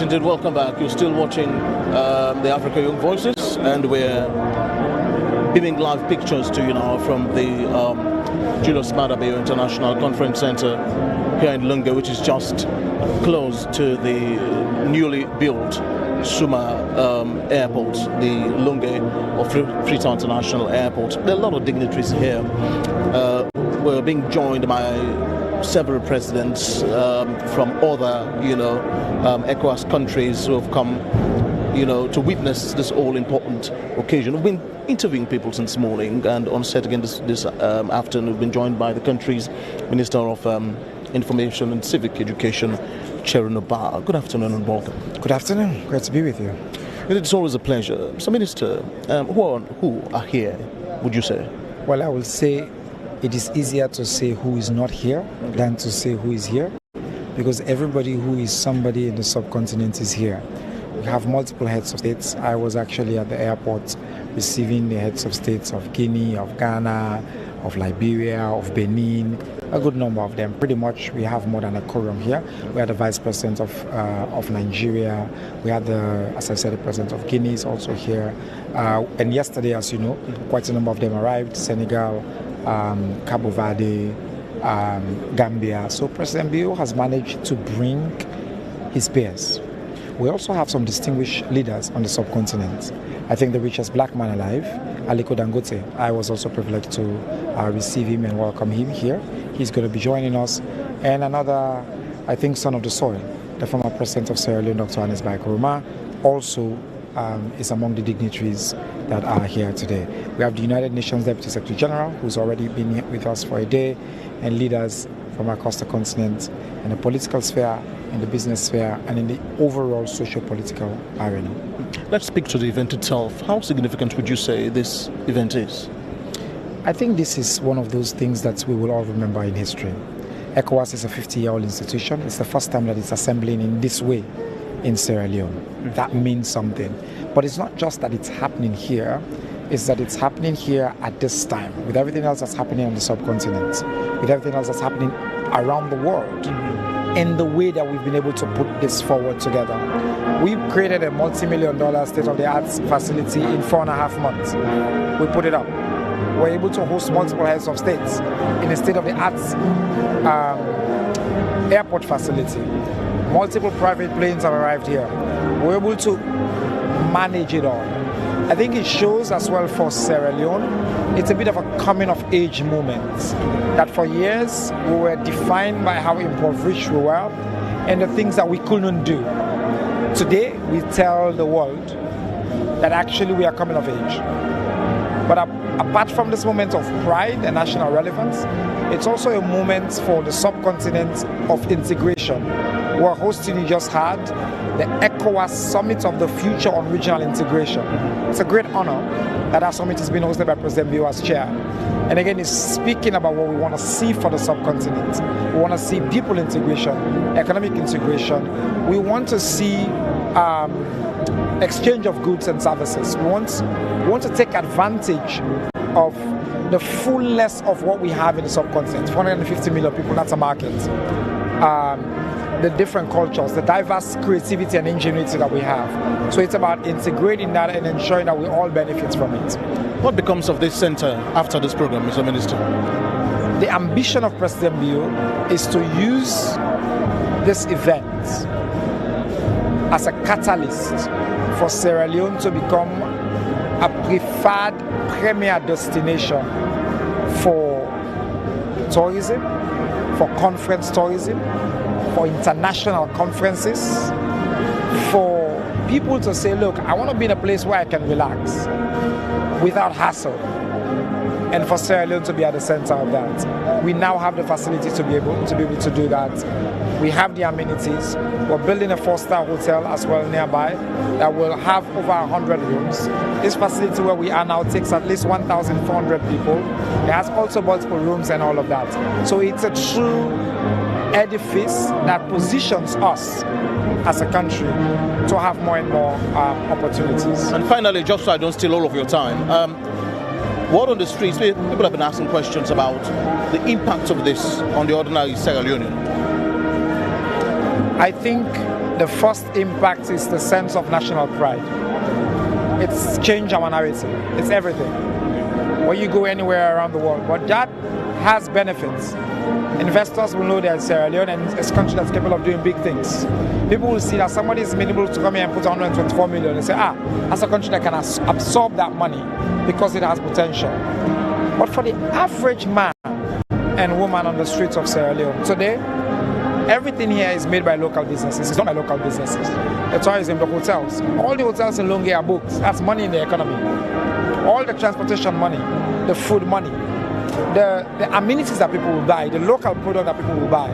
Indeed, welcome back. You're still watching the Africa Young Voices, and we're giving live pictures to you now from the Julius Maada Bio International Conference Center here in Lunga, which is just close to the newly built Suma Airport, the Lunga or Freetown International Airport. There are a lot of dignitaries here. We're being joined by several presidents from other, ECOWAS countries who have come, to witness this all-important occasion. We've been interviewing people since morning, and on set again this afternoon, we've been joined by the country's Minister of Information and Civic Education, Cherin Oba. Good afternoon and welcome. Good afternoon. Great to be with you. It's always a pleasure. So, Minister, who are here, would you say? Well, I will say it is easier to say who is not here than to say who is here, because everybody who is somebody in the subcontinent is here. We have multiple heads of states. I was actually at the airport receiving the heads of states of Guinea, of Ghana, of Liberia, of Benin, a good number of them. Pretty much we have more than a quorum here. We had the Vice President of Nigeria. We had as I said, the President of Guinea is also here. And yesterday, as you know, quite a number of them arrived. Senegal, Cabo Verde, Gambia. So President Bio has managed to bring his peers. We also have some distinguished leaders on the subcontinent. I think the richest black man alive, Aliko Dangote. I was also privileged to receive him and welcome him here. He's going to be joining us. And another, I think, son of the soil, the former president of Sierra Leone, Dr. Anis Bai Koroma, also is among the dignitaries that are here today. We have the United Nations Deputy Secretary General, who's already been here with us for a day, and leaders from across the continent in the political sphere, in the business sphere, and in the overall socio-political arena. Let's speak to the event itself. How significant would you say this event is? I think this is one of those things that we will all remember in history. ECOWAS is a 50-year-old institution. It's the first time that it's assembling in this way in Sierra Leone. That means something. But it's not just that it's happening here, it's that it's happening here at this time, with everything else that's happening on the subcontinent, with everything else that's happening around the world, in the way that we've been able to put this forward together. We've created a multi-million-dollar state-of-the-art facility in 4.5 months. We put it up. We're able to host multiple heads of states in a state-of-the-art airport facility. Multiple private planes have arrived here. We're able to manage it all. I think it shows as well for Sierra Leone, it's a bit of a coming-of-age moment. That for years, we were defined by how impoverished we were and the things that we couldn't do. Today, we tell the world that actually we are coming of age. But apart from this moment of pride and national relevance, it's also a moment for the subcontinent of integration. We're hosting, you just had, the ECOWAS Summit of the Future on Regional Integration. It's a great honor that our summit has been hosted by President Bio as chair. And again, it's speaking about what we want to see for the subcontinent. We want to see people integration, economic integration. We want to see exchange of goods and services. We want to take advantage of the fullness of what we have in the subcontinent. 450 million people, that's a market. The different cultures, the diverse creativity and ingenuity that we have. So it's about integrating that and ensuring that we all benefit from it. What becomes of this center after this program, Mr. Minister? The ambition of President Bio is to use this event as a catalyst for Sierra Leone to become a preferred premier destination for tourism, for conference tourism, for international conferences, for people to say, look, I want to be in a place where I can relax without hassle, and for Sierra Leone to be at the center of that. We now have the facility to be able to do that. We have the amenities. We're building a 4-star hotel as well nearby that will have over 100 rooms. This facility where we are now takes at least 1,400 people. It has also multiple rooms and all of that. So it's a true edifice that positions us as a country to have more and more opportunities. And finally, just so I don't steal all of your time, what on the streets, people have been asking questions about the impact of this on the ordinary Sierra Leonean. I think the first impact is the sense of national pride. It's changed our narrative. It's everything. When you go anywhere around the world, but that has benefits. Investors will know that Sierra Leone and it's a country that's capable of doing big things. People will see that somebody is able to come here and put 124 million and say, that's a country that can absorb that money because it has potential. But for the average man and woman on the streets of Sierra Leone today, everything here is made by local businesses. It's not by local businesses. The tourism, the hotels. All the hotels in Lungi are booked. That's money in the economy. All the transportation money, the food money, the amenities that people will buy, the local product that people will buy.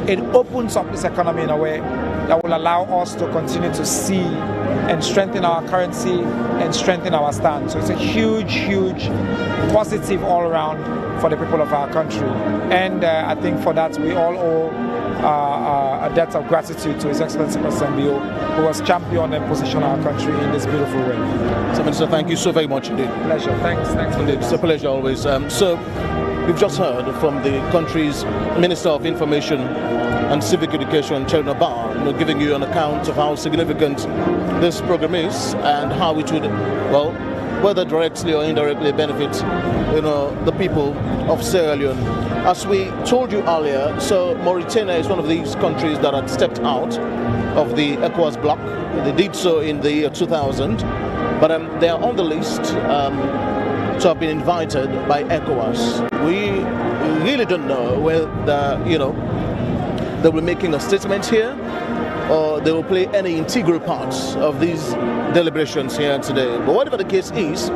It opens up this economy in a way that will allow us to continue to see and strengthen our currency and strengthen our stand. So it's a huge, huge positive all around for the people of our country. And I think for that we all owe a debt of gratitude to His Excellency President Bio, who has championed and positioned our country in this beautiful way. So, Minister, thank you so very much indeed. Pleasure. Thanks. Indeed, it's a pleasure always. So, we've just heard from the country's Minister of Information and Civic Education, Cherno Bar, giving you an account of how significant this program is and how it would, well, whether directly or indirectly benefit, the people of Sierra Leone. As we told you earlier, so Mauritania is one of these countries that had stepped out of the ECOWAS bloc. They did so in the year 2000, but they are on the list to have been invited by ECOWAS. We really don't know whether, they'll be making a statement here or they will play any integral parts of these deliberations here today. But whatever the case is,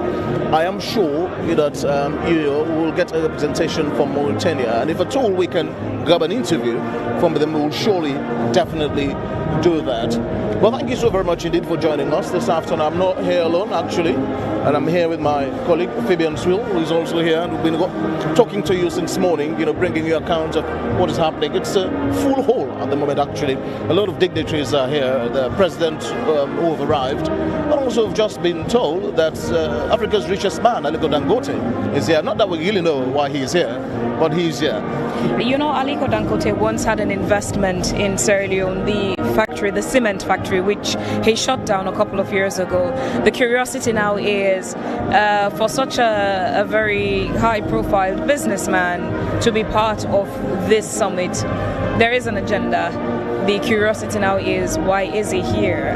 I am sure that you will get a representation from Mauritania, and if at all we can grab an interview from them, we will surely, definitely do that. Well, thank you so very much indeed for joining us this afternoon. I'm not here alone, actually, and I'm here with my colleague Fabian Swill, who is also here, and we've been talking to you since morning, bringing you account of what is happening. It's a full hall at the moment, actually. A lot of dignitaries are here. The president who have arrived, but also have just been told that Africa's richest man, Aliko Dangote, is here. Not that we really know why he's here, but he's here. Aliko Dangote once had an investment in Sierra Leone, the cement factory, which he shut down a couple of years ago. The curiosity now is for such a very high-profile businessman to be part of this summit. There is an agenda. The curiosity now is, why is he here?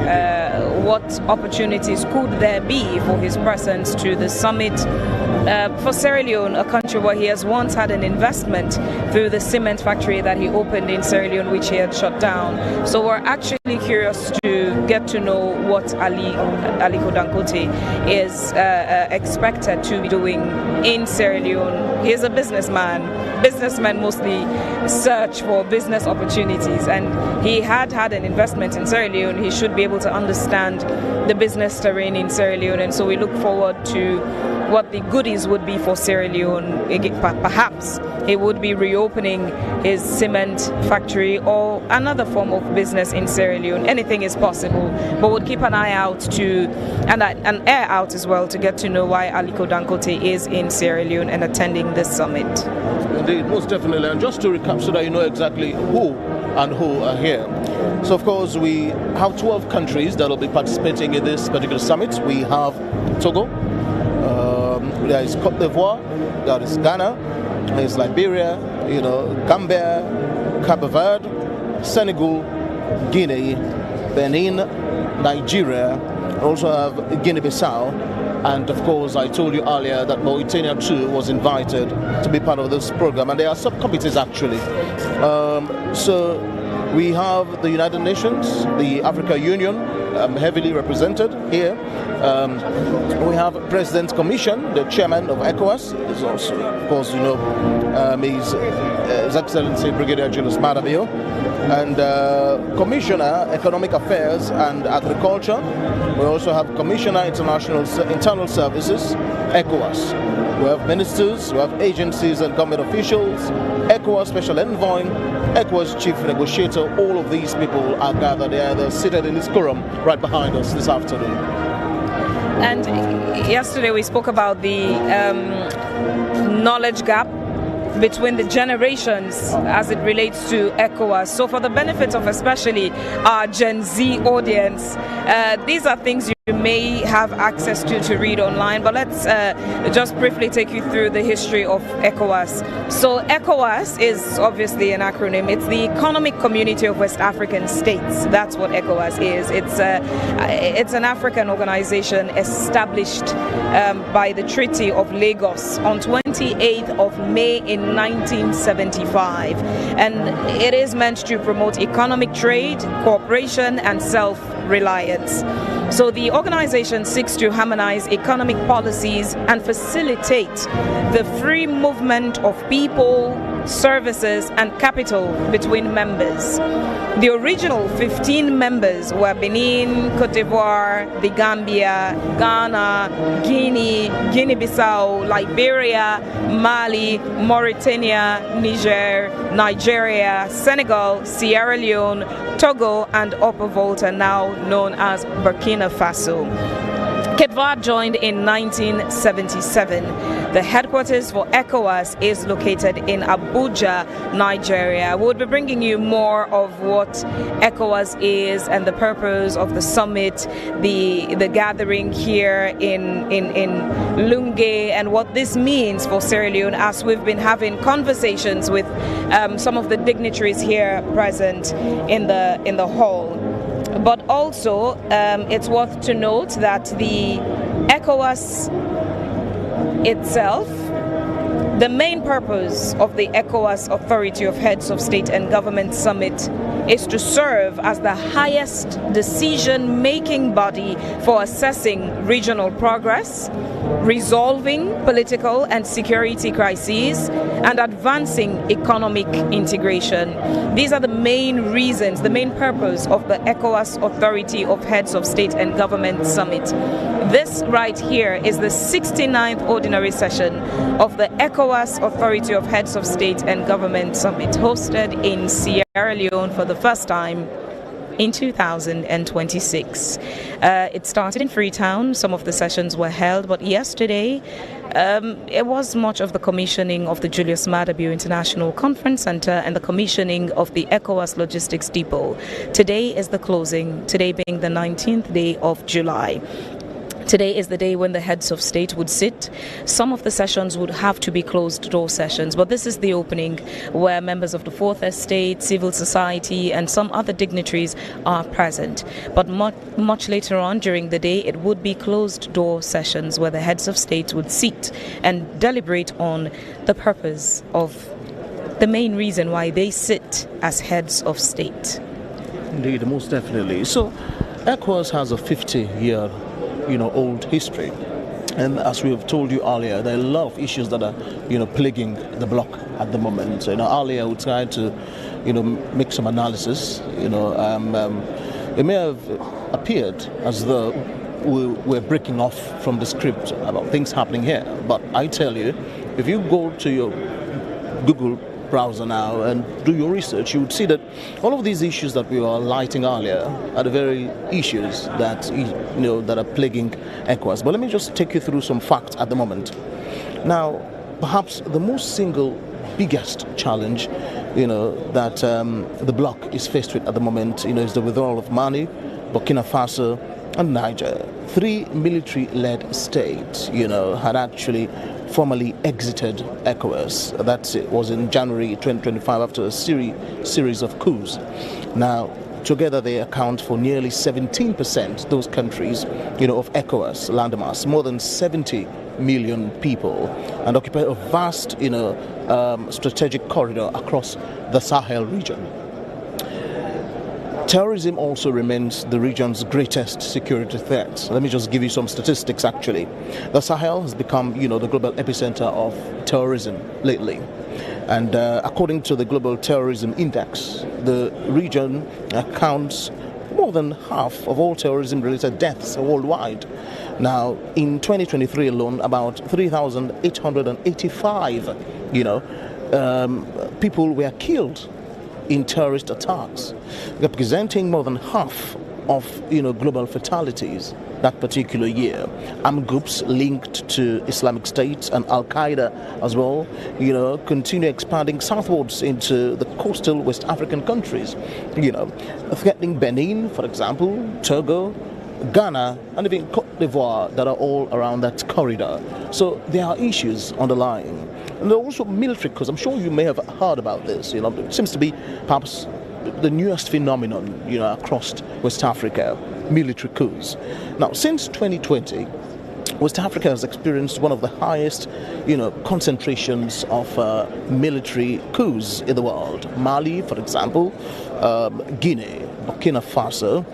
What opportunities could there be for his presence to the summit? For Sierra Leone, a country where he has once had an investment through the cement factory that he opened in Sierra Leone, which he had shut down. So we're actually curious to get to know what Aliko Dangote is expected to be doing in Sierra Leone. He is a businessman. Businessmen mostly search for business opportunities, and he had an investment in Sierra Leone. He should be able to understand the business terrain in Sierra Leone, and so we look forward to what the goodies would be for Sierra Leone. Perhaps he would be reopening his cement factory or another form of business in Sierra Leone. Anything is possible, but we'll keep an eye out and an ear out as well to get to know why Aliko Dangote is in Sierra Leone and attending this summit. Indeed, most definitely. And just to recap so that you know exactly who are here. So, of course, we have 12 countries that will be participating in this particular summit. We have Togo, there is Cote d'Ivoire, there is Ghana, there is Liberia, Gambia, Cabo Verde, Senegal, Guinea, Benin, Nigeria. We also have Guinea-Bissau. And of course, I told you earlier that Mauritania too was invited to be part of this program, and there are subcommittees actually. So we have the United Nations, the African Union, heavily represented here. We have President's Commission, the chairman of ECOWAS is also, of course, His Excellency Brigadier Julius Madabio, and Commissioner Economic Affairs and Agriculture. We also have Commissioner Internal Services, ECOWAS. We have ministers, we have agencies and government officials, ECOWAS Special Envoy, ECOWAS Chief Negotiator. All of these people are gathered there. They're seated in this quorum right behind us this afternoon. And yesterday we spoke about the knowledge gap between the generations as it relates to ECOWAS. So for the benefit of especially our Gen Z audience, these are things may have access to read online, but let's just briefly take you through the history of ECOWAS. So ECOWAS is obviously an acronym. It's the Economic Community of West African States. That's what ECOWAS is. It's an African organization established by the Treaty of Lagos on 28th of May in 1975, and it is meant to promote economic trade, cooperation, and self-reliance. So the organization seeks to harmonize economic policies and facilitate the free movement of people, services, and capital between members. The original 15 members were Benin, Cote d'Ivoire, the Gambia, Ghana, Guinea, Guinea-Bissau, Liberia, Mali, Mauritania, Niger, Nigeria, Senegal, Sierra Leone, Togo, and Upper Volta, now known as Burkina Faso. Cape Verde joined in 1977. The headquarters for ECOWAS is located in Abuja, Nigeria. We'll be bringing you more of what ECOWAS is and the purpose of the summit, the gathering here in Lungwe, and what this means for Sierra Leone, as we've been having conversations with some of the dignitaries here present in the hall. But also, it's worth to note that the ECOWAS itself, the main purpose of the ECOWAS Authority of Heads of State and Government Summit is to serve as the highest decision-making body for assessing regional progress, resolving political and security crises, and advancing economic integration. These are the main reasons, the main purpose of the ECOWAS Authority of Heads of State and Government Summit. This right here is the 69th Ordinary Session of the ECOWAS Authority of Heads of State and Government Summit, hosted in Sierra Leone for the first time in 2026. It started in Freetown. Some of the sessions were held, but yesterday it was much of the commissioning of the Julius Maada International Conference Center and the commissioning of the ECOWAS Logistics Depot. Today is the closing, today being the 19th day of July. Today is the day when the heads of state would sit. Some of the sessions would have to be closed-door sessions, but this is the opening where members of the Fourth Estate, civil society, and some other dignitaries are present. But much later on during the day, it would be closed-door sessions where the heads of state would sit and deliberate on the purpose of the main reason why they sit as heads of state. Indeed, most definitely. So, ECOWAS has a 50-year old history, and as we have told you earlier, there are a lot of issues that are plaguing the bloc at the moment. So, earlier we tried to make some analysis. It may have appeared as though we're breaking off from the script about things happening here, but I tell you, if you go to your Google browser now and do your research, you would see that all of these issues that we were lighting earlier are the very issues that that are plaguing ECOWAS. But let me just take you through some facts at the moment. Now, perhaps the most single biggest challenge that the bloc is faced with at the moment is the withdrawal of Mali, Burkina Faso, and Niger. 3 military-led states had actually formally exited ECOWAS. That was in January 2025 after a series of coups. Now, together they account for nearly 17%, those countries, of ECOWAS landmass, more than 70 million people, and occupy a vast, strategic corridor across the Sahel region. Terrorism also remains the region's greatest security threat. Let me just give you some statistics, actually. The Sahel has become, the global epicenter of terrorism lately. And according to the Global Terrorism Index, the region accounts more than half of all terrorism-related deaths worldwide. Now, in 2023 alone, about 3,885, people were killed in terrorist attacks, representing more than half of global fatalities that particular year. Armed groups linked to Islamic State and Al-Qaeda as well, continue expanding southwards into the coastal West African countries, threatening Benin, for example, Togo, Ghana, and even Cote d'Ivoire that are all around that corridor. So there are issues underlying. And there are also military coups. I'm sure you may have heard about this. It seems to be perhaps the newest phenomenon, across West Africa, military coups. Now, since 2020, West Africa has experienced one of the highest, concentrations of military coups in the world. Mali, for example, Guinea, Burkina Faso,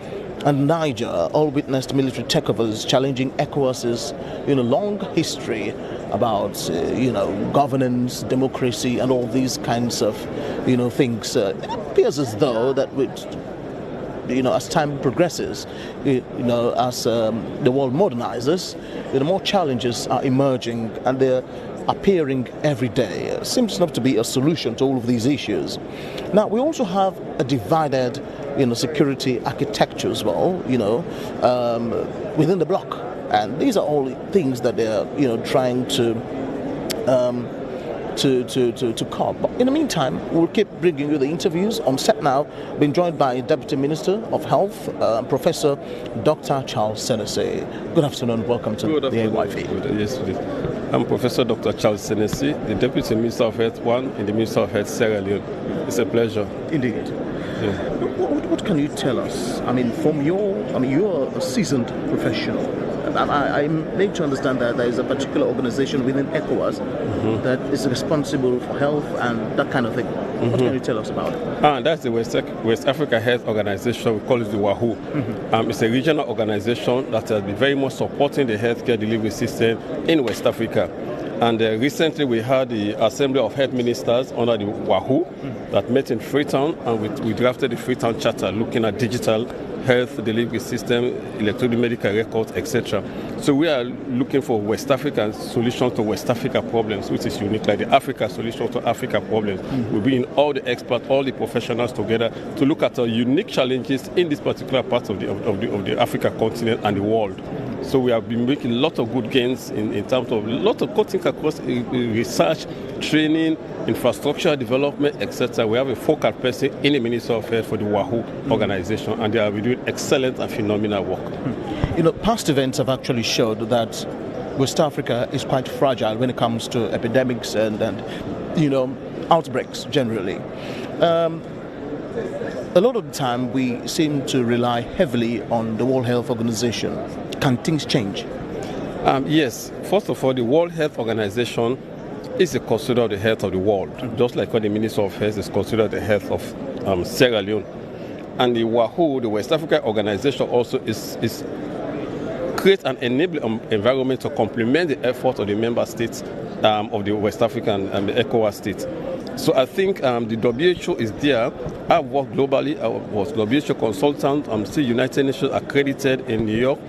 and Niger all witnessed military takeovers challenging ECOWAS's, long history about, governance, democracy, and all these kinds of, things. It appears as though that as time progresses, as the world modernizes, more challenges are emerging and they're appearing every day. It seems not to be a solution to all of these issues. Now, we also have a divided, security architecture as well, within the bloc. And these are all things that they're, trying to curb. But in the meantime, we'll keep bringing you the interviews. On set now, being joined by Deputy Minister of Health, Professor Dr. Charles Senesi. Good afternoon. Welcome to the AYV. Yes, please. I'm Professor Dr. Charles Senesi, the Deputy Minister of Health 1 in the Minister of Health, Sierra Leone. It's a pleasure. Indeed. Yeah. What can you tell us? You're a seasoned professional. I made to understand that there is a particular organization within ECOWAS that is responsible for health and that kind of thing. What can you tell us about it? That's the West Africa Health Organization. We call it the WAHU. It's a regional organization that has been very much supporting the healthcare delivery system in West Africa. And recently we had the Assembly of Health Ministers under the WAHU that met in Freetown, and we drafted the Freetown Charter looking at digital health delivery system, electronic medical records, etc. So we are looking for West African solutions to West Africa problems, which is unique, like the Africa solution to Africa problems. We bring all the experts, all the professionals together to look at our unique challenges in this particular part of the Africa continent and the world. So we have been making a lot of good gains in terms of a lot of cutting across research, training, infrastructure development, etc. We have a focal person in the Ministry of Health for the WAHU organization, and they are doing excellent and phenomenal work. Past events have actually showed that West Africa is quite fragile when it comes to epidemics and outbreaks generally. A lot of the time we seem to rely heavily on the World Health Organization. Can things change? Yes. First of all, the World Health Organization is a custodian of the health of the world, just like when the Minister of Health is considered the health of Sierra Leone. And the WAHU, the West Africa Organization, also is create an enabling environment to complement the effort of the member states of the West African and the ECOWAS states. So I think the WHO is there. I've worked globally. I was WHO consultant. I'm still United Nations accredited in New York,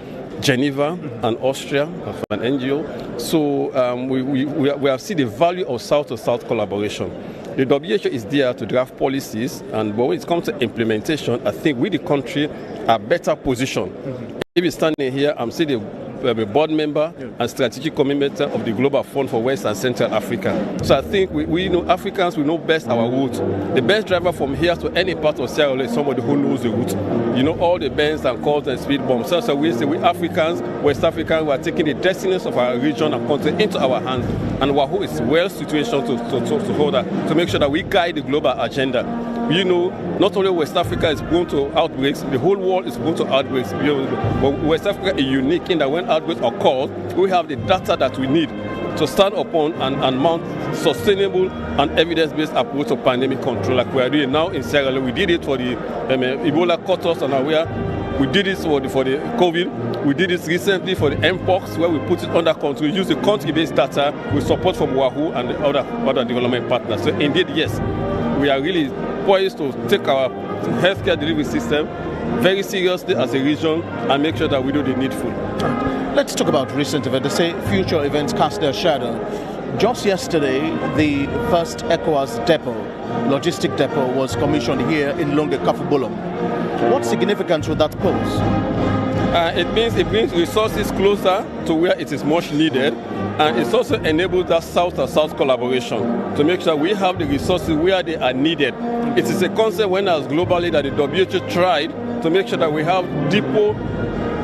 Geneva, and Austria for an NGO. So we have seen the value of South-to-South collaboration. The WHO is there to draft policies, and when it comes to implementation, I think we, the country, are better positioned. If you're standing here, I'm still the board member and strategic commitment of the Global Fund for West and Central Africa. So I think we know Africans, we know best our route. The best driver from here to any part of Sierra Leone is somebody who knows the route. All the bends and calls and speed bumps. So we say we Africans, West Africans, we are taking the destinies of our region and country into our hands. And WAHU is well situated to hold that, to make sure that we guide the global agenda. Not only West Africa is prone to outbreaks, the whole world is prone to outbreaks. But West Africa is unique in that when outbreaks occur, we have the data that we need to stand upon and mount sustainable and evidence-based approach to pandemic control, like we are doing now in Sierra Leone. We did it for the Ebola caught us unaware. We did this for the COVID. We did this recently for the Mpox, where we put it under control. We use the country-based data with support from WAHU and the other development partners. So indeed, yes, we are really poised to take our healthcare delivery system very seriously as a region and make sure that we do the needful. Let's talk about recent events. They say future events cast their shadow. Just yesterday, the first ECOWAS depot, logistic depot, was commissioned here in Lunge, Kafubulum. What significance would that pose? It brings resources closer to where it is much needed, and it's also enabled that South-to-South collaboration to make sure we have the resources where they are needed. It is a concept when as globally that the WHO tried to make sure that we have depot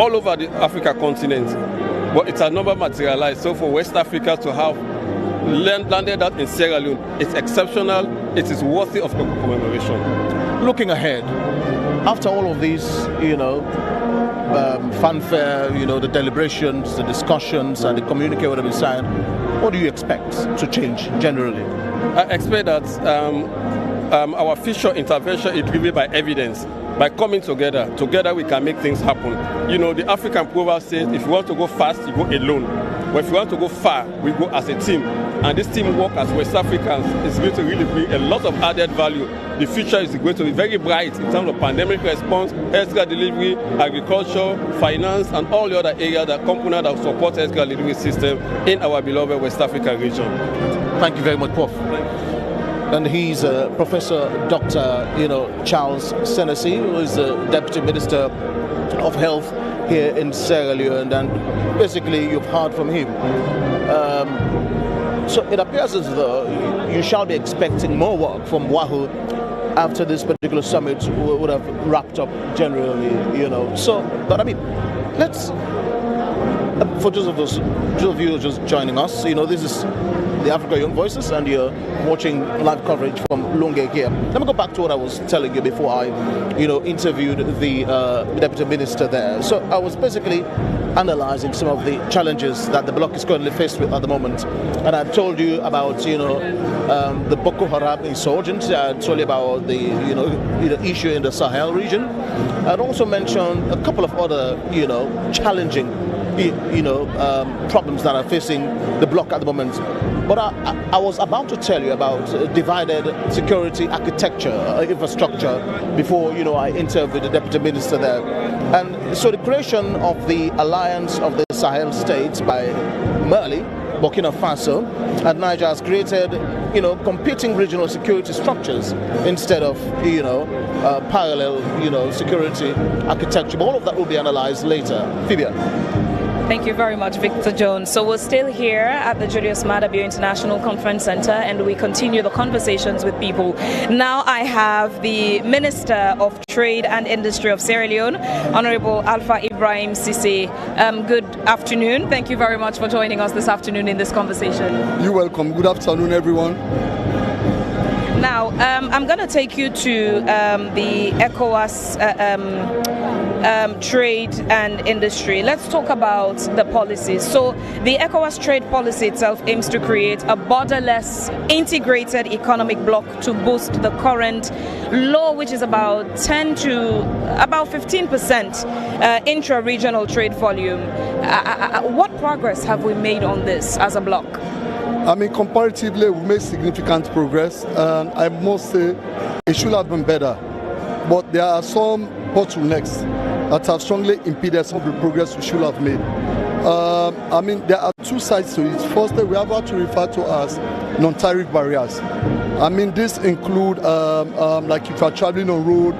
all over the Africa continent, but it has never materialized. So for West Africa to have landed that in Sierra Leone, it's exceptional. It is worthy of commemoration. Looking ahead, after all of these, fanfare, the deliberations, the discussions, and the communique that have been signed, what do you expect to change generally? I expect that our future intervention is driven by evidence. By coming together we can make things happen. The African proverb says, if you want to go fast, you go alone. But if you want to go far, we go as a team. And this teamwork as West Africans is going to really bring a lot of added value. The future is going to be very bright in terms of pandemic response, healthcare delivery, agriculture, finance, and all the other areas that component that support healthcare delivery system in our beloved West African region. Thank you very much, Prof. And he's Professor Dr. Charles Senesi, who is the Deputy Minister of Health here in Sierra Leone, and basically you've heard from him. So it appears as though you shall be expecting more work from WAHU after this particular summit would have wrapped up generally, So, but I mean, let's, for those of you who are just joining us, this is the Africa Young Voices, and you're watching live coverage from Lunge here. Let me go back to what I was telling you before I, interviewed the Deputy Minister there. So I was basically analyzing some of the challenges that the bloc is currently faced with at the moment. And I told you about, the Boko Haram insurgents. I told you about the, issue in the Sahel region. I'd also mentioned a couple of other, challenging, problems that are facing the bloc at the moment. But I was about to tell you about divided security architecture, infrastructure, before, I interviewed the Deputy Minister there. And so the creation of the Alliance of the Sahel States by Mali, Burkina Faso, and Niger has created, competing regional security structures instead of, parallel, security architecture. But all of that will be analyzed later. Phoebia. Thank you very much, Victor Jones. So we're still here at the Julius Maada Bio International Conference Center, and we continue the conversations with people. Now I have the Minister of Trade and Industry of Sierra Leone, Honorable Alpha Ibrahim Cissé. Good afternoon. Thank you very much for joining us this afternoon in this conversation. You're welcome. Good afternoon, everyone. Now, I'm going to take you to the ECOWAS trade and industry. Let's talk about the policies. So the ECOWAS trade policy itself aims to create a borderless integrated economic bloc to boost the current low, which is about 10 to about 15% intra-regional trade volume. What progress have we made on this as a bloc? Comparatively, we made significant progress, and I must say it should have been better. But there are some bottlenecks that have strongly impeded some of the progress we should have made. There are two sides to it. Firstly, we have what to refer to as non-tariff barriers. This include like if you are traveling on road,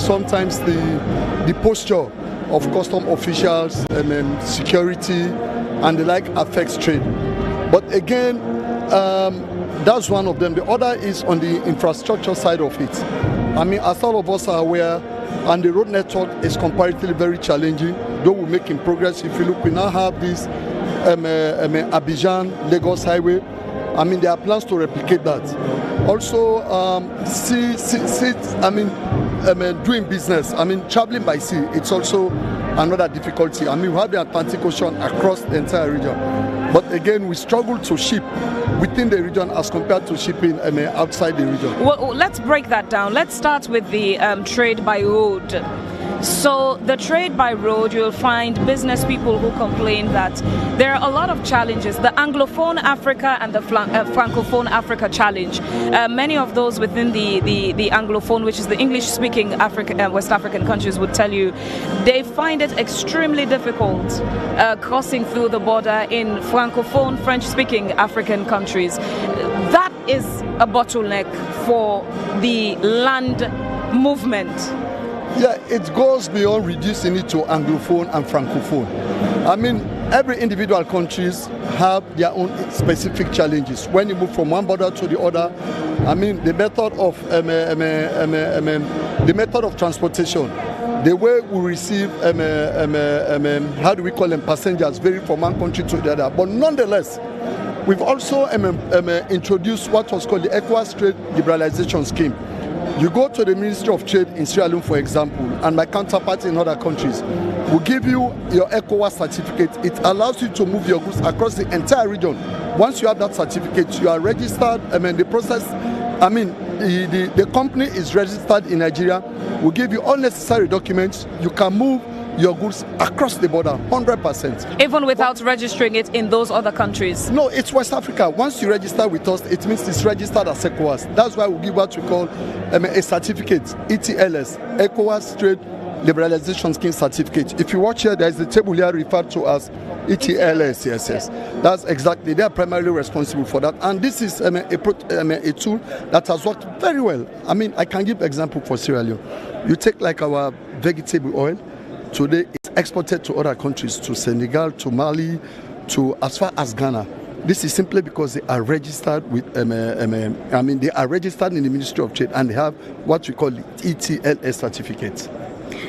sometimes the posture of custom officials and security and the like affects trade. But again, that's one of them. The other is on the infrastructure side of it. As all of us are aware, and the road network is comparatively very challenging, though we're making progress. If you look, we now have this Abidjan-Lagos highway. There are plans to replicate that. Also, doing business, traveling by sea, it's also another difficulty. We have the Atlantic Ocean across the entire region. But again, we struggle to ship within the region as compared to shipping outside the region. Well, let's break that down. Let's start with the trade by road. So the trade by road, you'll find business people who complain that there are a lot of challenges. The Anglophone Africa and the Francophone Africa challenge. Many of those within the Anglophone, which is the English-speaking West African countries, would tell you they find it extremely difficult crossing through the border in Francophone, French-speaking African countries. That is a bottleneck for the land movement. Yeah, it goes beyond reducing it to Anglophone and Francophone. Every individual countries have their own specific challenges. When you move from one border to the other, the method of transportation The way we receive, how do we call them, passengers vary from one country to the other. But nonetheless, we've also introduced what was called the ECOWAS Trade Liberalization Scheme. You go to the Ministry of Trade in Sierra Leone, for example, and my counterparts in other countries will give you your ECOWAS certificate. It allows you to move your goods across the entire region. Once you have that certificate, you are registered. The company is registered in Nigeria. Will give you all necessary documents. You can move your goods across the border 100%. Even without registering it in those other countries? No, it's West Africa. Once you register with us, it means it's registered as ECOWAS. That's why we give what we call a certificate, ETLS, ECOWAS Trade Liberalization Scheme Certificate. If you watch here, there is the table here referred to as ETLS. Yes. That's exactly, they are primarily responsible for that. And this is a tool that has worked very well. I mean, I can give example for Sierra Leone. You take like our vegetable oil. Today it's exported to other countries, to Senegal, to Mali, to as far as Ghana. This is simply because they are registered with, they are registered in the Ministry of Trade and they have what we call the ETLS certificate.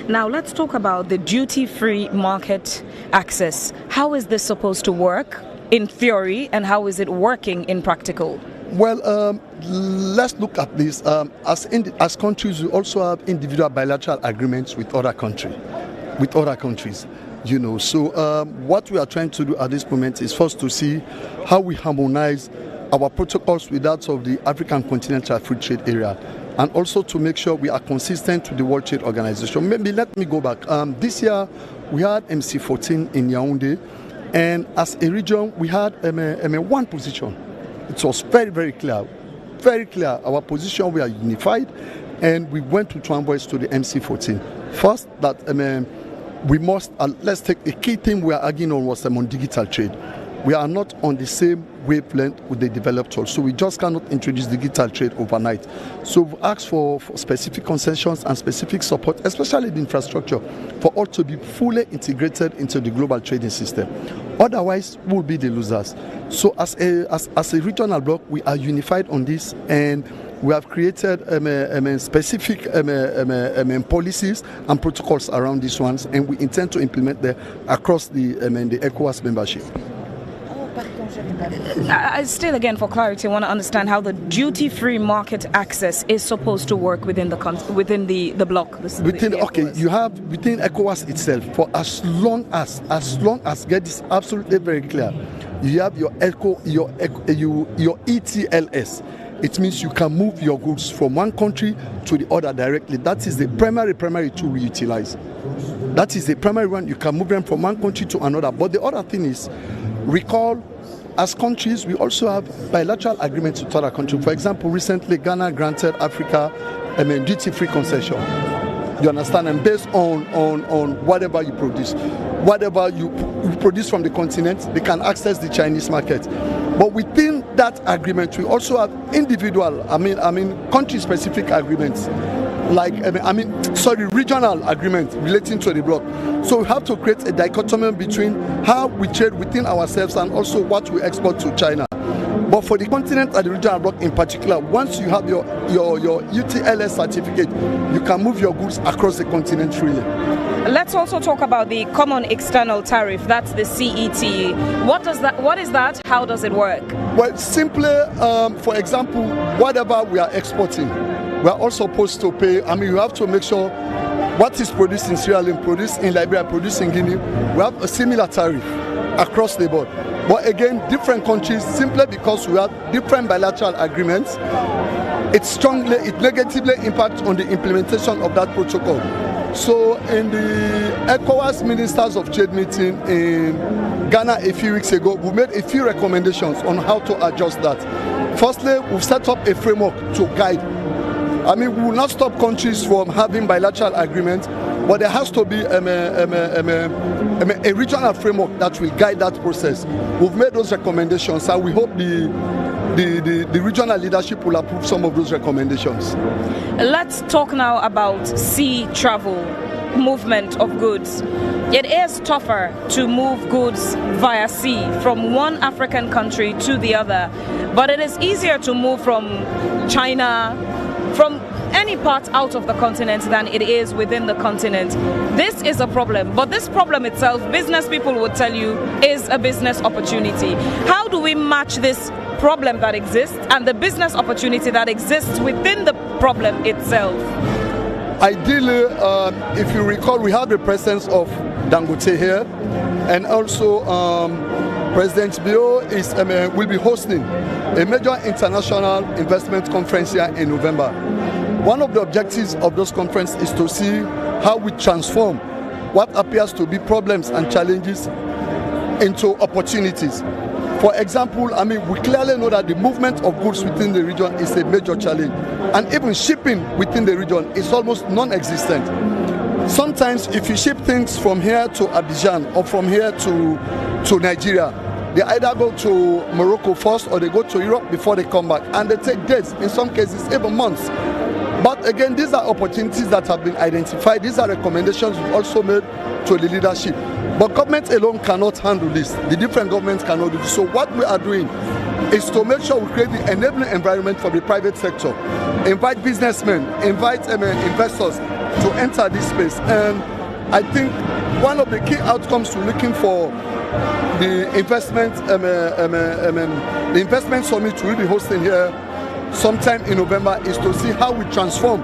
Now let's talk about the duty-free market access. How is this supposed to work in theory and how is it working in practical? Well, let's look at this. As countries, we also have individual bilateral agreements with other countries. So what we are trying to do at this moment is first to see how we harmonize our protocols with that of the African Continental Free Trade Area, and also to make sure we are consistent with the World Trade Organization. Maybe let me go back. This year we had MC14 in Yaoundé, and as a region we had one position. It was very, very clear. Very clear. Our position, we are unified, and we went to envoys to the MC14. First, that we must, let's take the key thing we are arguing on was on digital trade. We are not on the same wavelength with the developed world, so we just cannot introduce digital trade overnight. So we've asked for specific concessions and specific support, especially the infrastructure, for all to be fully integrated into the global trading system. Otherwise, we'll be the losers. So as a regional bloc, we are unified on this, and we have created specific policies and protocols around these ones, and we intend to implement them across the ECOWAS membership. Still, again, for clarity, I want to understand how the duty-free market access is supposed to work within the bloc. Within you have within ECOWAS itself, for as long as get this absolutely very clear, you have your ETLS. It means you can move your goods from one country to the other directly. That is the primary tool we utilize. That is the primary one. You can move them from one country to another. But the other thing is, recall, as countries, we also have bilateral agreements with other countries. For example, recently Ghana granted Africa duty-free concession. You understand? And based on whatever you produce, whatever you produce from the continent, they can access the Chinese market. But within that agreement, we also have individual, country-specific agreements, regional agreements relating to the bloc. So we have to create a dichotomy between how we trade within ourselves and also what we export to China. But for the continent and the regional bloc in particular, once you have your UTLS certificate, you can move your goods across the continent freely. Let's also talk about the Common External Tariff. That's the CET. What is that? How does it work? Well, simply, for example, whatever we are exporting, we are also supposed to pay. You have to make sure what is produced in Sierra Leone, produced in Liberia, produced in Guinea, we have a similar tariff across the board. But again, different countries, simply because we have different bilateral agreements, it negatively impacts on the implementation of that protocol. So in the ECOWAS Ministers of Trade meeting in Ghana a few weeks ago, we made a few recommendations on how to adjust that. Firstly, we've set up a framework to guide. We will not stop countries from having bilateral agreements, but there has to be a regional framework that will guide that process. We've made those recommendations, and we hope the regional leadership will approve some of those recommendations. Let's talk now about sea travel, movement of goods. It is tougher to move goods via sea from one African country to the other, but it is easier to move from China, from any any part out of the continent than it is within the continent. This is a problem, but this problem itself, business people would tell you, is a business opportunity. How do we match this problem that exists and the business opportunity that exists within the problem itself? Ideally, if you recall, we have the presence of Dangote here, and also President Bio will be hosting a major international investment conference here in November. One of the objectives of those conferences is to see how we transform what appears to be problems and challenges into opportunities. For example, we clearly know that the movement of goods within the region is a major challenge, and even shipping within the region is almost non-existent. Sometimes if you ship things from here to Abidjan or from here to Nigeria, they either go to Morocco first or they go to Europe before they come back, and they take days, in some cases even months. But again, these are opportunities that have been identified. These are recommendations we've also made to the leadership. But government alone cannot handle this. The different governments cannot do this. So what we are doing is to make sure we create the enabling environment for the private sector, invite businessmen, invite investors to enter this space. And I think one of the key outcomes to looking for the investment summit we'll be hosting here sometime in November is to see how we transform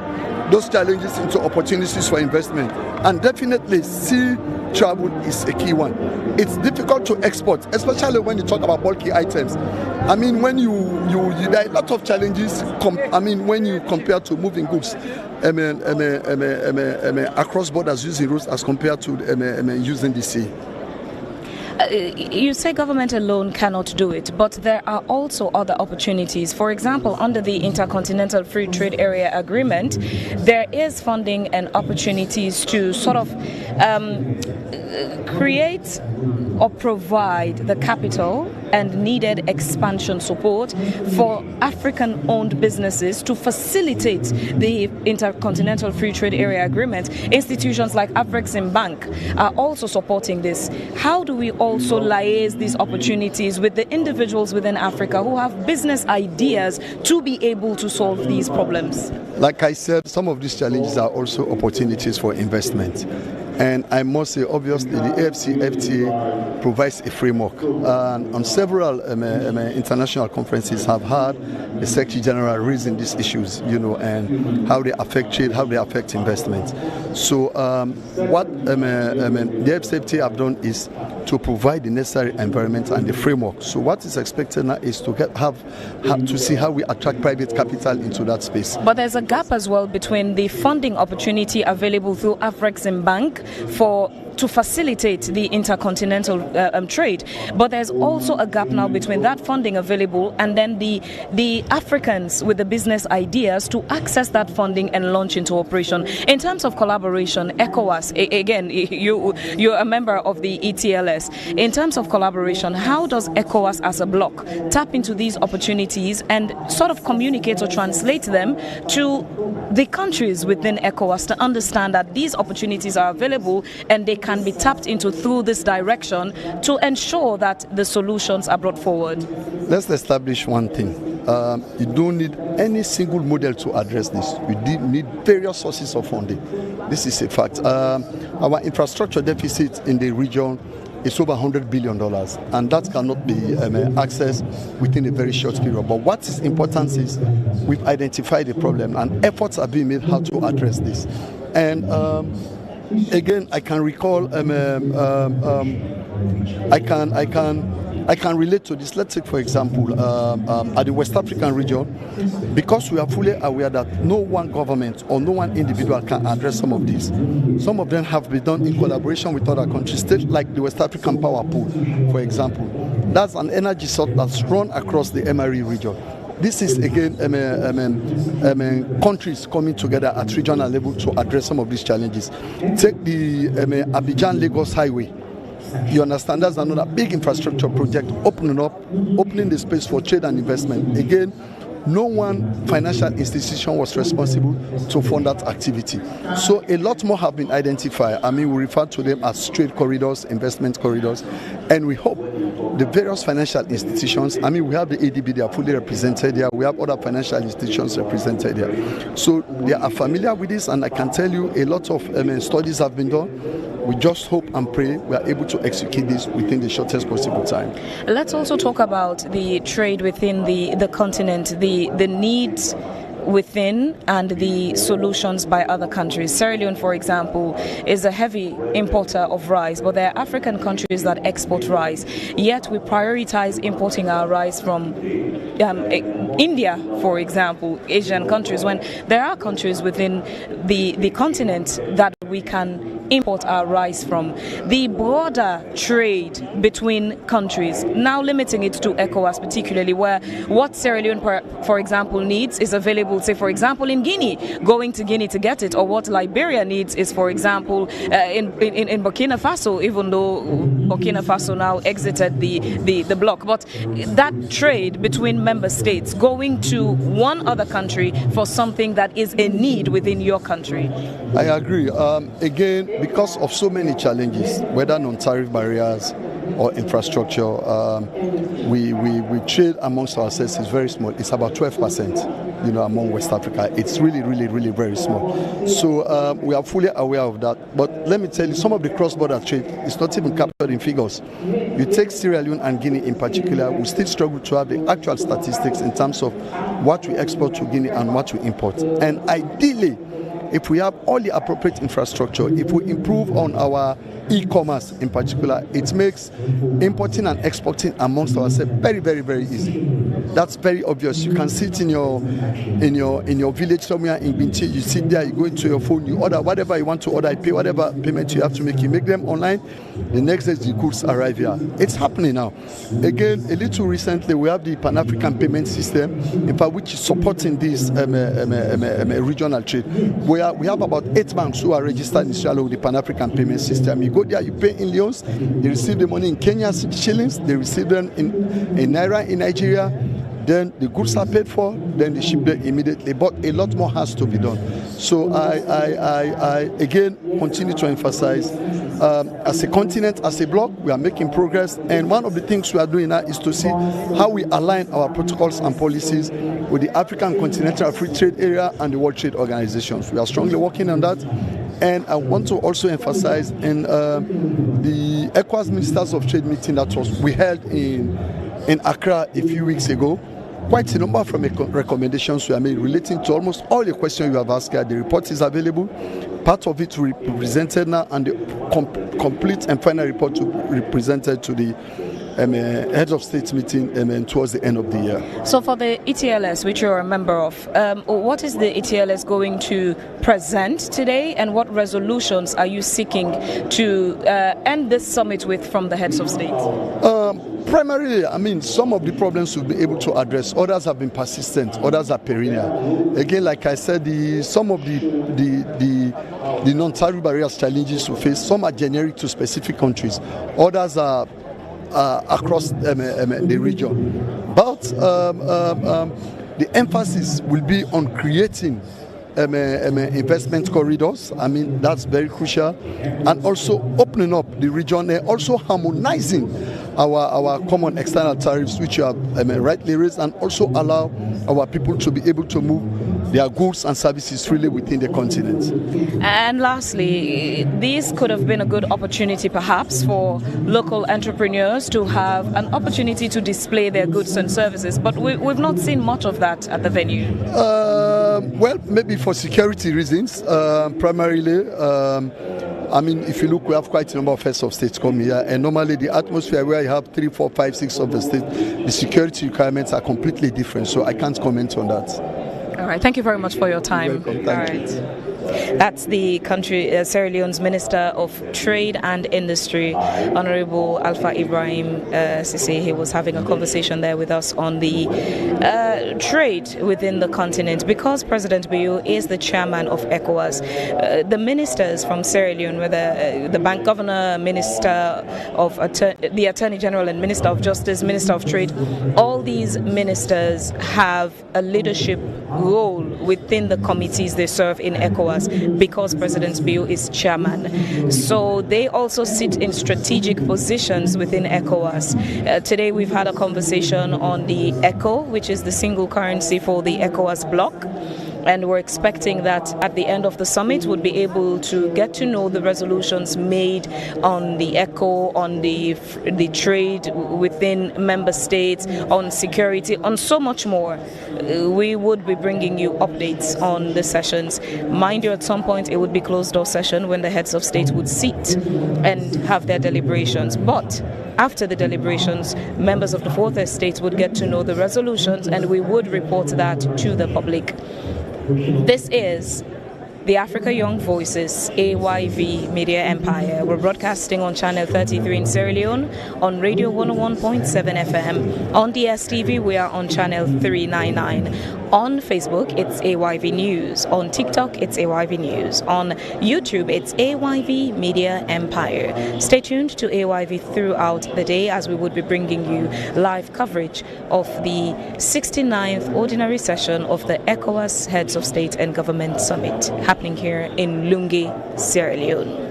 those challenges into opportunities for investment. And definitely sea travel is a key one. It's difficult to export, especially when you talk about bulky items. When there are a lot of challenges when you compare to moving goods across borders using roads as compared to using the sea. You say government alone cannot do it, but there are also other opportunities. For example, under the Intercontinental Free Trade Area Agreement, there is funding and opportunities to sort of create or provide the capital and needed expansion support for African-owned businesses to facilitate the Intercontinental Free Trade Area Agreement. Institutions like Afreximbank are also supporting this. How do we also liaise these opportunities with the individuals within Africa who have business ideas to be able to solve these problems? Like I said, some of these challenges are also opportunities for investment. And I must say, obviously, the AFCFTA provides a framework. On several international conferences have had the Secretary General raising these issues, and how they affect trade, how they affect investment. So what the AFCFTA have done is to provide the necessary environment and the framework. So what is expected now is to to see how we attract private capital into that space. But there's a gap as well between the funding opportunity available through Afreximbank to facilitate the intercontinental trade, but there's also a gap now between that funding available and then the Africans with the business ideas to access that funding and launch into operation. In terms of collaboration, ECOWAS, again, you're a member of the ETLS. In terms of collaboration, how does ECOWAS as a bloc tap into these opportunities and sort of communicate or translate them to the countries within ECOWAS to understand that these opportunities are available and they can be tapped into through this direction to ensure that the solutions are brought forward? Let's establish one thing. You don't need any single model to address this. You need various sources of funding. This is a fact. Our infrastructure deficit in the region is over $100 billion, and that cannot be accessed within a very short period. But what is important is we've identified the problem, and efforts are being made how to address this. And again, I can recall, I can relate to this. Let's take, for example, at the West African region, because we are fully aware that no one government or no one individual can address some of these. Some of them have been done in collaboration with other countries, like the West African Power Pool, for example. That's an energy source that's run across the MRE region. This is again countries coming together at regional level to address some of these challenges. Take the Abidjan-Lagos Highway. You understand, that's another big infrastructure project opening the space for trade and investment. Again, no one financial institution was responsible to fund that activity. So a lot more have been identified. I mean, we refer to them as trade corridors, investment corridors, and we hope the various financial institutions, I mean, we have the ADB, they are fully represented here. We have other financial institutions represented here. So they are familiar with this, and I can tell you a lot of studies have been done. We just hope and pray we are able to execute this within the shortest possible time. Let's also talk about the trade within the continent, the needs within and the solutions by other countries. Sierra Leone, for example, is a heavy importer of rice, but there are African countries that export rice. Yet we prioritize importing our rice from India, for example, Asian countries, when there are countries within the continent that we can import our rice from. The broader trade between countries, now limiting it to ECOWAS particularly, where what Sierra Leone, for example, needs is available, say, for example, in Guinea, going to Guinea to get it, or what Liberia needs is, for example, in Burkina Faso, even though Burkina Faso now exited the bloc. But that trade between member states, going to one other country for something that is a need within your country. I agree. Again, because of so many challenges, whether non-tariff barriers or infrastructure, we trade amongst ourselves is very small. It's about 12%, among West Africa. It's really, really, really very small. So we are fully aware of that. But let me tell you, some of the cross-border trade is not even captured in figures. You take Sierra Leone and Guinea in particular, we still struggle to have the actual statistics in terms of what we export to Guinea and what we import. And ideally, if we have all the appropriate infrastructure, if we improve on our e-commerce in particular, it makes importing and exporting amongst ourselves very, very, very easy. That's very obvious. You can sit in your village somewhere in Binti, you sit there, you go into your phone, you order whatever you want to order, you pay whatever payment you have to make. You make them online. The next day the goods arrive here. It's happening now. Again, a little recently, we have the Pan-African payment system, in fact, which is supporting this regional trade. We have about 8 banks who are registered in Sierra Leone with the Pan-African payment system. You go there, you pay in leons, they receive the money in Kenya shillings, they receive them in Naira in Nigeria, then the goods are paid for, then they ship them immediately. But a lot more has to be done. So I again continue to emphasize, as a continent, as a bloc, we are making progress. And one of the things we are doing now is to see how we align our protocols and policies with the African Continental Free Trade Area and the World Trade Organizations. We are strongly working on that. And I want to also emphasize in the ECOWAS Ministers of Trade meeting that we held in Accra a few weeks ago, quite a number of recommendations were made relating to almost all the questions you have asked here. The report is available. Part of it will be presented now, and the complete and final report will be presented to the heads of state meeting towards the end of the year. So for the ETLS, which you're a member of, what is the ETLS going to present today, and what resolutions are you seeking to end this summit with from the heads of state? Primarily, I mean, some of the problems we'll be able to address. Others have been persistent. Others are perennial. Again, like I said, some of the non-tariff barriers challenges we face, some are generic to specific countries. Others are across the region. But the emphasis will be on creating investment corridors. I mean, that's very crucial. And also opening up the region and also harmonizing our common external tariffs, which you have rightly raised, and also allow our people to be able to move their goods and services freely within the continent. And lastly, this could have been a good opportunity perhaps for local entrepreneurs to have an opportunity to display their goods and services, but we've not seen much of that at the venue. Well, maybe for security reasons, primarily. I mean, if you look, we have quite a number of heads of states come here, and normally the atmosphere where you have 3, 4, 5, 6 of the state, the security requirements are completely different, so I can't comment on that. All right, thank you very much for your time. You're welcome. Thank you. That's the country, Sierra Leone's Minister of Trade and Industry, Honorable Alpha Ibrahim Sisi. He was having a conversation there with us on the trade within the continent. Because President Bio is the chairman of ECOWAS, the ministers from Sierra Leone, whether the bank governor, minister of the Attorney General and Minister of Justice, Minister of Trade, all these ministers have a leadership role within the committees they serve in ECOWAS because President Bio is chairman. So they also sit in strategic positions within ECOWAS. Today we've had a conversation on the ECO, which is the single currency for the ECOWAS bloc. And we're expecting that at the end of the summit, we'll be able to get to know the resolutions made on the ECO, on the trade within member states, on security, on so much more. We would be bringing you updates on the sessions. Mind you, at some point, it would be closed-door session when the heads of state would sit and have their deliberations. But after the deliberations, members of the Fourth Estate would get to know the resolutions, and we would report that to the public. This is the Africa Young Voices AYV Media Empire. We're broadcasting on Channel 33 in Sierra Leone, on Radio 101.7 FM. On DSTV, we are on Channel 399. On Facebook, it's AYV News. On TikTok, it's AYV News. On YouTube, it's AYV Media Empire. Stay tuned to AYV throughout the day as we would be bringing you live coverage of the 69th Ordinary Session of the ECOWAS Heads of State and Government Summit happening here in Lungi, Sierra Leone.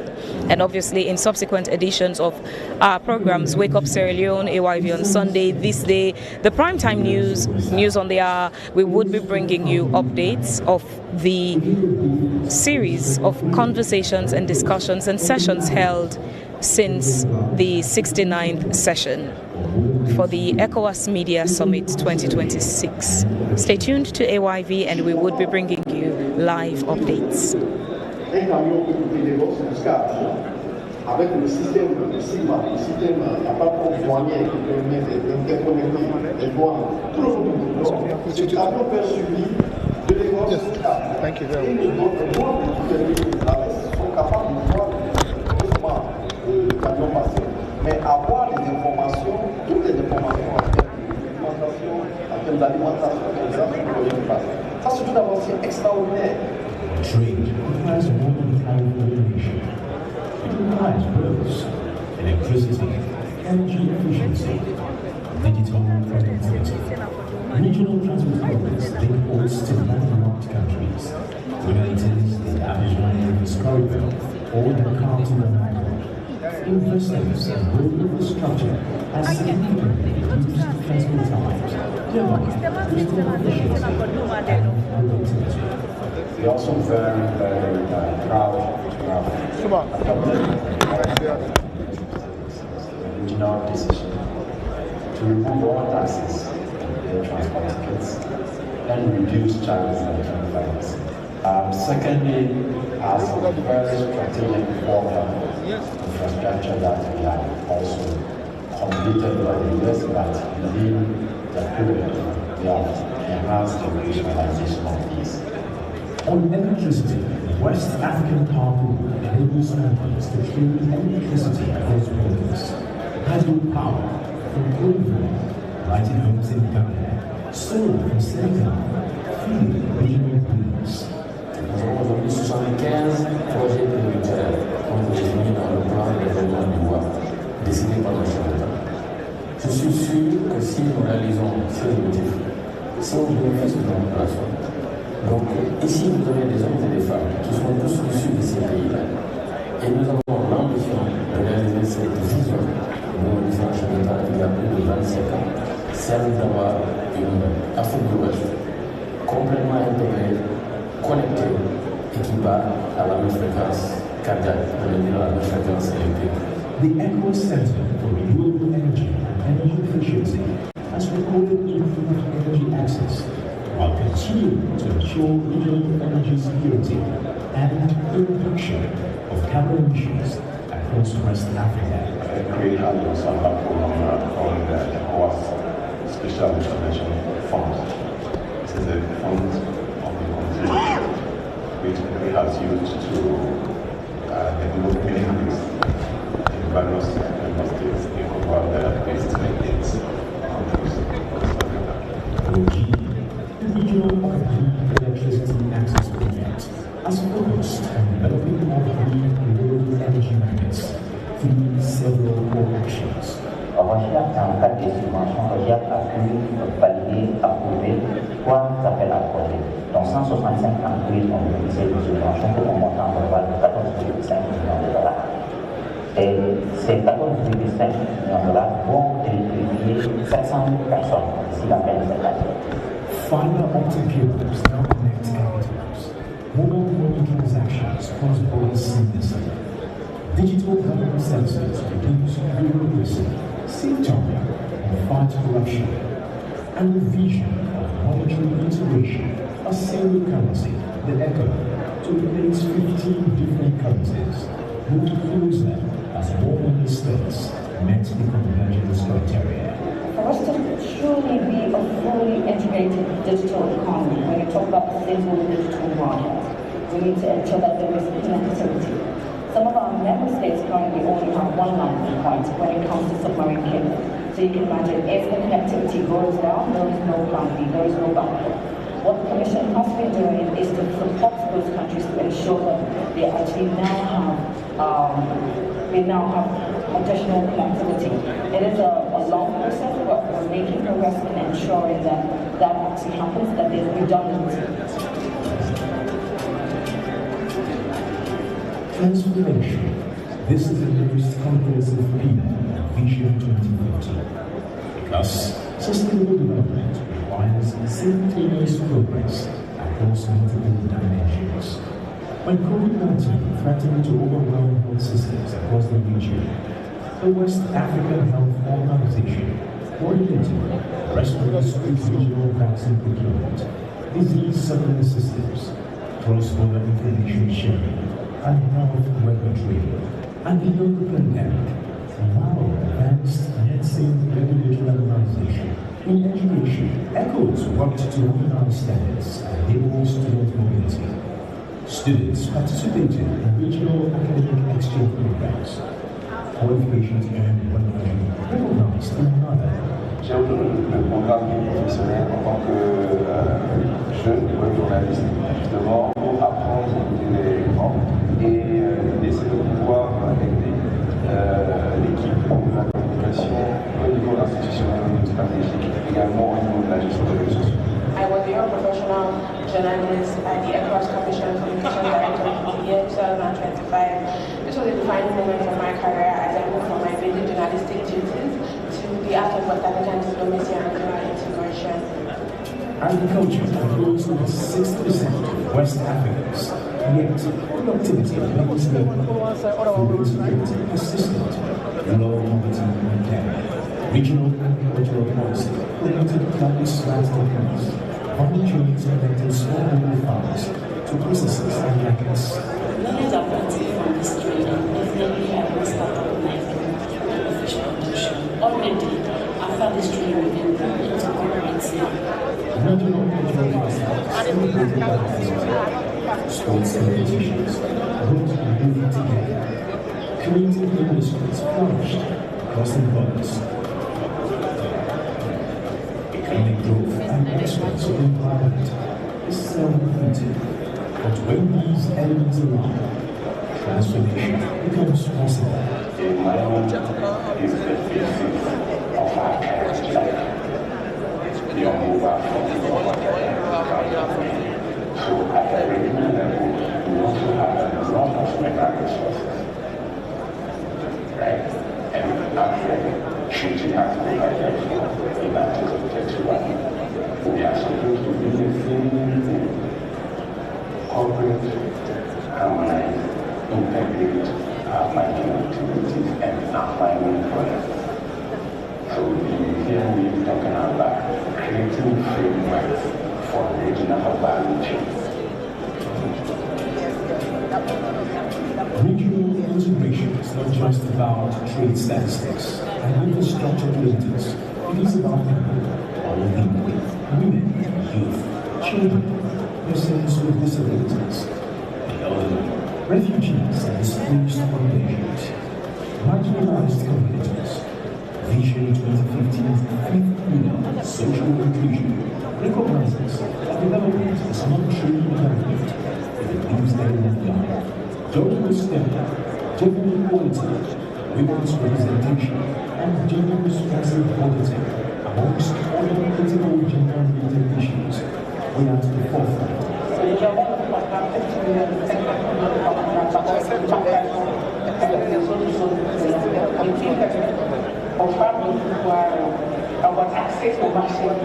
And obviously in subsequent editions of our programs, Wake Up Sierra Leone, AYV on Sunday, This Day, the Primetime News, News on the Hour, we would be bringing you updates of the series of conversations and discussions and sessions held since the 69th session for the ECOWAS Media Summit 2026. Stay tuned to AYV and we would be bringing you live updates. Un camion peut couper des box jusqu'à Abidjan, avec le système à part pour douanier qui permet d'interconnecter les douanes, tout le monde. Ce camion peut suivre de Lagos jusqu'à Abidjan. Et les douanes sont capables de voir justement le camion passer. Mais avoir les informations, toutes les informations en termes d'alimentation, ça c'est tout d'abord extraordinaire. Trade requires more than tariff regulation. It requires purpose, electricity, energy efficiency, digital connectivity. Regional transport corridors link ports to landlocked countries, whether it is the Abidjan Rivers Corridor or the Khartoum Corridor. Investments in road infrastructure has significantly reduced transport times, thereby boosting efficiency and productivity. We are also very, very proud to have original decision to remove all taxes in transport tickets and reduce charges and fines. Secondly, as a very strategic program infrastructure that we have also completed by the years that within the period we have enhanced the regionalization of these. On electricity, West African Carpool enables countries to trade electricity across borders. Hydropower from Greenville, lighting homes in Ghana, solar from Senegal, feed regional needs. Nous avons aujourd'hui 75 projets prioritaires qui ont été définis dans le plan de développement du bois décidé par le chef d'État. Je suis sûr que si nous réalisons ces objectifs, c'est au bénéfice de la population. Donc ici, vous avez des hommes et des femmes qui sont tous issus de ces pays-là. Et nous avons l'ambition de réaliser cette vision de nos différents chefs d'État il y a plus de 25 ans, celle d'avoir une Afrique de l'Ouest complètement intégrée, connectée et qui bat à la même fréquence cardiaque, à la même fréquence électrique. The ECOWAS Center for Renewable Energy and Energy Efficiency has recorded infinite energy access, while continuing to ensure regional energy security and the reduction of carbon emissions across West Africa. Create also a program called the ECOWAS Special Intervention Fund. This is a fund of the country which we have used to develop many things in various member states, ECOWAS based mandates. The regional electricity access project has focused on developing more green renewable energy markets through several core actions. Recherche dans le cadre des subventions, Recherche a pu valider, approuver 3 appels à projets, dont 165 entreprises ont bénéficié de subventions pour un montant global de 14,5 millions de dollars. Et ces 14,5 millions de dollars vont électrifier 700 000 personnes d'ici la fin de cette année. Fiber optic cables now connect capitals. Mobile money transactions cross borders seamlessly. Digital government services reduce bureaucracy, save time, and fight corruption. And the vision of monetary integration, a single currency, the ECHO, to replace 15 different currencies, moved closer as more member states met the convergence criteria. For us to truly be a fully integrated digital economy, when you talk about the single digital market, we need to ensure that there is connectivity. Some of our member states currently only have one landing point when it comes to submarine cable. So you can imagine if the connectivity goes down, there is no plan B, there is no backup. What the Commission has been doing is to support those countries to ensure that they actually now have additional connectivity. It is a long process, but we're making progress in ensuring that that actually happens, that there's redundancy. Transformation. This is the most comprehensive pillar of Vision 2050. Because sustainable development requires simultaneous progress across multiple dimensions. When COVID-19 threatened to overwhelm health systems across the region, the West African Health Organization coordinated response to regional vaccine procurement, disease surveillance systems, cross-border information sharing, and health record trading. And beyond the pandemic, now advanced medicine regulatory organization. In education, ECHOWAS worked to harmonize standards and enable student mobility. Students participated in regional academic exchange programs. Qualifications earned one degree, recognized another. J'ai obtenu le programme professionnel en tant que jeune web journaliste, justement pour apprendre les éléments et essayer de pouvoir aider l'équipe de la communication au niveau institutionnel et stratégique, également au niveau de la gestion des réseaux sociaux. I was a young professional journalist at the ECOWAS Commission Communication Director in the year 2025. This was a defining moment for my career as I moved from my basic journalistic duties to the art of West African diplomacy and regional integration. Agriculture controls over 60% of West Africans, yet productivity remains low. Food insecurity persistent, low poverty endemic. Regional agricultural policy promoted countless livestock farms, farming trains connected smallholder farms to processors and markets. Knowledge apprentice from this training definitely had me start up my professional mission. Already, after this training, we can go into comprehensive. Regional cultural festivals celebrated by sports competitions brought moving together. Creative industries flourished across the borders. Economic growth and excellence of environment is self-defeating. But when these elements align, transformation becomes possible. Environment is the basis of our character. You move out from the so at the regional level, we also have a lot of mineral resources. Right? And actually, shooting at the in Article 31, we are supposed to do the same thing. Corporate, harmonize, integrate our mining activities and our mining projects. So here we're talking about creating frameworks for regional value chains. Regional integration is not just about trade statistics and infrastructure buildings. It is about people, all people, women, youth, children, persons with disabilities, refugees and displaced populations, marginalized communities. Vision 2015's fifth pillar, social inclusion, recognizes that development is not truly development. It believes that in life, gender standard, gender equality, women's representation, and gender responsive auditing, amongst other critical gender-related issues, we are to the forefront. Avoir accès au marché en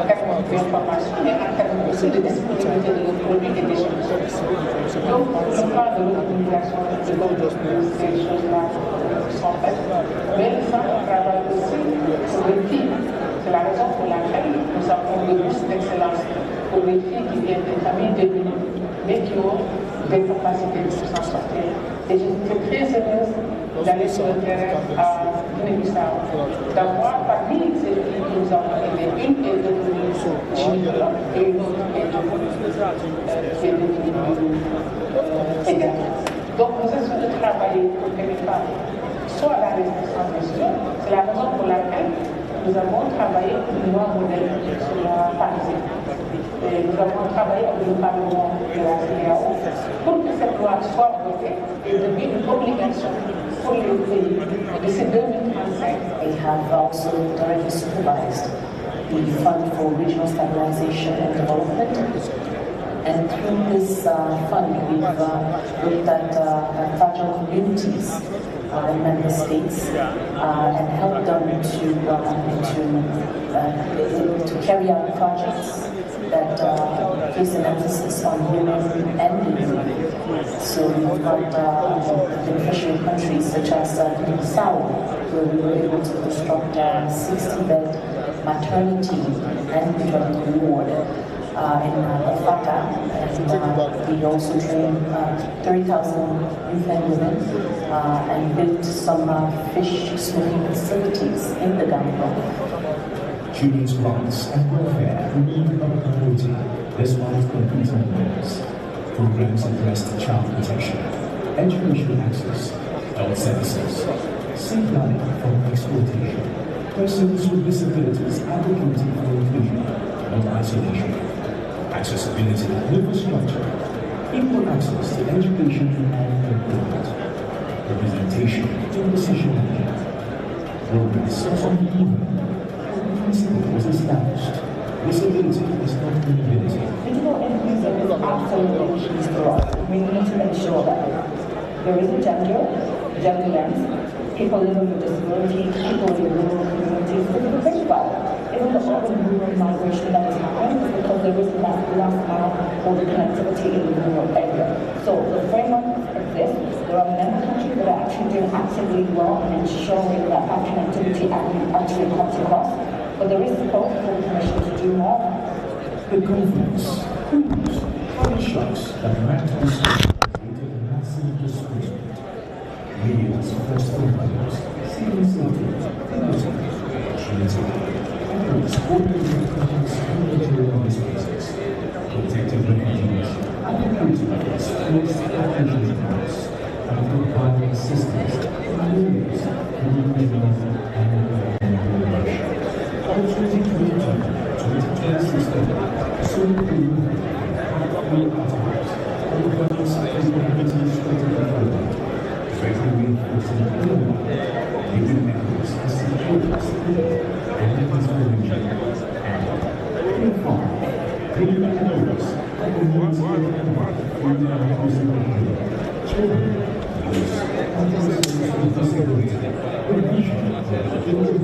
termes d'information et en termes aussi de disponibilité de nos produits et des services. Donc, on parle de l'autonomisation de ces choses-là sont faites, mais ça, on travaille aussi sur les filles. C'est la raison pour laquelle nous avons des bourses d'excellence pour les filles qui viennent des familles démunies, mais qui ont des capacités de s'en sortir. Et je suis très heureuse d'aller sur le terrain à Guinée-Bissau, d'avoir parmi ces filles que nous avons aidées, une est devenue gynécologue et une autre est devenue pédiatre. Donc nous essayons de travailler pour que les femmes soient à la responsabilisation. C'est la raison pour laquelle nous avons travaillé pour une loi modèle sur la parité. Et nous avons travaillé avec le Parlement de la CEDEAO pour que cette loi soit votée et devienne une obligation pour les pays d'ici 2035. They have also directly supervised the Fund for Regional Stabilization and Development. And through this fund, we've looked at fragile communities in member states and helped them to carry out projects that place an emphasis on women and youth. So we've got beneficiary countries such as Guinea-Bissau, where we were able to construct a 60-bed maternity and maternity ward in Fata, and we also trained 30,000 youth and women and built some fish smoking facilities in the Gambia. Children's rights and welfare remain a priority despite competing demands. Programs address child protection, educational access, health services, safeguarding from exploitation, persons with disabilities advocating for inclusion, not isolation, accessibility and infrastructure, equal access to education and employment, representation in decision-making, progress is uneven. Was established. Disability is not inability. Digital inclusion is absolutely key for us. We need to ensure that there is a gender lens, people living with disability, people in rural communities. Because the thing about it isn't the urban rural migration that is happening, it's because there is last mile or the connectivity in the rural area. So the framework exists. There are many countries that are actually doing actively well and ensuring that that connectivity actually comes across. But there is scope for the Commission to do more. The governments, schools, foreign shocks that might be created massive displacement. Millions of first homeowners, civil safety, dignity, opportunity, efforts holding their countries and material spaces, protecting refugees, advocating for displaced African rights, and providing assistance to millions who need love and empowerment. By 2020, 2026, so we have three articles and governments and communities development, directly reinforcing employment, living methods and security, and transformation, and reform, bringing efforts and community development through the inclusive children, youth, and persons with disability, with vision that children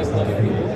is not failed.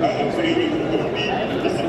I am free to be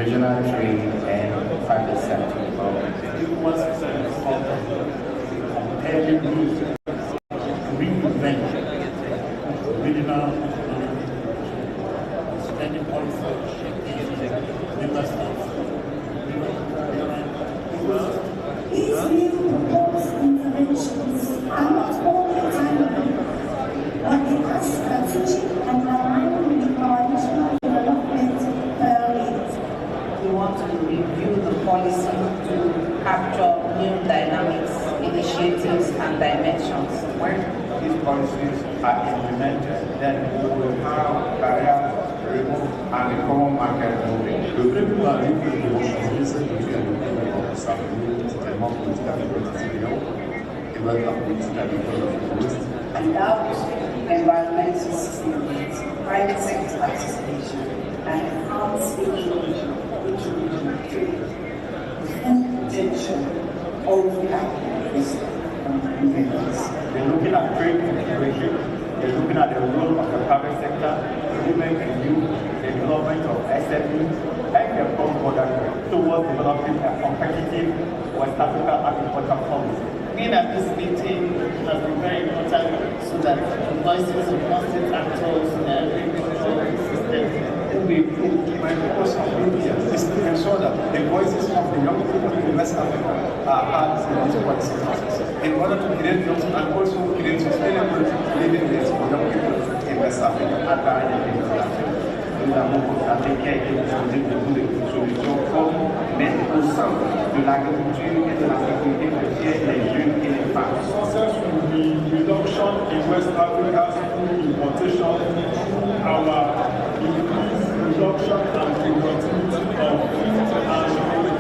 regional trade and private sector development. ECOWAS is compelling need to reinvent regional spending policy in member states. These new proposed interventions are not only timely, but they are strategic and aligned with our national development priorities. We want to review the policy to capture new dynamics, initiatives, and dimensions. When these policies are implemented, then we will have barriers removed and the common market moving. Le vrai pouvoir qui vont changer, c'est que tu as le gouvernement de s'arriver, tellement politique agricole civilienne, et va de la politique agricole féministe. Without environmental sustainability, private sector participation, and enhanced regional trade, potential of They're looking at trade integration, they're looking at the role of the private sector, women and youth, the development of SMEs, and the cross-border trade towards developing a competitive West African agriculture policy. Being at this meeting has been very important so that the voices of non-state actors in the agricultural system will be improved by because of media is to ensure that the voices of the young people in West Africa are heard in this policy process in order to create jobs and also create sustainable living rates for young people in West Africa. Nous avons constaté qu'il y a été disposé de toutes les solutions comme mettre au centre de l'agriculture et de la sécurité foncière les jeunes et les femmes. Success will be reduction in West Africa's food importation through our increased production and productivity of food and public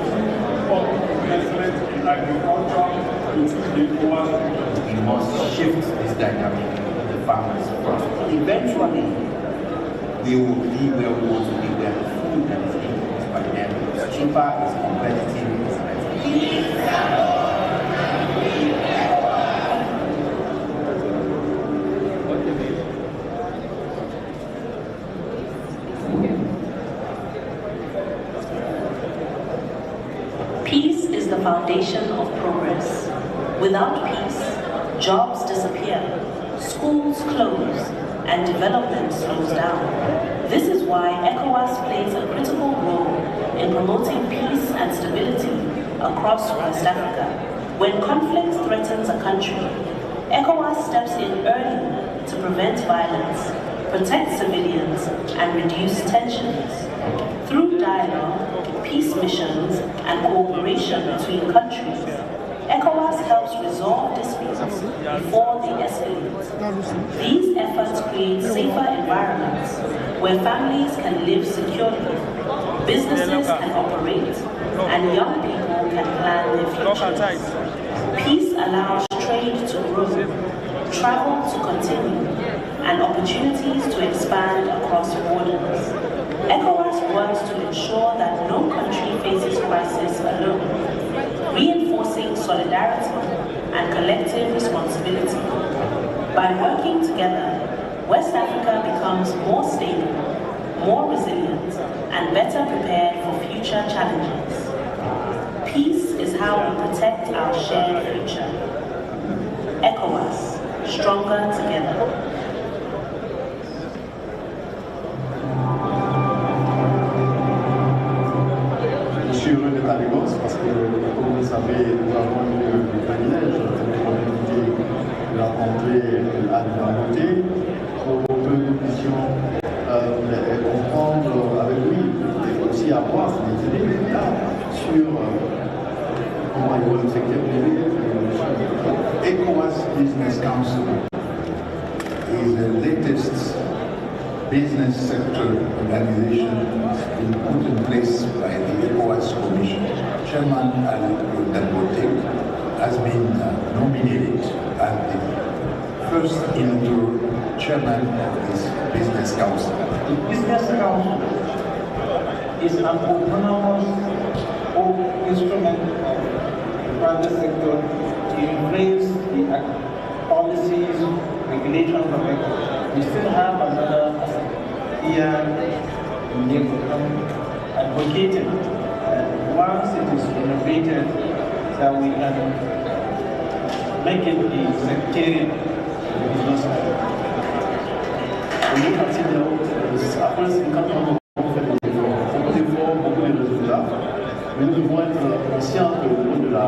investment in agriculture within the ECOWAS region. We must shift this dynamic to the farmers first. Eventually, we will be where we want to be, where the food that is being produced by them is cheaper, is competitive, is better. Peace is the foundation of progress. Without peace, jobs disappear, schools close, and development slows down. This is why ECOWAS plays a critical role in promoting peace and stability across West Africa. When conflict threatens a country, ECOWAS steps in early to prevent violence, protect civilians, and reduce tensions. Through dialogue, peace missions, and cooperation between countries, ECOWAS helps resolve disputes before they escalate. These efforts create safer environments where families can live securely, businesses can operate, and young people can plan their futures. Peace allows trade to grow, travel to continue, and opportunities to expand across borders. ECOWAS works to ensure that no country faces crisis alone, reinforcing solidarity and collective responsibility. By working together, West Africa becomes more stable, more resilient, and better prepared for future challenges. Peace is how we protect our shared future. ECOWAS, stronger together. Je suis heureux d'être à Lagos parce que, comme vous le savez, nous avons eu le privilège de la rencontrer à Dangote pour que nous puissions comprendre avec lui et aussi avoir des idées sur comment évolue le secteur privé. ECOWAS Business Council is the latest business sector organization been put in place by the ECOWAS Commission. Chairman Dangote has been nominated as the first inaugural chairman of this business council. The business council is an autonomous instrument of the private sector to influence the policies, regulations of ECOWAS. We still have another year in the advocating that once it is renovated, that we can make it a sectarian business. Au lieu partir de là, après quand on fait beaucoup d'efforts, beaucoup de résultats, mais nous devons être conscients que au niveau de la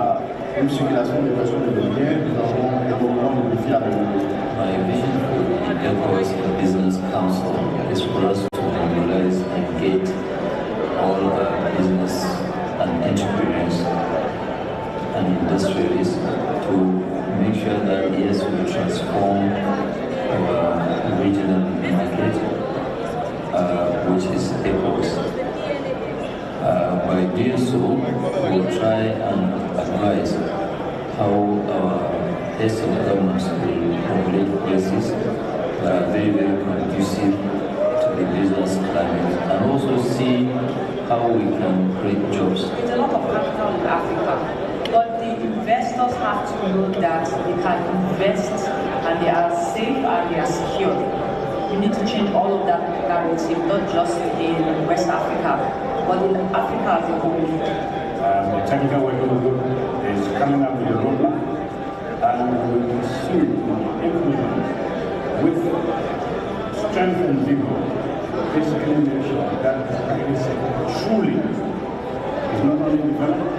circulation des personnes et des biens, nous avons énormément de défis à relever. My vision for the ECOWAS Business Council is for us to mobilize and engage all business and entrepreneurs and industrialists to make sure that yes, we transform our regional market, which is ECOWAS. By doing so, we will try and advise how our heads of governments will formulate policies that are very, very conducive to the business climate, and also see how we can create jobs. There's a lot of capital in Africa, but the investors have to know that they can invest and they are safe and they are secure. We need to change all of that narrative, not just in West Africa, but in Africa as a whole. The technical working group is coming up with a roadmap, and we will pursue implement with strength and vigor, basically make sure that the private sector truly is not only developed,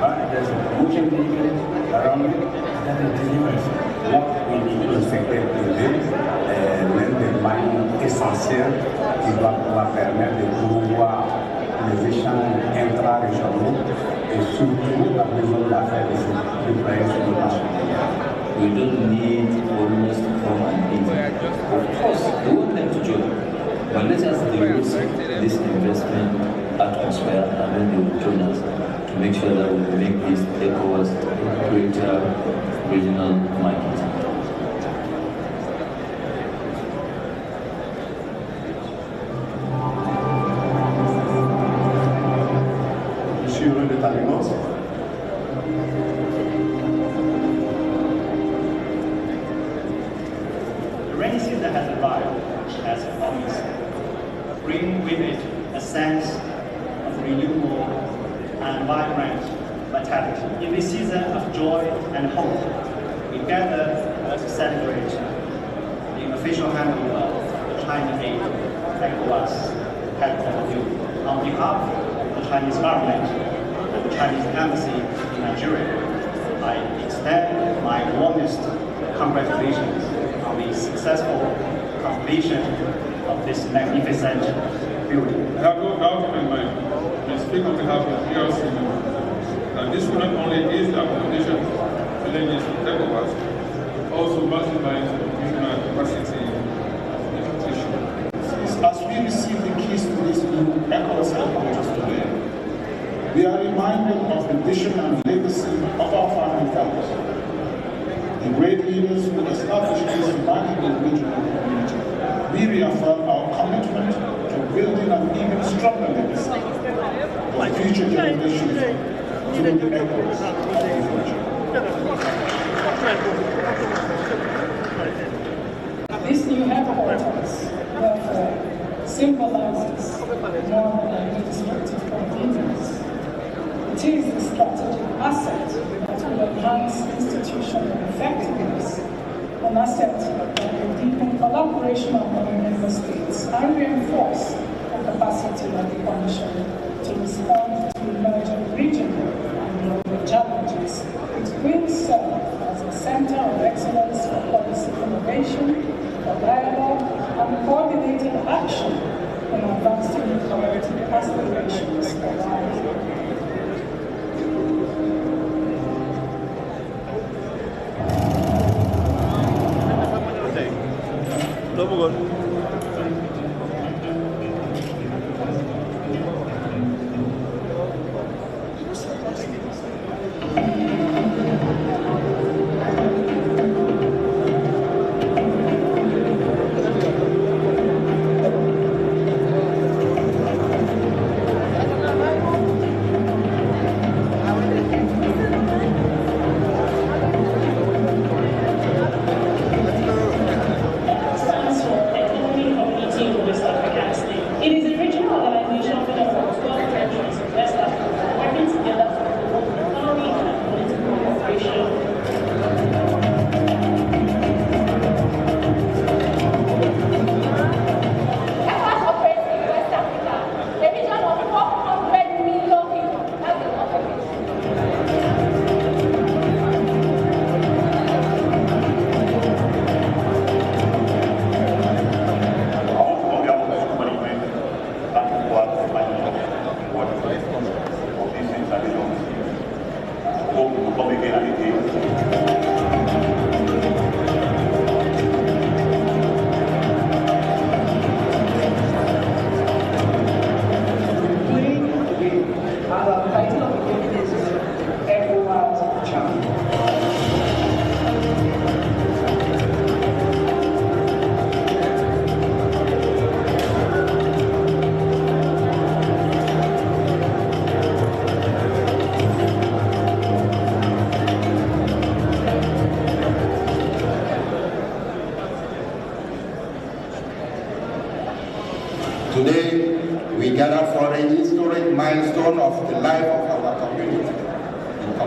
but there's a promotion vehicle around it that it delivers what we need to secteur privé, même des mailles essentielles qui doivent pouvoir permettre de promouvoir les échanges intra-régionaux et surtout la raison d'affaires de déployer sur le marché. We don't need foreigners to come and eat. Of course, we want them to join, but let us de-risk this investment atmosphere and then they will join us to make sure that we make this ECOWAS a greater regional market. The rainy season has arrived as promised, bringing with it a sense of renewal and vibrant vitality. In this season of joy and hope, we gather to celebrate the official handover of the China ECOWAS headquarters. On behalf of the Chinese government and the Chinese embassy in Nigeria, I extend my warmest congratulations on the successful completion of this magnificent building. I have no doubt in my mind, and speak on behalf of the PLC, that this will not only ease the accommodation challenges of ECOWAS, also maximize the regional capacity of institution. As we receive the keys to this new ECOWAS headquarters today, we are reminded of the vision and legacy of our founding fathers, the great leaders who established this remarkable regional community. We reaffirm our commitment to building an even stronger legacy for future generations through the ECOWAS of the future. This new headquarters, therefore, symbolizes more than administrative convenience. It is a strategic asset that will enhance institutional effectiveness, an asset that will deepen collaboration among member states and reinforce the capacity of the Commission to respond to emerging regional and global challenges. It will serve as a center of excellence for policy innovation, for dialogue, and coordinated action in advancing collective aspirations for life.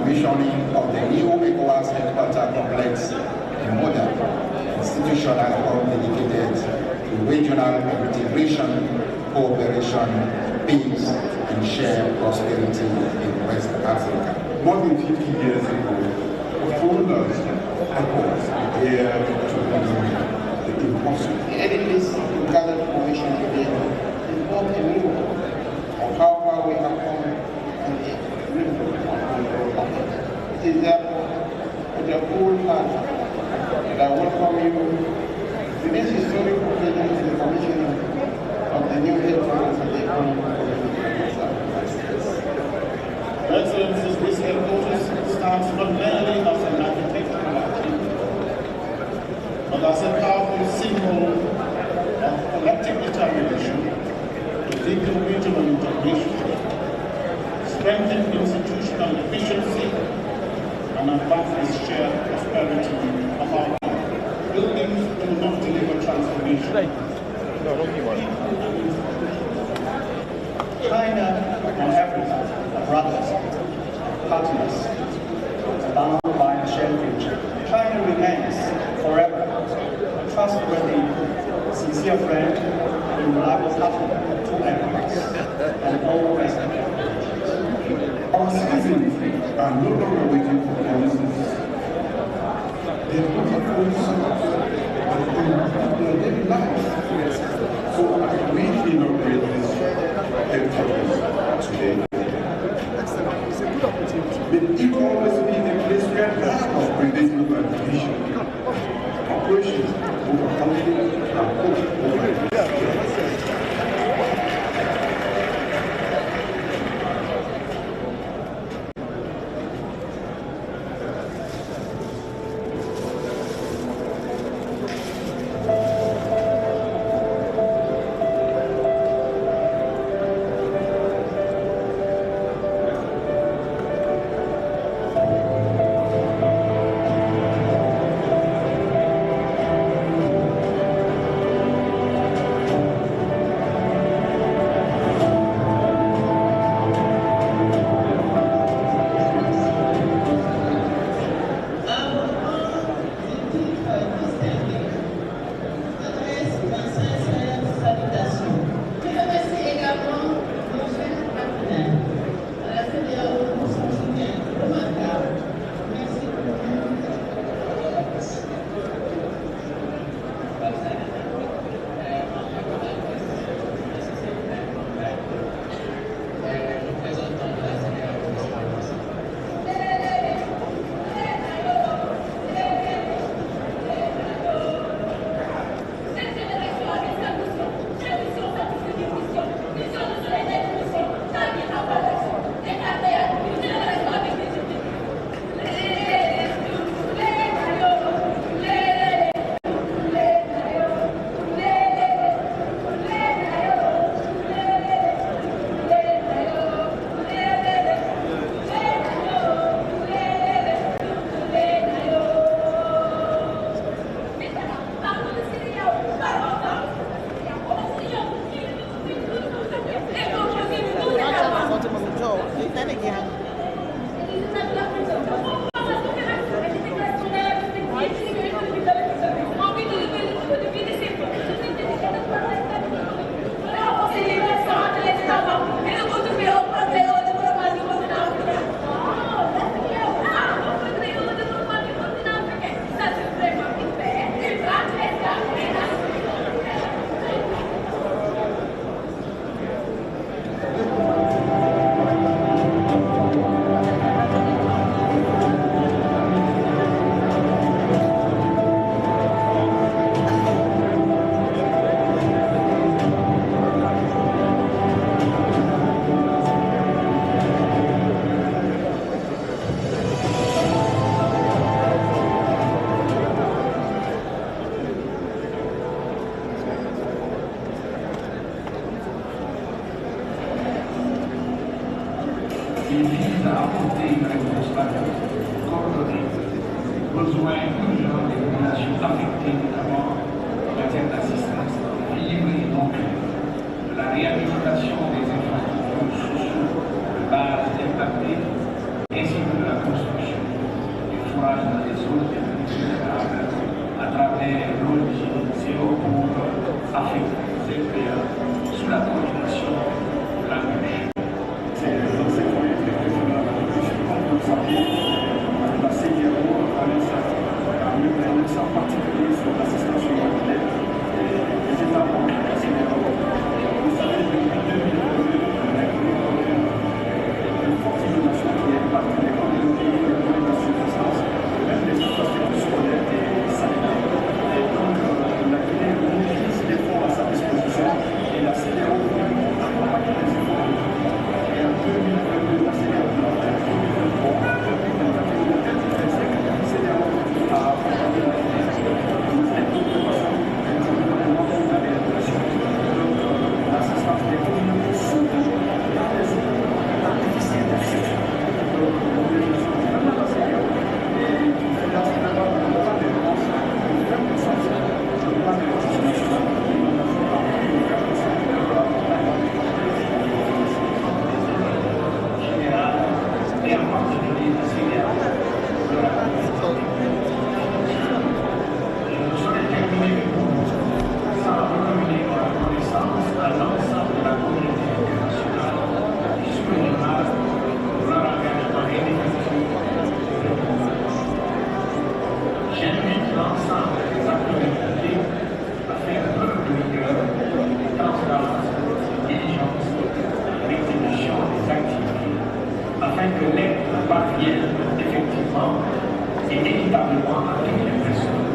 commissioning of the new ECOWAS headquarters complex, a modern institutional hall dedicated to regional integration, cooperation, peace, and shared prosperity in West Africa. More than 50 years ago, the founders of ECOWAS dared to do the impossible. Having this gathered information today is both a miracle of how far we have come and a miracle of how we have come. It is therefore with a full heart that I welcome you to this historic occasion in the commissioning of the new headquarters of the Economic Community of South States. Excellencies, this headquarters stands not merely as an architectural achievement, but as a powerful symbol of collective determination to deepen regional integration, strengthen institutional efficiency, and advance the shared prosperity of our country. Buildings do not deliver transformation. China and Africa are brothers, partners, bound by a shared future. China remains forever a trustworthy, sincere friend, and reliable partner to everyone and all West Africa. Our citizens are no longer waiting for promises. They are looking for results in their daily lives. So as we inaugurate this headquarters today, may it always be a place where dialogue prevails over division, operations over conflict, and hope over peace. qui vise à apporter une réponse rapide, coordonnée, besoins urgents des populations affectées, notamment en matière d'assistance libre et non libre, de la réhabilitation des infrastructures sociales de base impactées, ainsi que de la construction fait que l'aide parvient effectivement et équitablement à toutes les personnes.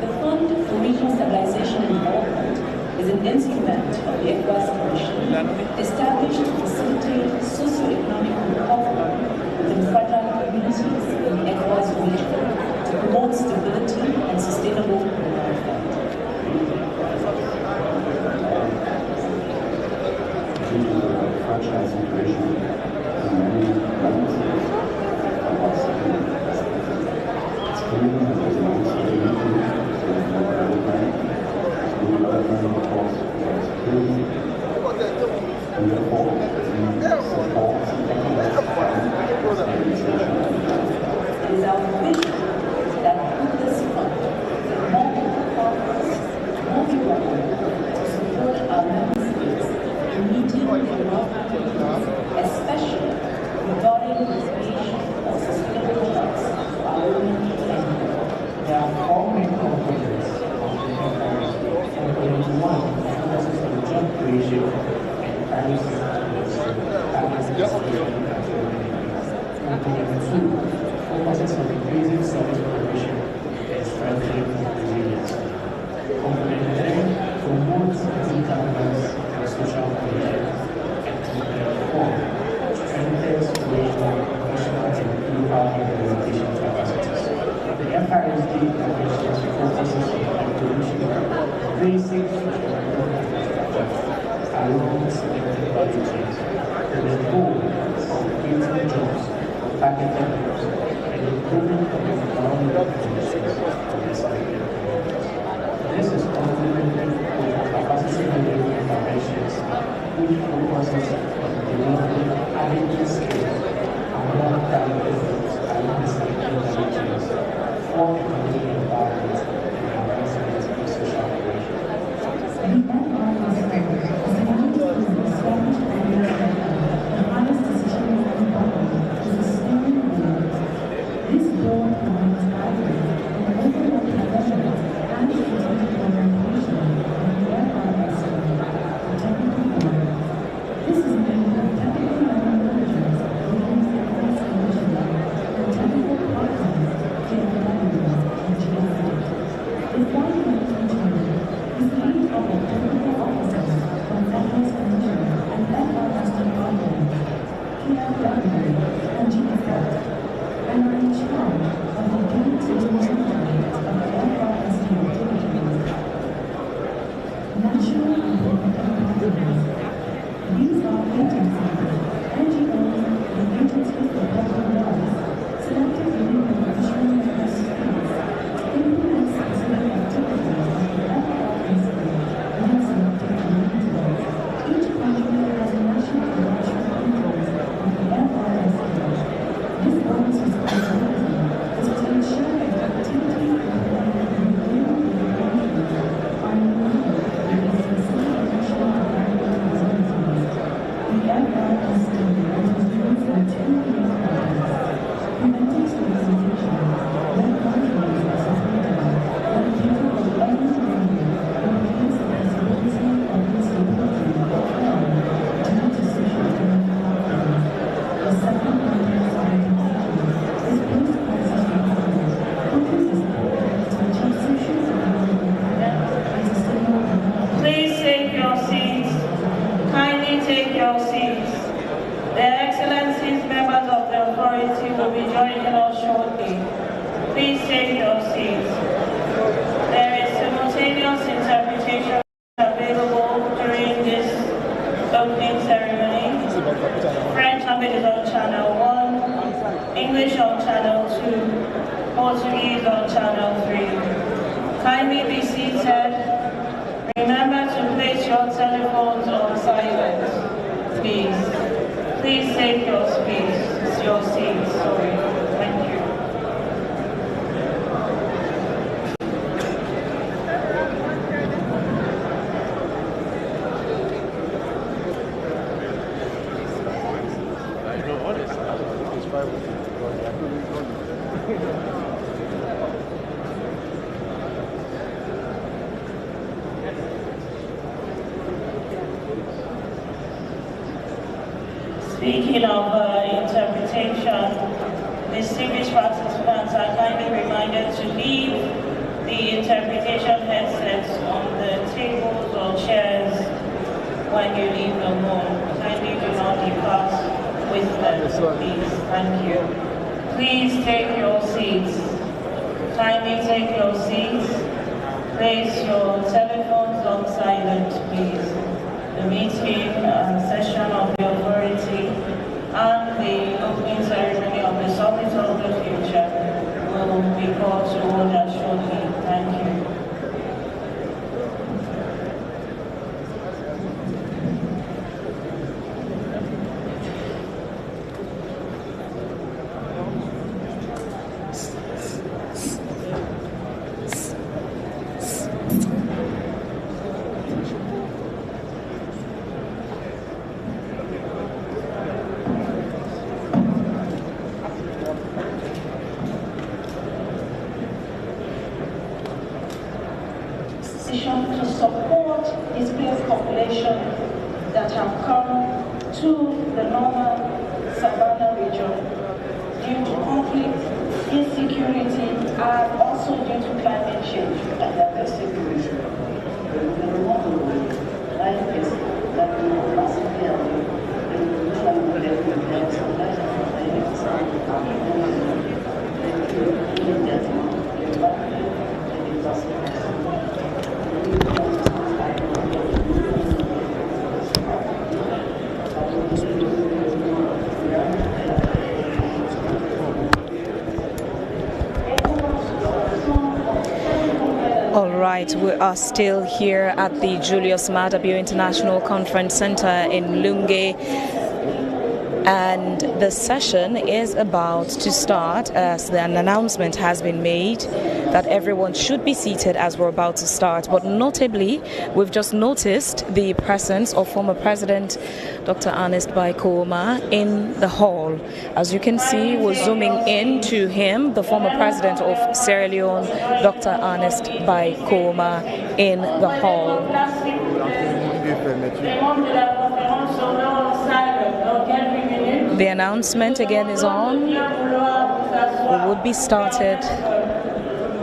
The Fund for Regional Stabilization and Development is an instrument of the ECOWAS Commission established to facilitate socio-economic recovery within fragile communities in the ECOWAS region to promote stability and sustainable development. Due to the fragile situation in many member states of our city, it's clear that there is an instability, there is no development, no development of course, security, and therefore we support ECOWAS and stabilization. It is our vision that with this fund, more partners, more people to support our member states in meeting their development needs, especially regarding the creation of sustainable jobs for our women and youth. There are four main components of the ECOWAS. Component 1 focuses on job creation and private sector Component 2 focuses on increasing service provision and strengthening resilience. Component 3 promotes economic governance and social cohesion. And Component 4 strengthens regional, national, and local implementation capacities. The FRSD interventions focuses on introducing basic infrastructure along selected value chains with the goal of creating jobs, targeted jobs, and improving the economic conditions of the selected communities. This is complemented with capacity building interventions which focuses on developing adequate skills among targeted groups along the selected value chains for economic empowerment and advancement of social cohesion. This board provides guidance on overall development and strategic orientation of the FRSD, the technical board. This is made of technical managers within the ECOWAS Commission and technical partners, KFWs, and GSA. The fourth constituent is made up of technical officers from ECOWAS Commission and FRSD partners, KFW, and GSA. And are in charge of the day-to-day management of the FRSD activities. National and independent partners. These are agencies, NGOs, and agencies for public laws, selected within the national member states to implement specific activities of the FRSD within selected communities. Each country has a national operational controls of the FRSD. This board's responsibility is to ensure that the activities implemented within the countries are in line with the specific national development priorities. The FRSD is used in 2 main areas: preventing stabilization, when countries are supported, when people of every level will face the possibility of instability or harm due to socio-economic factors. The second context of is post-crisis recovery. Countries are supported to achieve socio-economic and sustainable development. Please take your seats. Kindly take your seats. Their Excellencies, members of the authority will be joining us shortly. Please take your seats. There is simultaneous interpretation available during this opening ceremony. French language is on channel 1, English on channel 2, Portuguese on channel 3. Kindly be seated. Remember to place your telephones on silent, please. Please take your seats. Sorry. Thank you. Speaking of interpretation, distinguished participants are kindly reminded to leave the interpretation headsets on the tables or chairs when you leave the room. Kindly do not depart with them, please. Thank you. Please take your seats. Kindly take your seats. Place your telephones on silent, please. The meeting and session of the authority and the opening ceremony of the Summit of the Future will be called to order shortly. Thank you. To support displaced population that have come to the northern savannah region due to conflict, insecurity, and also due to climate change and diversity. All right, we are still here at the Julius Maada Bio International Conference Center in Lunge, and the session is about to start as an announcement has been made that everyone should be seated as we're about to start. But notably, we've just noticed the presence of former President Dr. Ernest Bai Koroma in the hall. As you can see, we're zooming in to him, the former president of Sierra Leone, Dr. Ernest Bai Koroma, in the hall. The announcement again is on. We would be started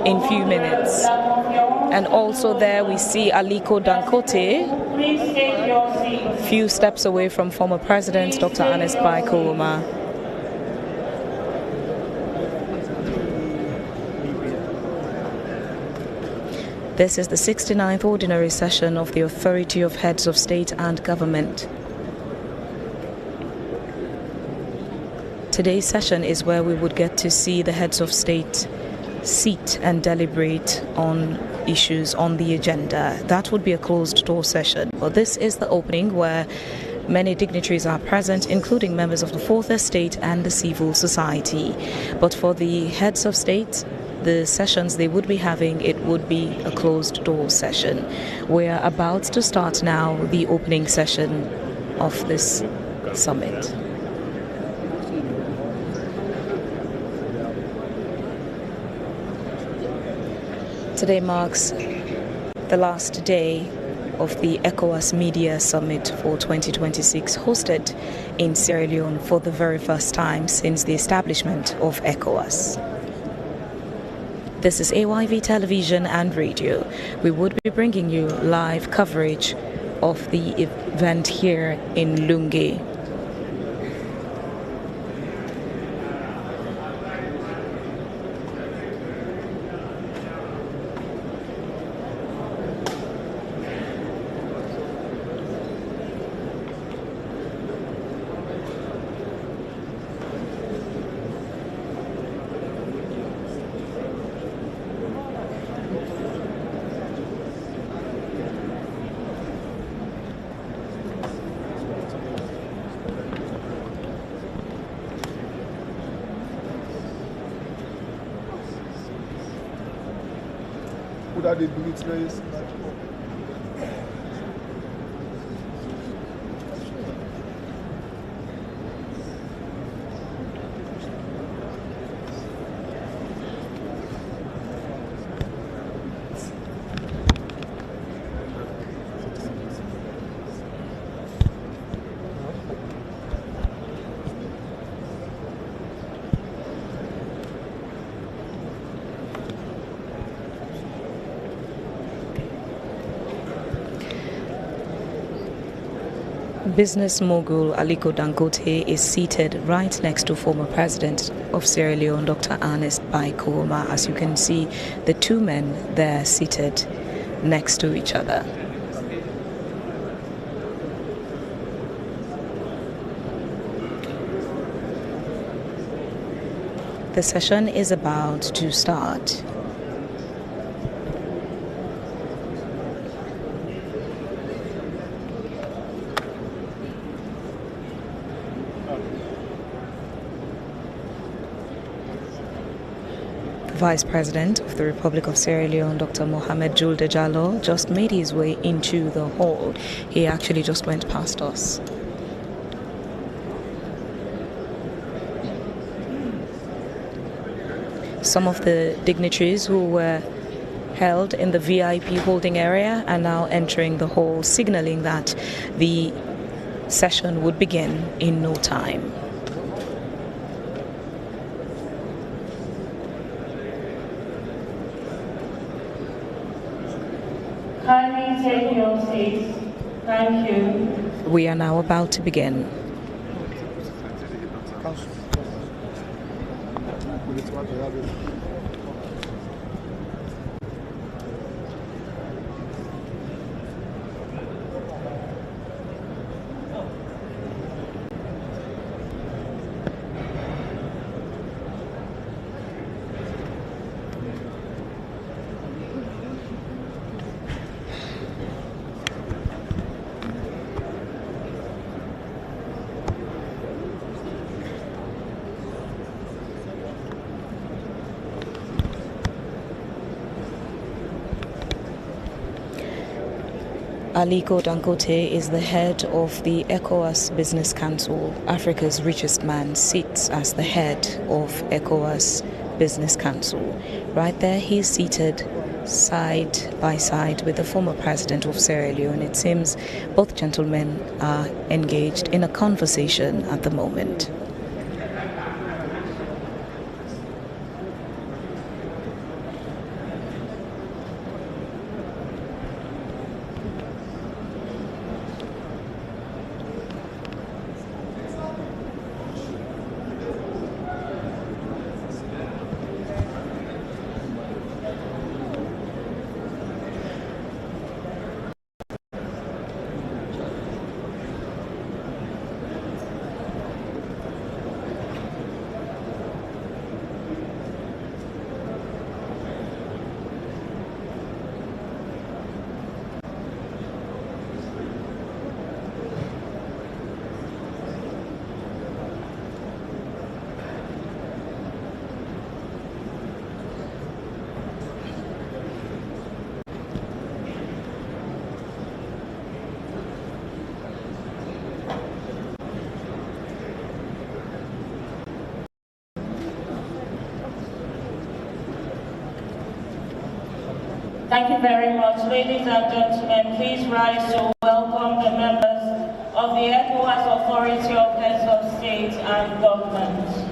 in few minutes. And also there we see Aliko Dangote, few steps away from former President Dr. Ernest Bai Koroma. This is the 69th ordinary session of the Authority of Heads of State and Government. Today's session is where we would get to see the heads of state sit and deliberate on issues on the agenda. That would be a closed door session. But this is the opening where many dignitaries are present, including members of the Fourth Estate and the civil society. But for the heads of state, the sessions they would be having, it would be a closed door session. We're about to start now the opening session of this summit. Today marks the last day of the ECOWAS Media Summit for 2026, hosted in Sierra Leone for the very first time since the establishment of ECOWAS. This is AYV Television and Radio. We would be bringing you live coverage of the event here in Lunge. That they do it very Business mogul Aliko Dangote is seated right next to former President of Sierra Leone, Dr. Ernest Bai Koroma. As you can see, the two men there seated next to each other. The session is about to start. Vice President of the Republic of Sierra Leone, Dr. Mohamed Julde Jallow, just made his way into the hall. He actually just went past us. Some of the dignitaries who were held in the VIP holding area are now entering the hall, signaling that the session would begin in no time. Kindly take your seats. Thank you. We are now about to begin. Aliko Dangote is the head of the ECOWAS Business Council. Africa's richest man sits as the head of ECOWAS Business Council. Right there, he is seated side by side with the former president of Sierra Leone. It seems both gentlemen are engaged in a conversation at the moment. Thank you very much. Ladies and gentlemen, please rise to welcome the members of the ECOWAS Authority of Heads of State and Government.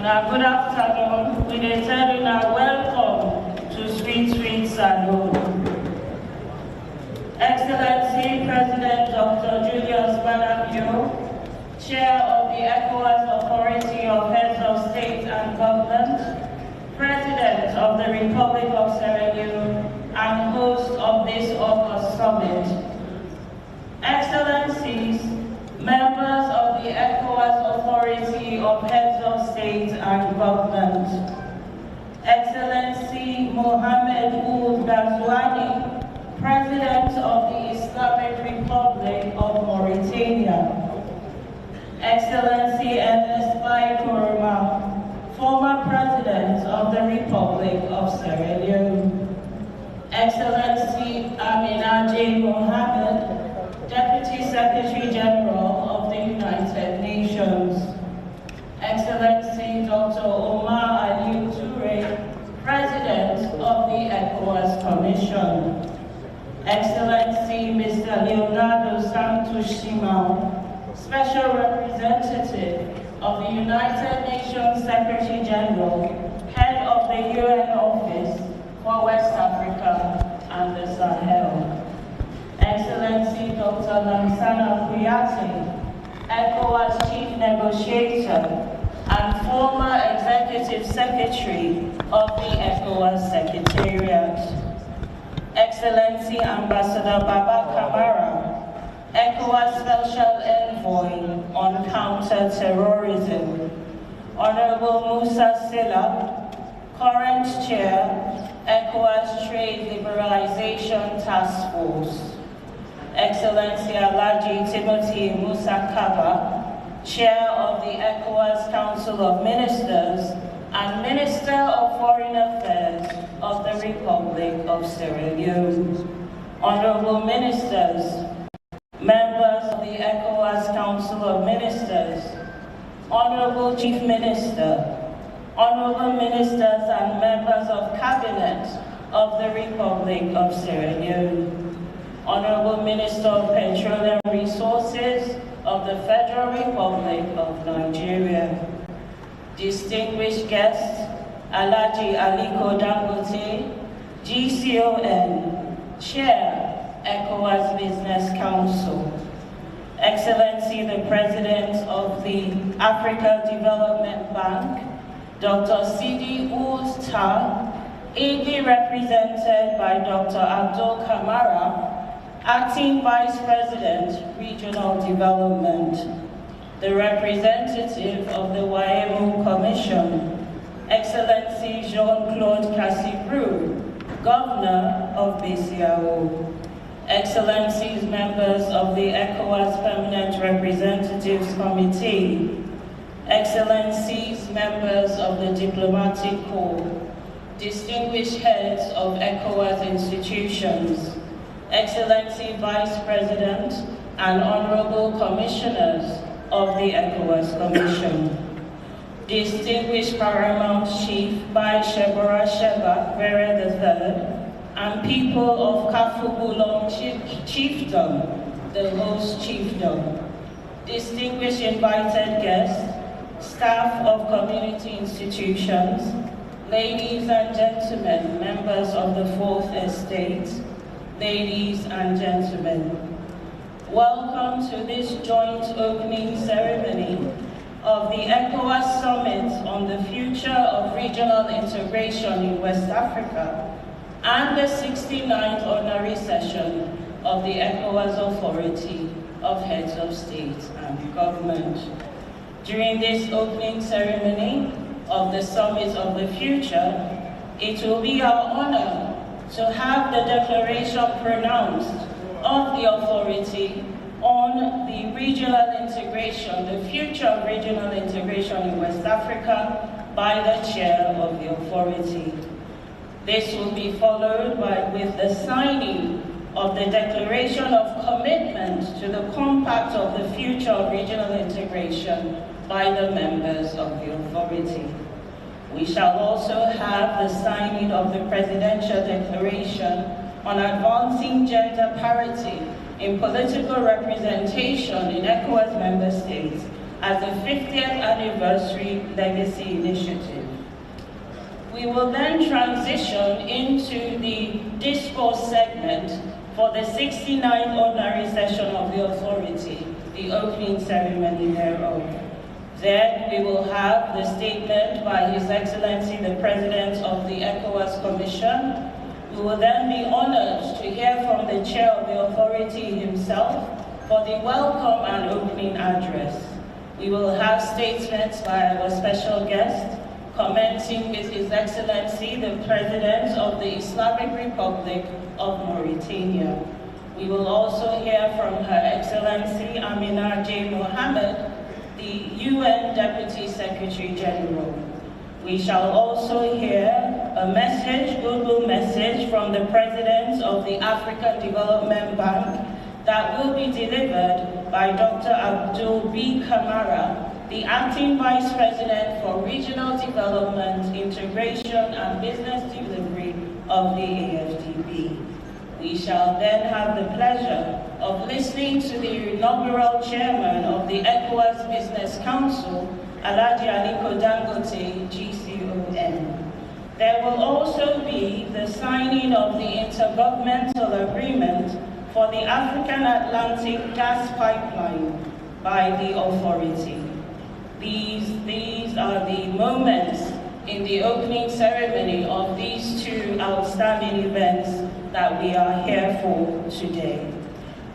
Good afternoon. We tell you now welcome to Sweet Salon. Excellency President Dr. Julius Malapio, Chair of the ECOWAS Authority of Heads of State and Government, President of the Republic of Sierra Leone, and host of this August Summit. Excellencies, members of the ECOWAS Authority of Heads of State and Government, Excellency Mohamed Ould Ghazouani, President of the Islamic Republic of Mauritania, Excellency Ernest Bai Koroma, former President of the Republic of Sierra Leone, Excellency Amina J. Mohammed, Deputy Secretary General of the United Nations, Excellency Dr. Omar Aliou Toure, President of the ECOWAS Commission, Excellency Mr. Leonardo Santos Simão, Special Representative of the United Nations Secretary General, Head of the UN Office for West Africa and the Sahel, Excellency Dr. Lansana Kouyaté, ECOWAS Chief Negotiator and former Executive Secretary of the ECOWAS Secretariat, Excellency Ambassador Baba Kamara, ECOWAS Special Envoy on Counter-Terrorism, Honorable Musa Silla, current Chair, ECOWAS Trade Liberalization Task Force, Excellency Alhaji Timothy Musa Kaba, Chair of the ECOWAS Council of Ministers and Minister of Foreign Affairs of the Republic of Sierra Leone, Honorable Ministers, members of the ECOWAS Council of Ministers, Honorable Chief Minister, Honorable Ministers and members of Cabinet of the Republic of Sierra Leone, Honorable Minister of Petroleum Resources of the Federal Republic of Nigeria, distinguished guests, Alhaji Aliko Dangote, GCON, Chair, ECOWAS Business Council, Excellency the President of the Africa Development Bank, Dr. Sidi Ould Tah, ably represented by Dr. Abdul Kamara, Acting Vice President, Regional Development, the representative of the WAEMO Commission, Excellency Jean-Claude Cassibrou, Governor of BCAO, Excellencies, members of the ECOWAS Permanent Representatives Committee, Excellencies, members of the Diplomatic Corps, distinguished heads of ECOWAS institutions, Excellency Vice President and Honorable Commissioners of the ECOWAS Commission, distinguished Paramount Chief Bai Shebora Sheba Vere III, and people of Kafubulong Chiefdom, the host chiefdom, distinguished invited guests, staff of community institutions, ladies and gentlemen, members of the Fourth Estate, ladies and gentlemen, welcome to this joint opening ceremony of the ECOWAS Summit on the Future of Regional Integration in West Africa and the 69th Ordinary Session of the ECOWAS Authority of Heads of State and Government. During this opening ceremony of the Summit of the Future, it will be our honor to have the declaration pronounced of the authority on the regional integration, the future of regional integration in West Africa by the chair of the authority. This will be followed with the signing of the declaration of commitment to the compact of the future of regional integration by the members of the authority. We shall also have the signing of the Presidential Declaration on advancing gender parity in political representation in ECOWAS member states as the 50th Anniversary Legacy Initiative. We will then transition into the discourse segment for the 69th Ordinary Session of the Authority, the opening ceremony thereof. Then we will have the statement by His Excellency the President of the ECOWAS Commission. We will then be honored to hear from the Chair of the Authority himself for the welcome and opening address. We will have statements by our special guest, commencing with His Excellency the President of the Islamic Republic of Mauritania. We will also hear from Her Excellency Amina J. Mohammed, the UN Deputy Secretary General. We shall also hear a message, goodwill message from the President of the African Development Bank that will be delivered by Dr. Abdul B. Kamara, the Acting Vice President for Regional Development, Integration and Business Delivery of the AFDB. We shall then have the pleasure of listening to the inaugural chairman of the ECOWAS Business Council, Alhaji Aliko Dangote, GCON. There will also be the signing of the intergovernmental agreement for the African Atlantic Gas Pipeline by the authority. These are the moments in the opening ceremony of these two outstanding events that we are here for today.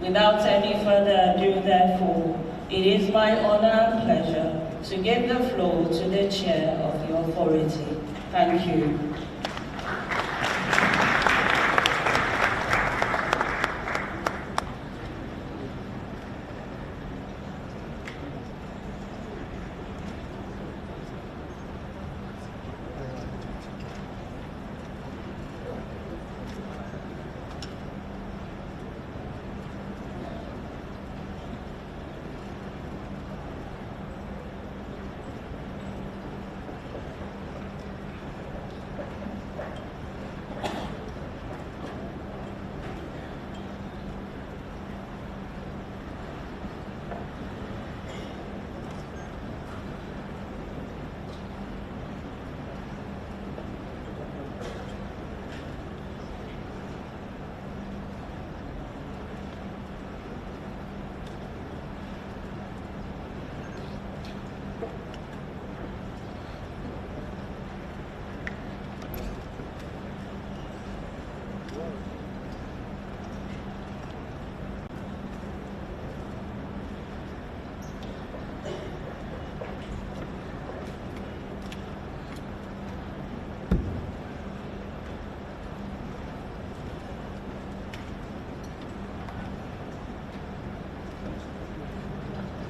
Without any further ado, therefore, it is my honor and pleasure to give the floor to the Chair of the Authority. Thank you.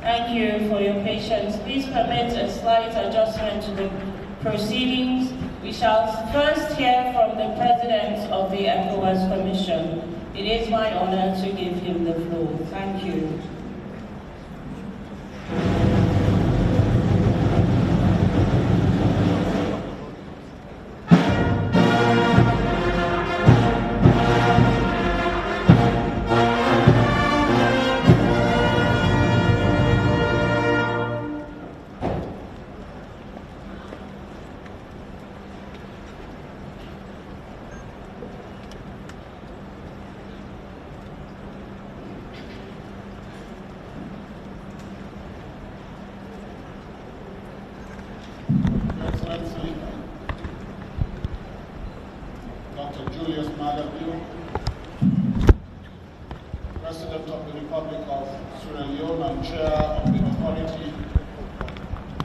Thank you for your patience. Please permit a slight adjustment to the proceedings. We shall first hear from the President of the ECOWAS Commission. It is my honor to give him the floor. Thank you. President of the Republic of Sierra Leone and Chair of the Authority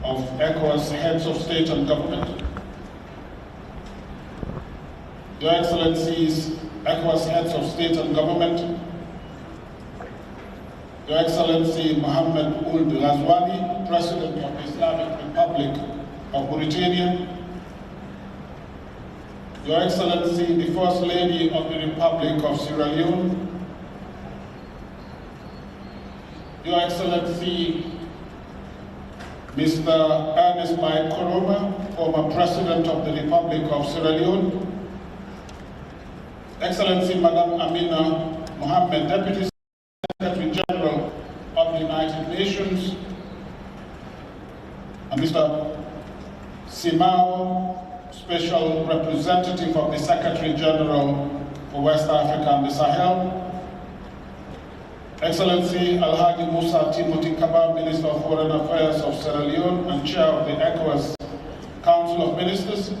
of ECOWAS Heads of State and Government, Your Excellencies, ECOWAS Heads of State and Government, Your Excellency Mohammed Ould Ghazouani, President of the Islamic Republic of Mauritania, Your Excellency, the First Lady of the Republic of Sierra Leone, Your Excellency, Mr. Ernest Bai Koroma, former President of the Republic of Sierra Leone, Excellency Madam Amina Mohammed, Deputy Secretary General of the United Nations, and Mr. Simao, Special Representative of the Secretary General for West Africa and the Sahel, Excellency Alhaji Musa Timothy Kaba, Minister of Foreign Affairs of Sierra Leone and Chair of the ECOWAS Council of Ministers,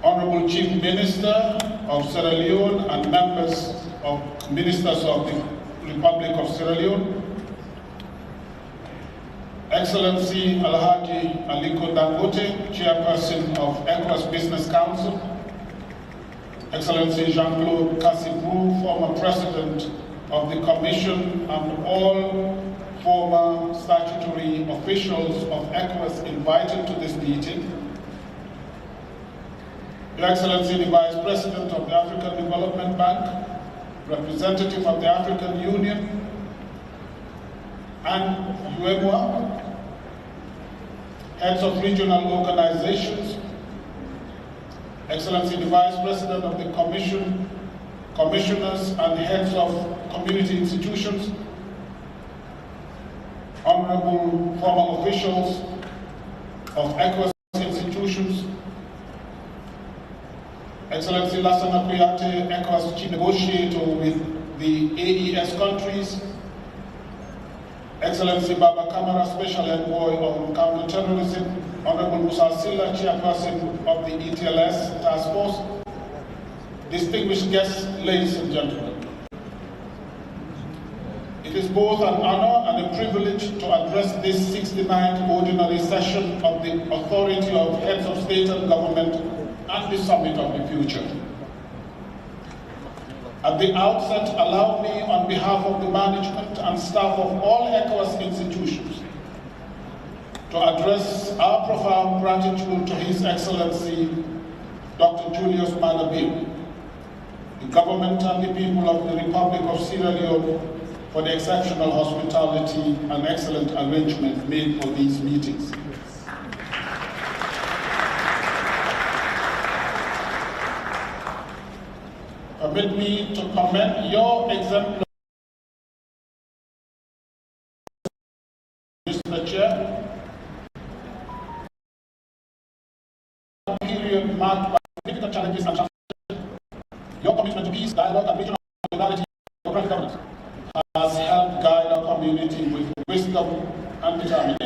Honorable Chief Minister of Sierra Leone and Ministers of the Republic of Sierra Leone, Excellency Alhaji Aliko Dangote, Chairperson of ECOWAS Business Council, Excellency Jean-Claude Cassibrou, former President of the Commission, and all former statutory officials of ECOWAS invited to this meeting, Your Excellency the Vice President of the African Development Bank, representative of the African Union, and UEMOA, heads of regional organizations, Excellency the Vice President of the Commission, commissioners and heads of community institutions, honorable former officials of ECOWAS institutions, Excellency Lassana Kouyaté, ECOWAS chief negotiator with the AES countries, Excellency Baba Kamara, Special Envoy on Counterterrorism, Honorable Musa Silla, Chairperson of the ETLS Task Force, distinguished guests, ladies and gentlemen. It is both an honor and a privilege to address this 69th ordinary session of the Authority of Heads of State and Government and the Summit of the Future. At the outset, allow me, on behalf of the management and staff of all ECOWAS institutions, to address our profound gratitude to His Excellency Dr. Julius Maada, the government and the people of the Republic of Sierra Leone for the exceptional hospitality and excellent arrangements made for these meetings. Permit me to commend your exemplary, Mr. Chair, period marked by significant challenges and transformation. Your commitment to peace, dialogue, and regional solidarity for democratic governance has helped guide our community with wisdom and determination.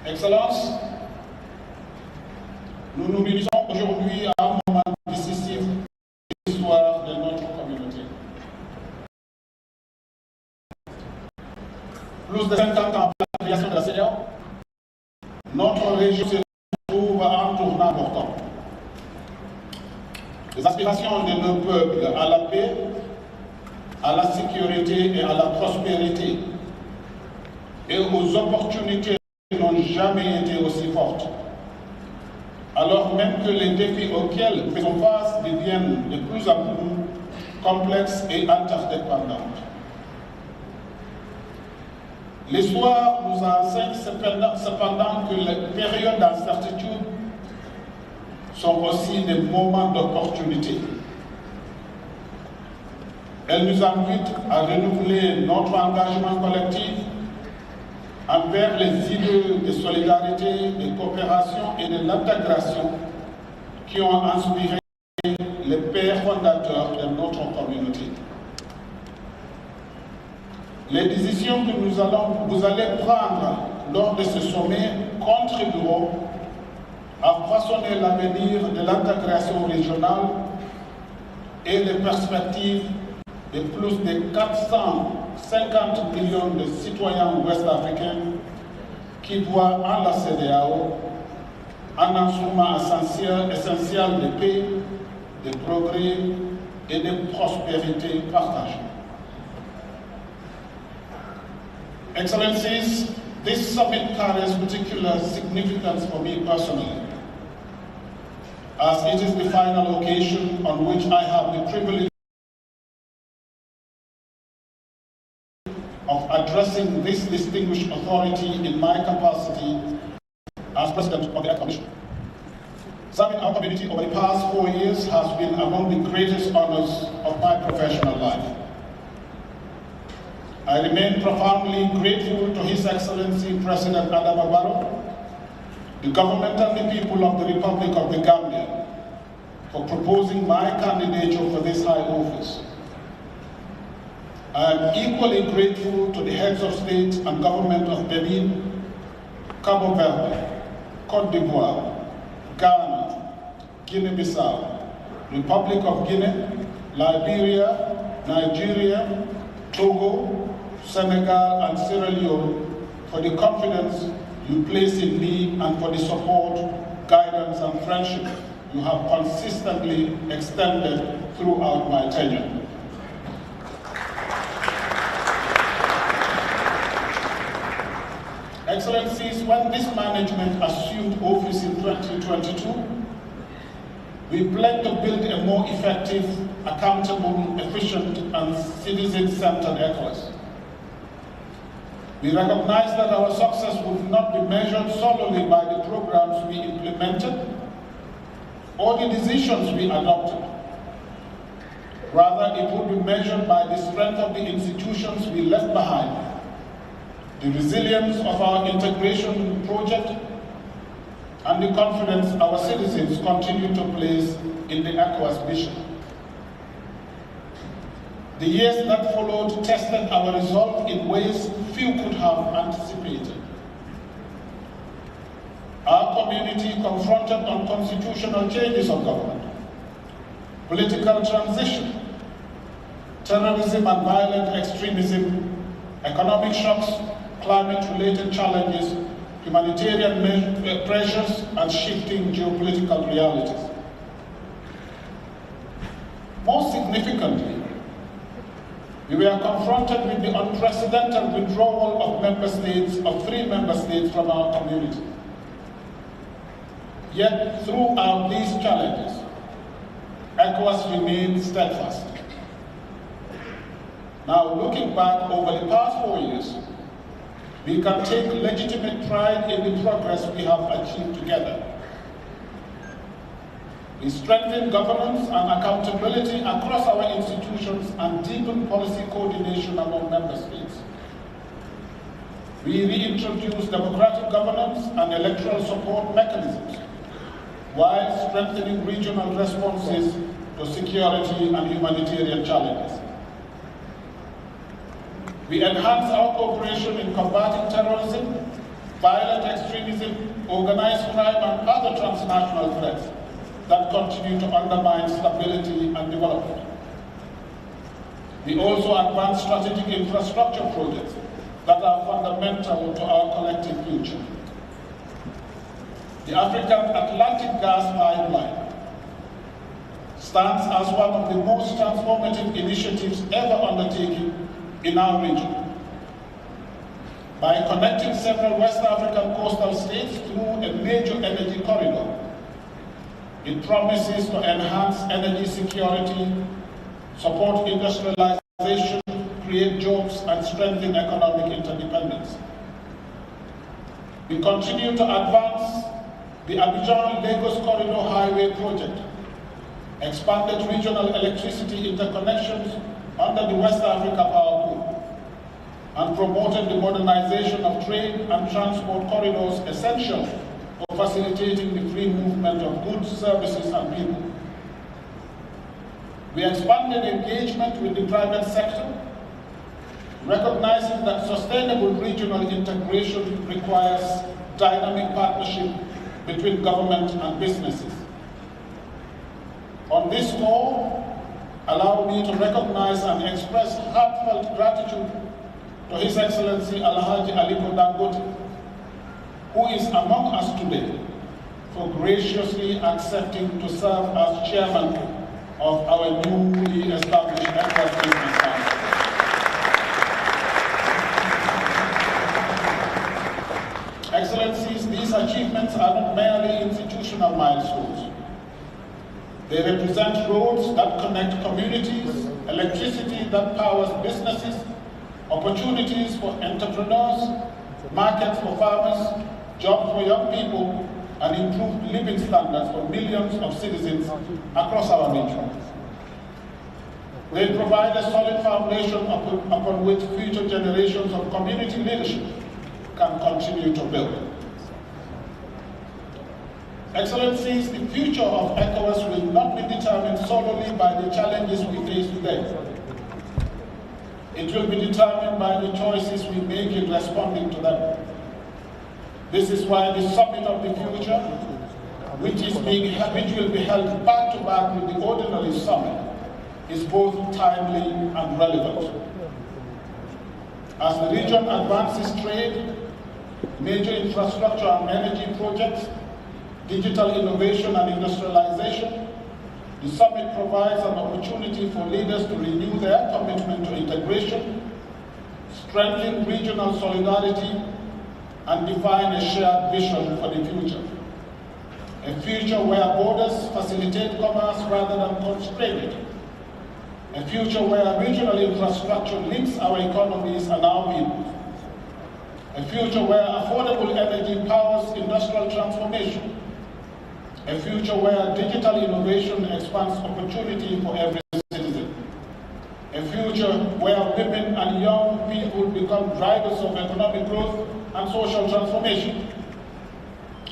Excellence, nous nous réunissons aujourd'hui à un moment décisif de l'histoire de notre communauté. Plus de 50 ans après la création de la CEDEAO, notre région se trouve à un tournant important. Les aspirations de nos peuples à la paix, à la sécurité et à la prospérité et aux opportunités n'ont jamais été aussi fortes. Alors même que les défis auxquels nous faisons face deviennent de plus en plus complexes et interdépendants. L'histoire nous enseigne cependant que les périodes d'incertitude sont aussi des moments d'opportunité. Elles nous invitent à renouveler notre engagement collectif envers les idées de solidarité, de coopération et de l'intégration qui ont inspiré les pères fondateurs de notre communauté. Les décisions que vous allez prendre lors de ce sommet contribueront à façonner l'avenir de l'intégration régionale et les perspectives de plus de 450 millions de citoyens ouest-africains qui voient en la CEDEAO un instrument essentiel de paix, de progrès et de prospérité partagée. Excellencies, this summit carries particular significance for me personally, as it is the final occasion on which I have the privilege of addressing this distinguished authority in my capacity as President of the Commission. Serving our community over the past 4 years has been among the greatest honors of my professional life. I remain profoundly grateful to His Excellency President Adama Barrow, the government and the people of the Republic of the Gambia for proposing my candidature for this high office. I am equally grateful to the heads of state and government of Benin, Cabo Verde, Côte d'Ivoire, Ghana, Guinea-Bissau, Republic of Guinea, Liberia, Nigeria, Togo, Senegal, and Sierra Leone for the confidence you place in me and for the support, guidance, and friendship you have consistently extended throughout my tenure. Excellencies, when this management assumed office in 2022, we pledged to build a more effective, accountable, efficient, and citizen-centered ECOWAS. We recognize that our success would not be measured solely by the programs we implemented or the decisions we adopted. Rather, it would be measured by the strength of the institutions we left behind, the resilience of our integration project, and the confidence our citizens continue to place in the ECOWAS vision. The years that followed tested our resolve in ways few could have anticipated. Our community confronted unconstitutional changes of government, political transition, terrorism and violent extremism, economic shocks, climate-related challenges, humanitarian pressures, and shifting geopolitical realities. Most significantly, we were confronted with the unprecedented withdrawal of three member states from our community. Yet, throughout these challenges, ECOWAS remained steadfast. Now, looking back over the past 4 years, we can take legitimate pride in the progress we have achieved together. We strengthened governance and accountability across our institutions and deepened policy coordination among member states. We reintroduced democratic governance and electoral support mechanisms, while strengthening regional responses to security and humanitarian challenges. We enhanced our cooperation in combating terrorism, violent extremism, organized crime, and other transnational threats that continue to undermine stability and development. We also advanced strategic infrastructure projects that are fundamental to our collective future. The African Atlantic Gas Pipeline stands as one of the most transformative initiatives ever undertaken in our region. By connecting several West African coastal states through a major energy corridor, it promises to enhance energy security, support industrialization, create jobs, and strengthen economic interdependence. We continue to advance the Abidjan-Lagos Corridor Highway project, expanded regional electricity interconnections under the West Africa Power Pool, and promoted the modernization of trade and transport corridors essential for facilitating the free movement of goods, services, and people. We expanded engagement with the private sector, recognizing that sustainable regional integration requires dynamic partnership between government and businesses. On this score, allow me to recognize and express heartfelt gratitude to His Excellency Alhaji Aliko Dangote, who is among us today, for graciously accepting to serve as chairman of our newly established ECOWAS Business Council. Excellencies, these achievements are not merely institutional milestones. They represent roads that connect communities, electricity that powers businesses, opportunities for entrepreneurs, markets for farmers, jobs for young people, and improved living standards for millions of citizens across our region. They provide a solid foundation upon which future generations of community leadership can continue to build. Excellencies, the future of ECOWAS will not be determined solely by the challenges we face today. It will be determined by the choices we make in responding to them. This is why the Summit of the Future, which will be held back-to-back with the ordinary summit, is both timely and relevant. As the region advances trade, major infrastructure and energy projects, digital innovation and industrialization, the summit provides an opportunity for leaders to renew their commitment to integration, strengthen regional solidarity, and define a shared vision for the future. A future where borders facilitate commerce rather than constrain it. A future where regional infrastructure links our economies and our people. A future where affordable energy powers industrial transformation. A future where digital innovation expands opportunity for every citizen. A future where women and young people become drivers of economic growth and social transformation.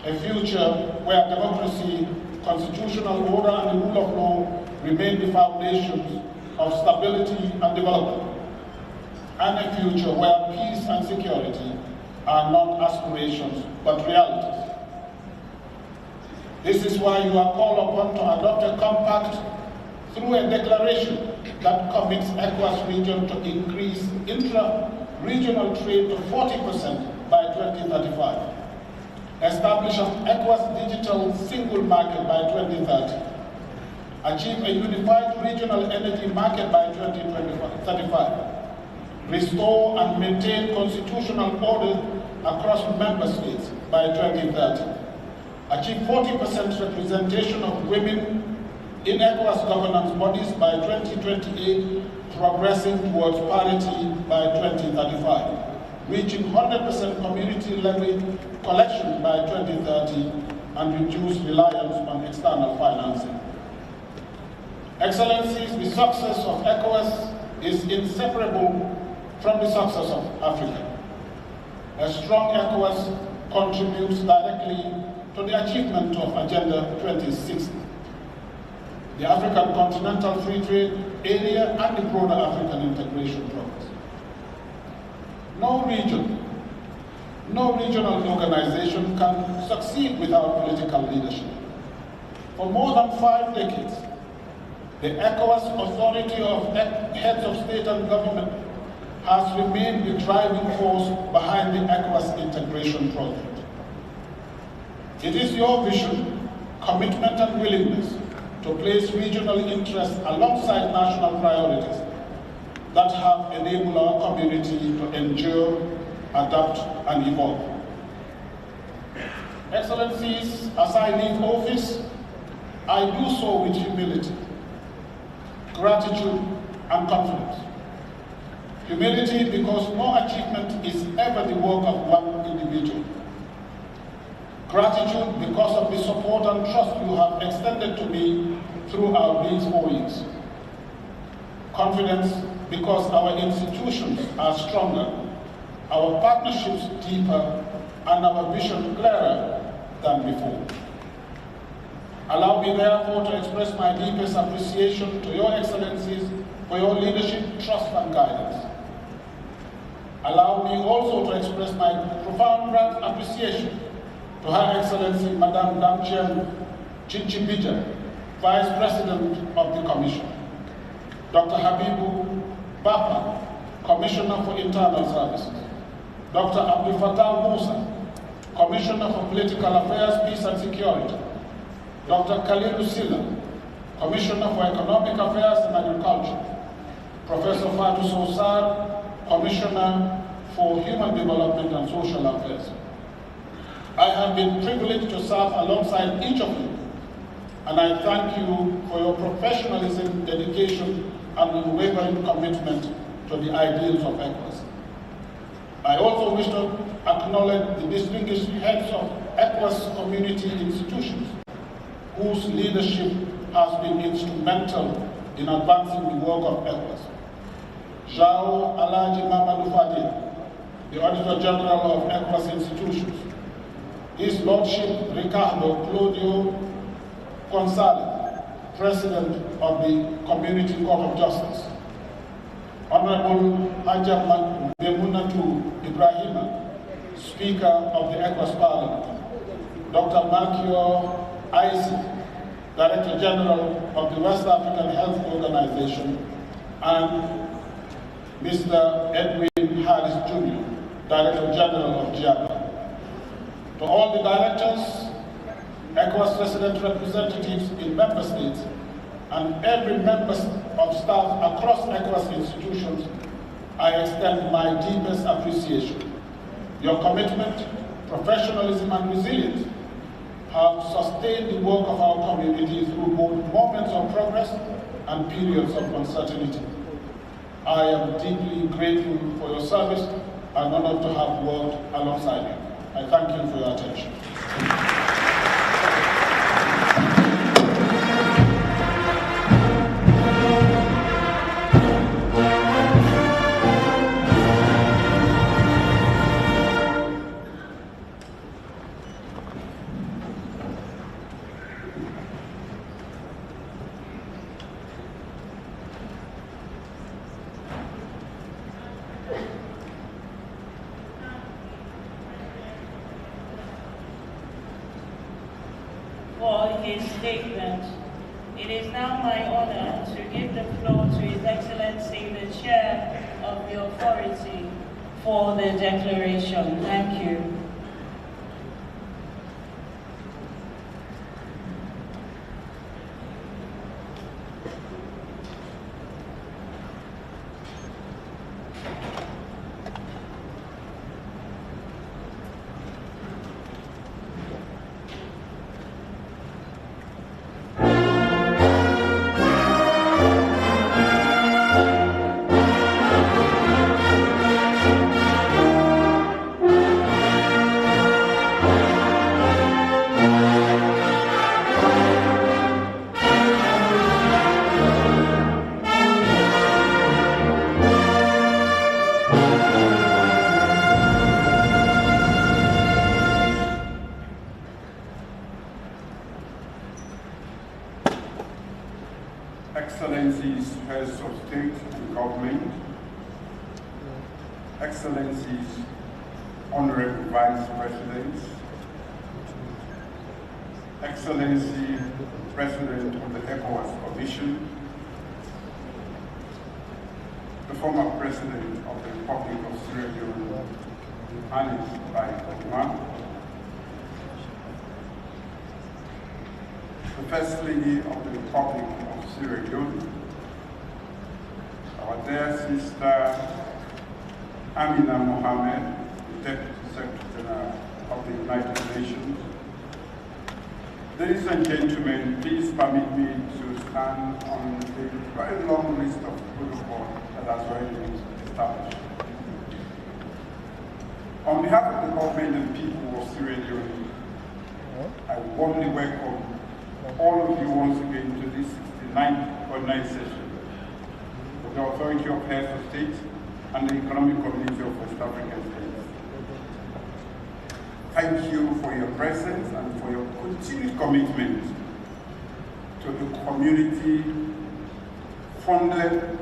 A future where democracy, constitutional order, and the rule of law remain the foundations of stability and development. And a future where peace and security are not aspirations but realities. This is why you are called upon to adopt a compact through a declaration that commits ECOWAS region to increase intra-regional trade to 40% by 2035, establish an ECOWAS digital single market by 2030, achieve a unified regional energy market by 2035, restore and maintain constitutional order across member states by 2030, achieve 40% representation of women in ECOWAS governance bodies by 2028, progressing towards parity by 2035, reaching 100% community levy collection by 2030, and reduce reliance on external financing. Excellencies, the success of ECOWAS is inseparable from the success of Africa. A strong ECOWAS contributes directly to the achievement of Agenda 2060, the African Continental Free Trade Area, and the broader African integration process. No regional organization can succeed without political leadership. For more than 5 decades, the ECOWAS authority of heads of state and government has remained the driving force behind the ECOWAS integration project. It is your vision, commitment, and willingness to place regional interests alongside national priorities that have enabled our community to endure, adapt, and evolve. Excellencies, as I leave office, I do so with humility, gratitude, and confidence. Humility because no achievement is ever the work of one individual. Gratitude because of the support and trust you have extended to me throughout these 4 years. Confidence because our institutions are stronger, our partnerships deeper, and our vision clearer than before. Allow me therefore to express my deepest appreciation to your excellencies for your leadership, trust, and guidance. Allow me also to express my profound appreciation to Her Excellency Madame Damchen Chinchibija, Vice President of the Commission, Dr. Habibu Bapa, Commissioner for Internal Services, Dr. Abdul Fattah Musa, Commissioner for Political Affairs, Peace and Security, Dr. Khalil Silla, Commissioner for Economic Affairs and Agriculture, Professor Fatou Sosar, Commissioner for Human Development and Social Affairs. I have been privileged to serve alongside each of you, and I thank you for your professionalism, dedication, and unwavering commitment to the ideals of ECOWAS. I also wish to acknowledge the distinguished heads of ECOWAS community institutions whose leadership has been instrumental in advancing the work of ECOWAS. João Alaji Mamadou Fadi, the Auditor General of ECOWAS institutions. His Lordship Ricardo Claudio Gonzalez, President of the Community Court of Justice. Honorable Hajja Memunatu Ibrahima, Speaker of the ECOWAS Parliament. Dr. Malchior Isaac, Director General of the West African Health Organization, and Mr. Edwin Harris Jr., Director General of GIAPA. To all the directors, ECOWAS resident representatives in member states, and every member of staff across ECOWAS institutions, I extend my deepest appreciation. Your commitment, professionalism, and resilience have sustained the work of our community through both moments of progress and periods of uncertainty. I am deeply grateful for your service and honored to have worked alongside you. I thank you for your attention. For his statement. It is now my honor to give the floor to His Excellency, the Chair of the Authority, for the declaration. Thank you. Excellencies, Heads of State and Government, Excellencies, Honorable Vice Presidents, Excellency, President of the ECOWAS Commission, the former President of the Republic of Sierra Leone, Hannes by Okuma, the First Lady of the Republic of Sierra Leone, our dear sister Amina Mohammed, the Deputy Secretary General of the United Nations. Ladies and gentlemen, please permit me to stand on the very long list of protocol that has already been established. On behalf of the government and people of Sierra Leone, I warmly welcome all of you once again to this 69th ordinary session of the Authority of Heads of State and the Economic Community of West African States. Thank you for your presence and for your continued commitment to the community founded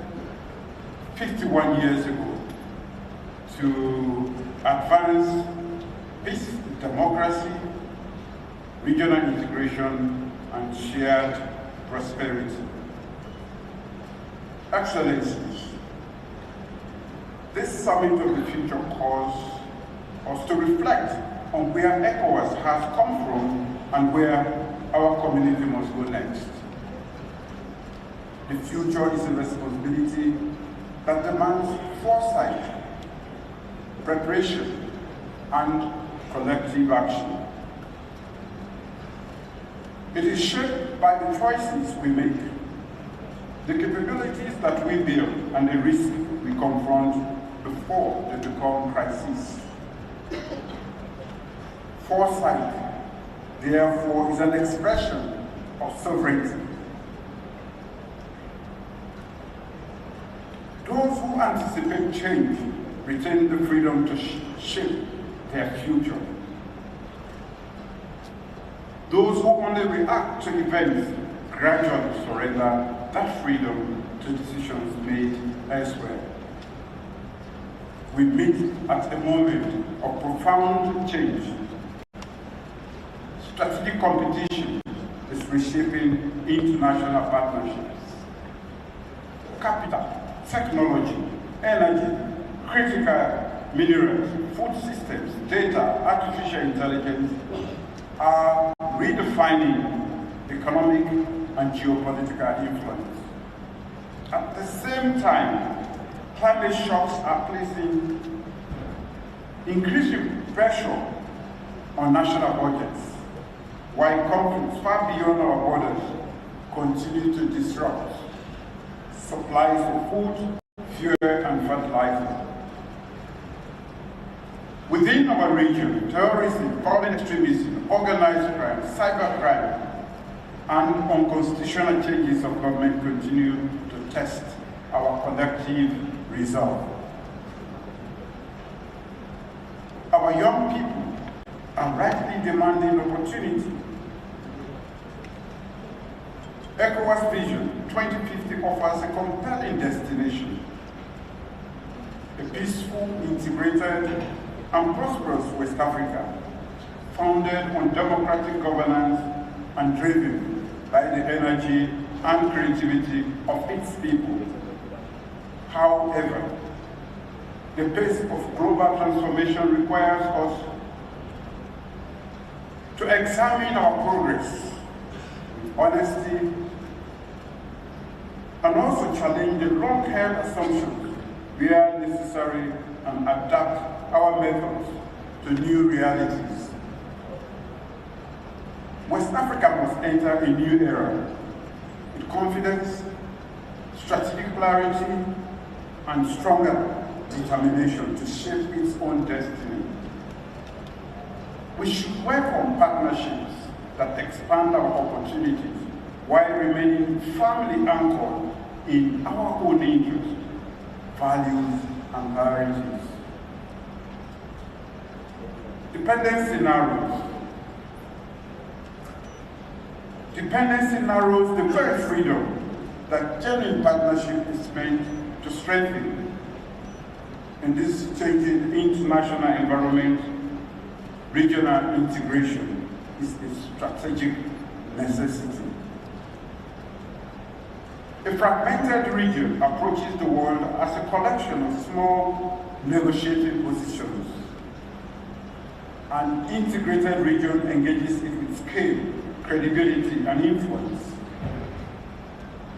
51 years ago to advance peace, democracy, regional integration, and shared prosperity. Excellencies, this Summit of the Future calls us to reflect on where ECOWAS has come from and where our community must go next. The future is a responsibility that demands foresight, preparation, and collective action. It is shaped by the choices we make, the capabilities that we build, and the risks we confront before they become crises. Foresight, therefore, is an expression of sovereignty. those who anticipate change retain the freedom to shape their future. Those who only react to events gradually surrender that freedom to decisions made elsewhere. We meet at a moment of profound change. Strategic competition is reshaping international partnerships. Capital, technology, energy, critical minerals, food systems, data, artificial intelligence are redefining economic and geopolitical influence. At the same time, climate shocks are placing increasing pressure on national budgets, while conflicts far beyond our borders continue to disrupt supplies of food, fuel, and fertilizer. Within our region, terrorism, violent extremism, organized crime, cybercrime, and unconstitutional changes of government continue to test our collective resolve. Our young people are rightly demanding opportunity. ECOWAS Vision 2050 offers a compelling destination, a peaceful, integrated, and prosperous West Africa, founded on democratic governance and driven by the energy and creativity of its people. However, the pace of global transformation requires us to examine our progress with honesty and also challenge the long-held assumptions where necessary and adapt our methods to new realities. West Africa must enter a new era with confidence, strategic clarity, and stronger determination to shape its own destiny. We should welcome partnerships that expand our opportunities while remaining firmly anchored in our own interests, values, and priorities. Dependency narrows the very freedom that genuine partnership is meant to strengthen. In this changing international environment, regional integration is a strategic necessity. A fragmented region approaches the world as a collection of small negotiating positions. An integrated region engages it with scale, credibility, and influence.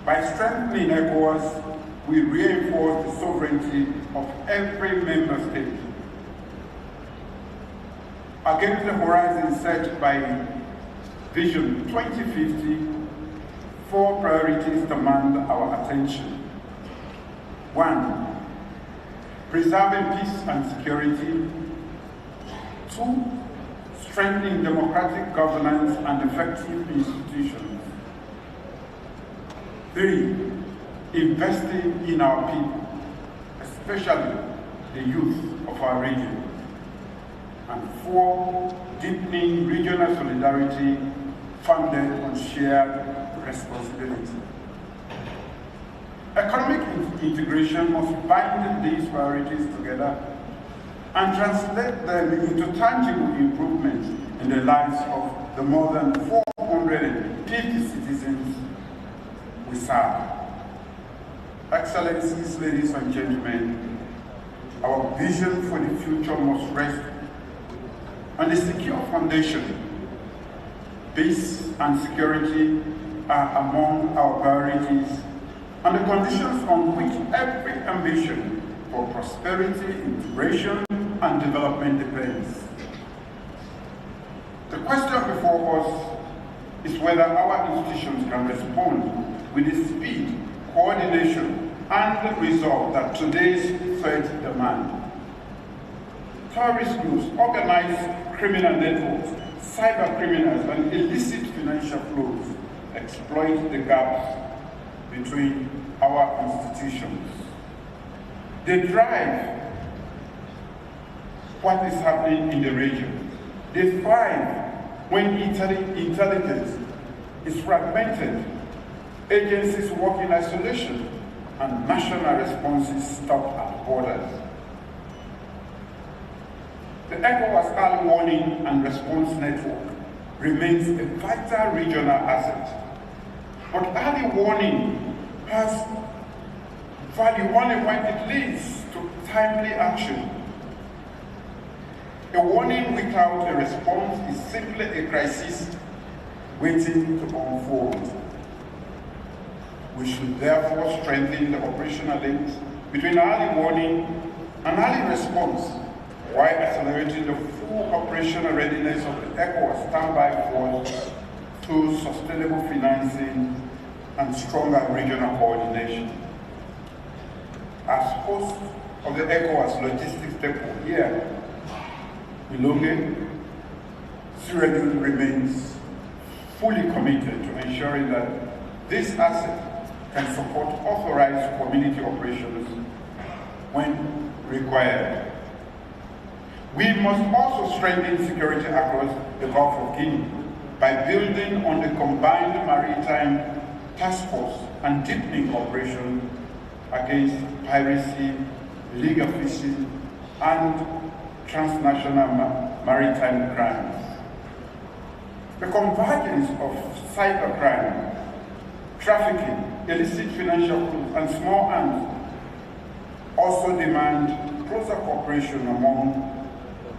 By strengthening ECOWAS, we reinforce the sovereignty of every member state. Against the horizon set by Vision 2050, 4 priorities demand our attention. 1, preserving peace and security. 2, strengthening democratic governance and effective institutions. 3, investing in our people, especially the youth of our region. And 4, deepening regional solidarity founded on shared responsibility. Economic integration must bind these priorities together and translate them into tangible improvements in the lives of the more than 450 citizens we serve. Excellencies, ladies and gentlemen, our vision for the future must rest on a secure foundation. Peace and security are among our priorities and the conditions on which every ambition for prosperity, integration, and development depends. The question before us is whether our institutions can respond with the speed, coordination, and resolve that today's threats demand. Terrorist groups, organized criminal networks, cyber criminals, and illicit financial flows exploit the gaps between our institutions. They drive what is happening in the region. They thrive when intelligence is fragmented, agencies work in isolation, and national responses stop at borders. The ECOWAS Early Warning and Response Network remains a vital regional asset. But early warning has value only when it leads to timely action. A warning without a response is simply a crisis waiting to unfold. We should therefore strengthen the operational links between early warning and early response while accelerating the full operational readiness of the ECOWAS standby force through sustainable financing and stronger regional coordination. As host of the ECOWAS logistics depot here in Lomé, Sierra Leone remains fully committed to ensuring that this asset can support authorized community operations when required. We must also strengthen security across the Gulf of Guinea by building on the combined maritime task force and deepening cooperation against piracy, illegal fishing, and transnational maritime crimes. The convergence of cybercrime, trafficking, illicit financial flows, and small arms also demand closer cooperation among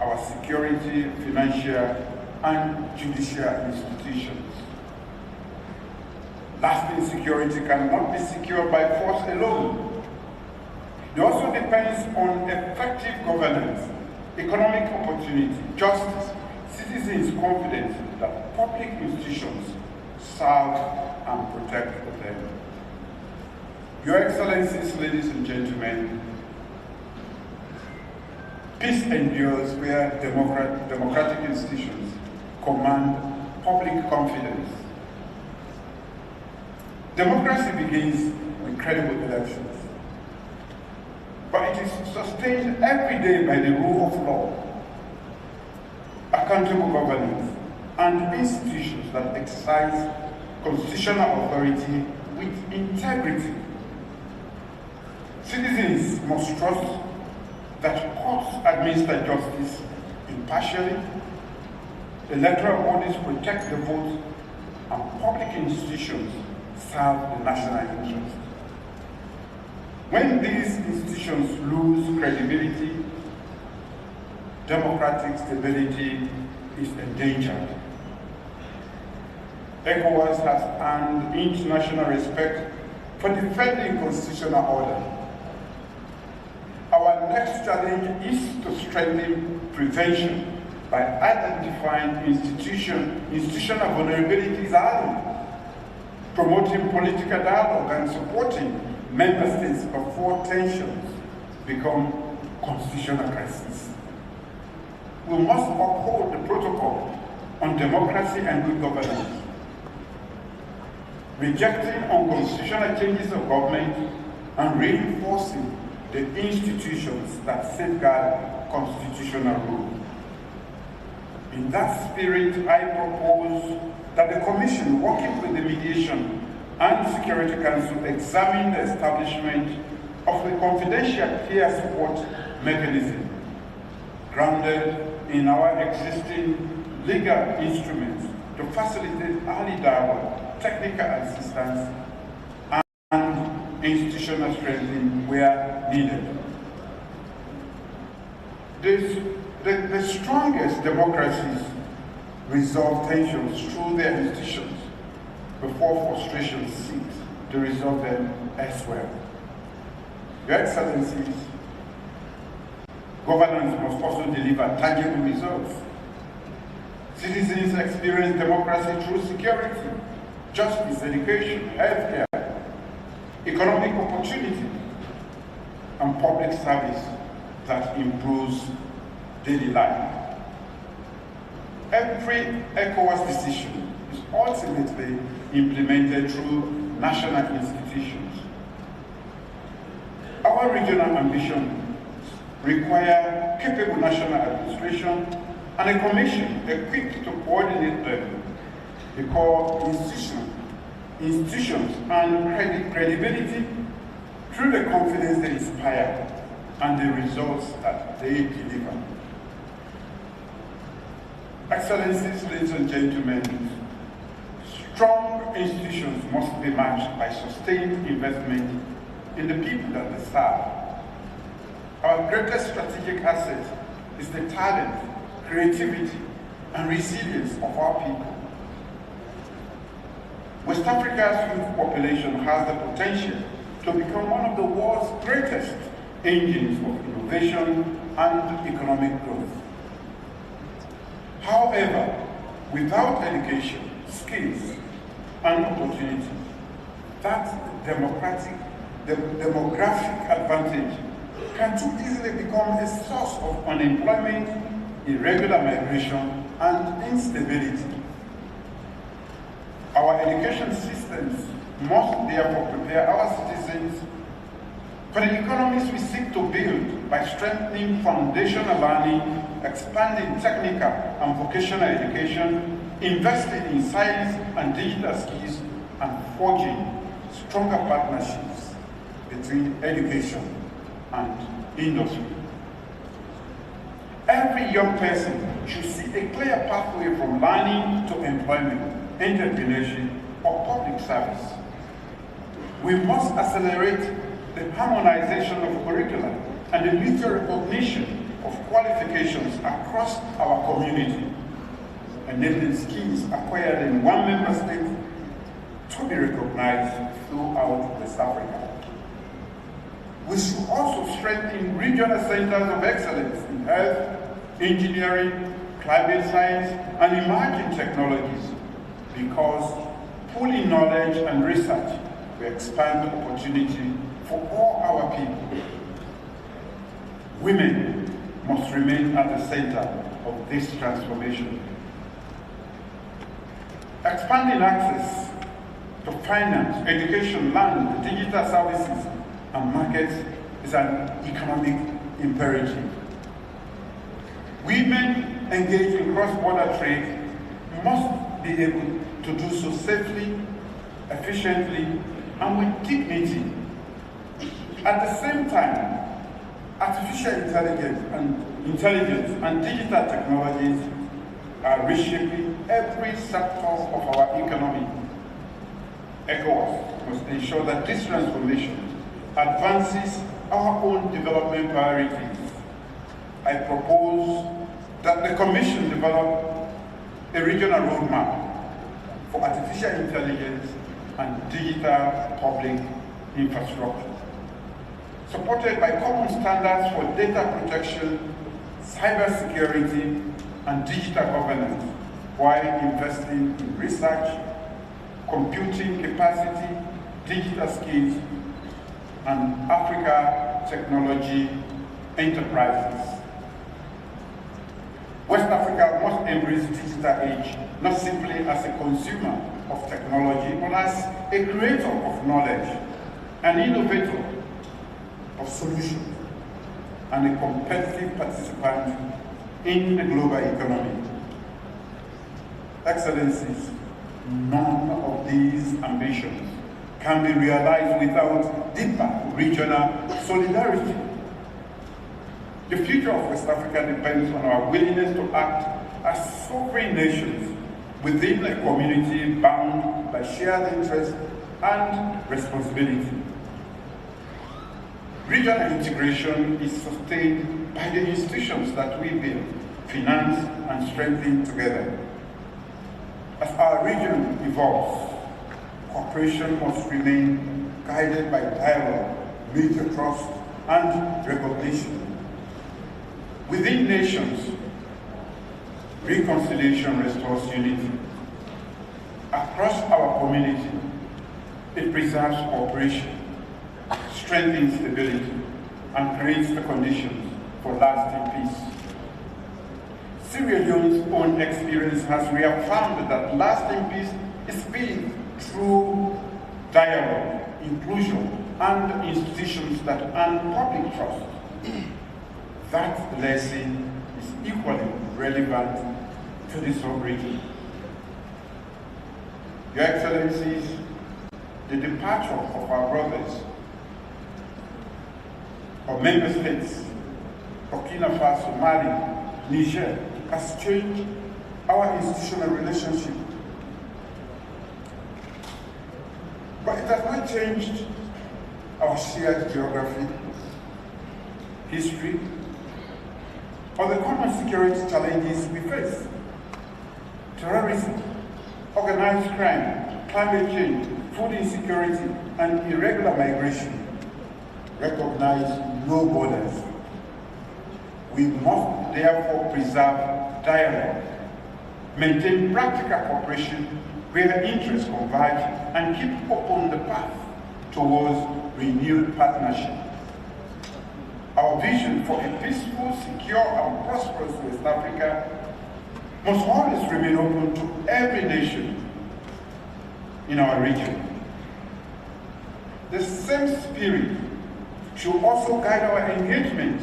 our security, financial, and judicial institutions. Lasting security cannot be secured by force alone. It also depends on effective governance, economic opportunity, justice, citizens' confidence that public institutions serve and protect them. Your Excellencies, ladies and gentlemen, peace endures where democratic institutions command public confidence. Democracy begins with credible elections, but it is sustained every day by the rule of law, accountable governance, and institutions that exercise constitutional authority with integrity. Citizens must trust that courts administer justice impartially, electoral bodies protect the vote, and public institutions serve the national interest. When these institutions lose credibility, democratic stability is endangered. ECOWAS has earned international respect for defending constitutional order. Our next challenge is to strengthen prevention by identifying institutional vulnerabilities early, promoting political dialogue, and supporting member states before tensions become constitutional crises. We must uphold the protocol on democracy and good governance, rejecting unconstitutional changes of government and reinforcing the institutions that safeguard constitutional rule. In that spirit, I propose that the Commission, working with the Mediation and Security Council, examine the establishment of the confidential peer support mechanism grounded in our existing legal instruments to facilitate early dialogue, technical assistance, and institutional strengthening where needed. The strongest democracies resolve tensions through their institutions before frustrations seek to resolve them elsewhere. Your Excellencies, governance must also deliver tangible results. Citizens experience democracy through security, justice, education, healthcare, economic opportunity, and public service that improves daily life. Every ECOWAS decision is ultimately implemented through national institutions. Our Our regional ambitions require capable national administration and a commission equipped to coordinate them, because institutions and credibility through the confidence they inspire and the results that they deliver. Excellencies, ladies and gentlemen, strong institutions must be matched by sustained investment in the people that they serve. Our greatest strategic asset is the talent, creativity, and resilience of our people. West Africa's youth population has the potential to become one of the world's greatest engines of innovation and economic growth. However, without education, skills, and opportunity, that demographic advantage can too easily become a source of unemployment, irregular migration, and instability. Our education systems must therefore prepare our citizens for the economies we seek to build by strengthening foundational learning, expanding technical and vocational education, investing in science and digital skills, and forging stronger partnerships between education and industry. Every young person should see a clear pathway from learning to employment, entrepreneurship, or public service. We must accelerate the harmonization of curricula and the mutual recognition of qualifications across our community, enabling skills acquired in one member state to be recognized throughout West Africa. We should also strengthen regional centers of excellence in health, engineering, climate science, and emerging technologies, because pooling knowledge and research will expand opportunity for all our people. Women must remain at the center of this transformation. Expanding access to finance, education, land, digital services, and markets is an economic imperative. Women engaged in cross-border trade must be able to do so safely, efficiently, and with dignity. At the same time, artificial intelligence and digital technologies are reshaping every sector of our economy. ECOWAS must ensure that this transformation advances our own development priorities. I propose that the Commission develop a regional roadmap for artificial intelligence and digital public infrastructure, supported by common standards for data protection, cybersecurity, and digital governance, while investing in research, computing capacity, digital skills, and Africa technology enterprises. West Africa must embrace digital age, not simply as a consumer of technology, but as a creator of knowledge, an innovator of solutions, and a competitive participant in the global economy. Excellencies, none of these ambitions can be realized without deeper regional solidarity. The future of West Africa depends on our willingness to act as sovereign nations within a community bound by shared interest and responsibility. Regional integration is sustained by the institutions that we build, finance, and strengthen together. As our region evolves, cooperation must remain guided by dialogue, mutual trust, and recognition. Within nations, reconciliation restores unity. Across our community, it preserves cooperation, strengthens stability, and creates the conditions for lasting peace. Sierra Leone's own experience has reaffirmed that lasting peace is built through dialogue, inclusion, and institutions that earn public trust. That lesson is equally relevant to this region. Your Excellencies, the departure of our brothers of member states, Burkina Faso, Mali, Niger, has changed our institutional relationship. But it has not changed our shared geography, history, or the common security challenges we face. Terrorism, organized crime, climate change, food insecurity, and irregular migration recognize no borders. We must therefore preserve dialogue, maintain practical cooperation where interests converge, and keep open the path towards renewed partnership. Our vision for a peaceful, secure, and prosperous West Africa must always remain open to every nation in our region. The same spirit should also guide our engagement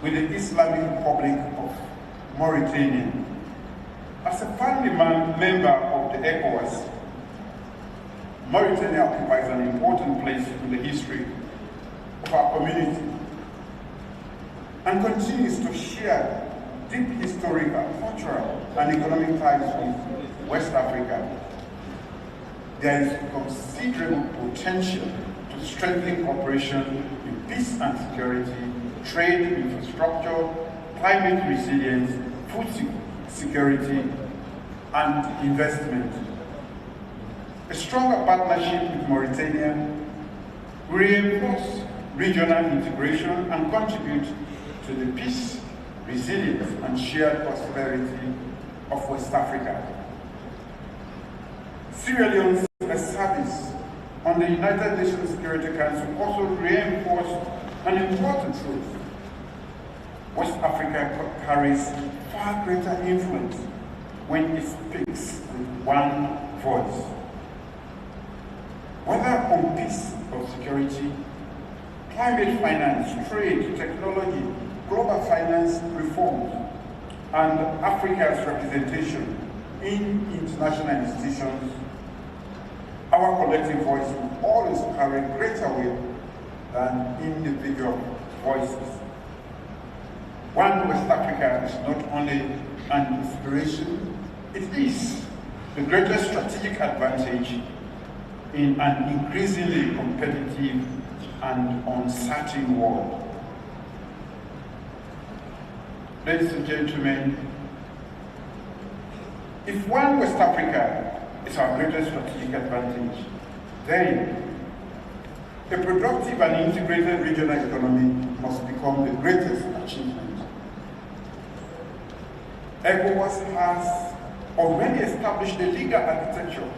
with the Islamic Republic of Mauritania. As a founding member of the ECOWAS, Mauritania occupies an important place in the history of our community and continues to share deep historical, cultural, and economic ties with West Africa. There is considerable potential to strengthen cooperation in peace and security, trade, infrastructure, climate resilience, food security, and investment. A stronger partnership with Mauritania will reinforce regional integration and contribute to the peace, resilience, and shared prosperity of West Africa. Sierra Leone's service on the United Nations Security Council also reinforced an important truth. West Africa carries far greater influence when it speaks with one voice. Whether on peace or security, climate finance, trade, technology, global finance reforms, and Africa's representation in international institutions, our collective voice will always carry greater weight than individual voices. One West Africa is not only an inspiration, it is the greatest strategic advantage in an increasingly competitive and uncertain world. Ladies and gentlemen, if one West Africa is our greatest strategic advantage, then a productive and integrated regional economy must become the greatest achievement. ECOWAS has already established a legal architecture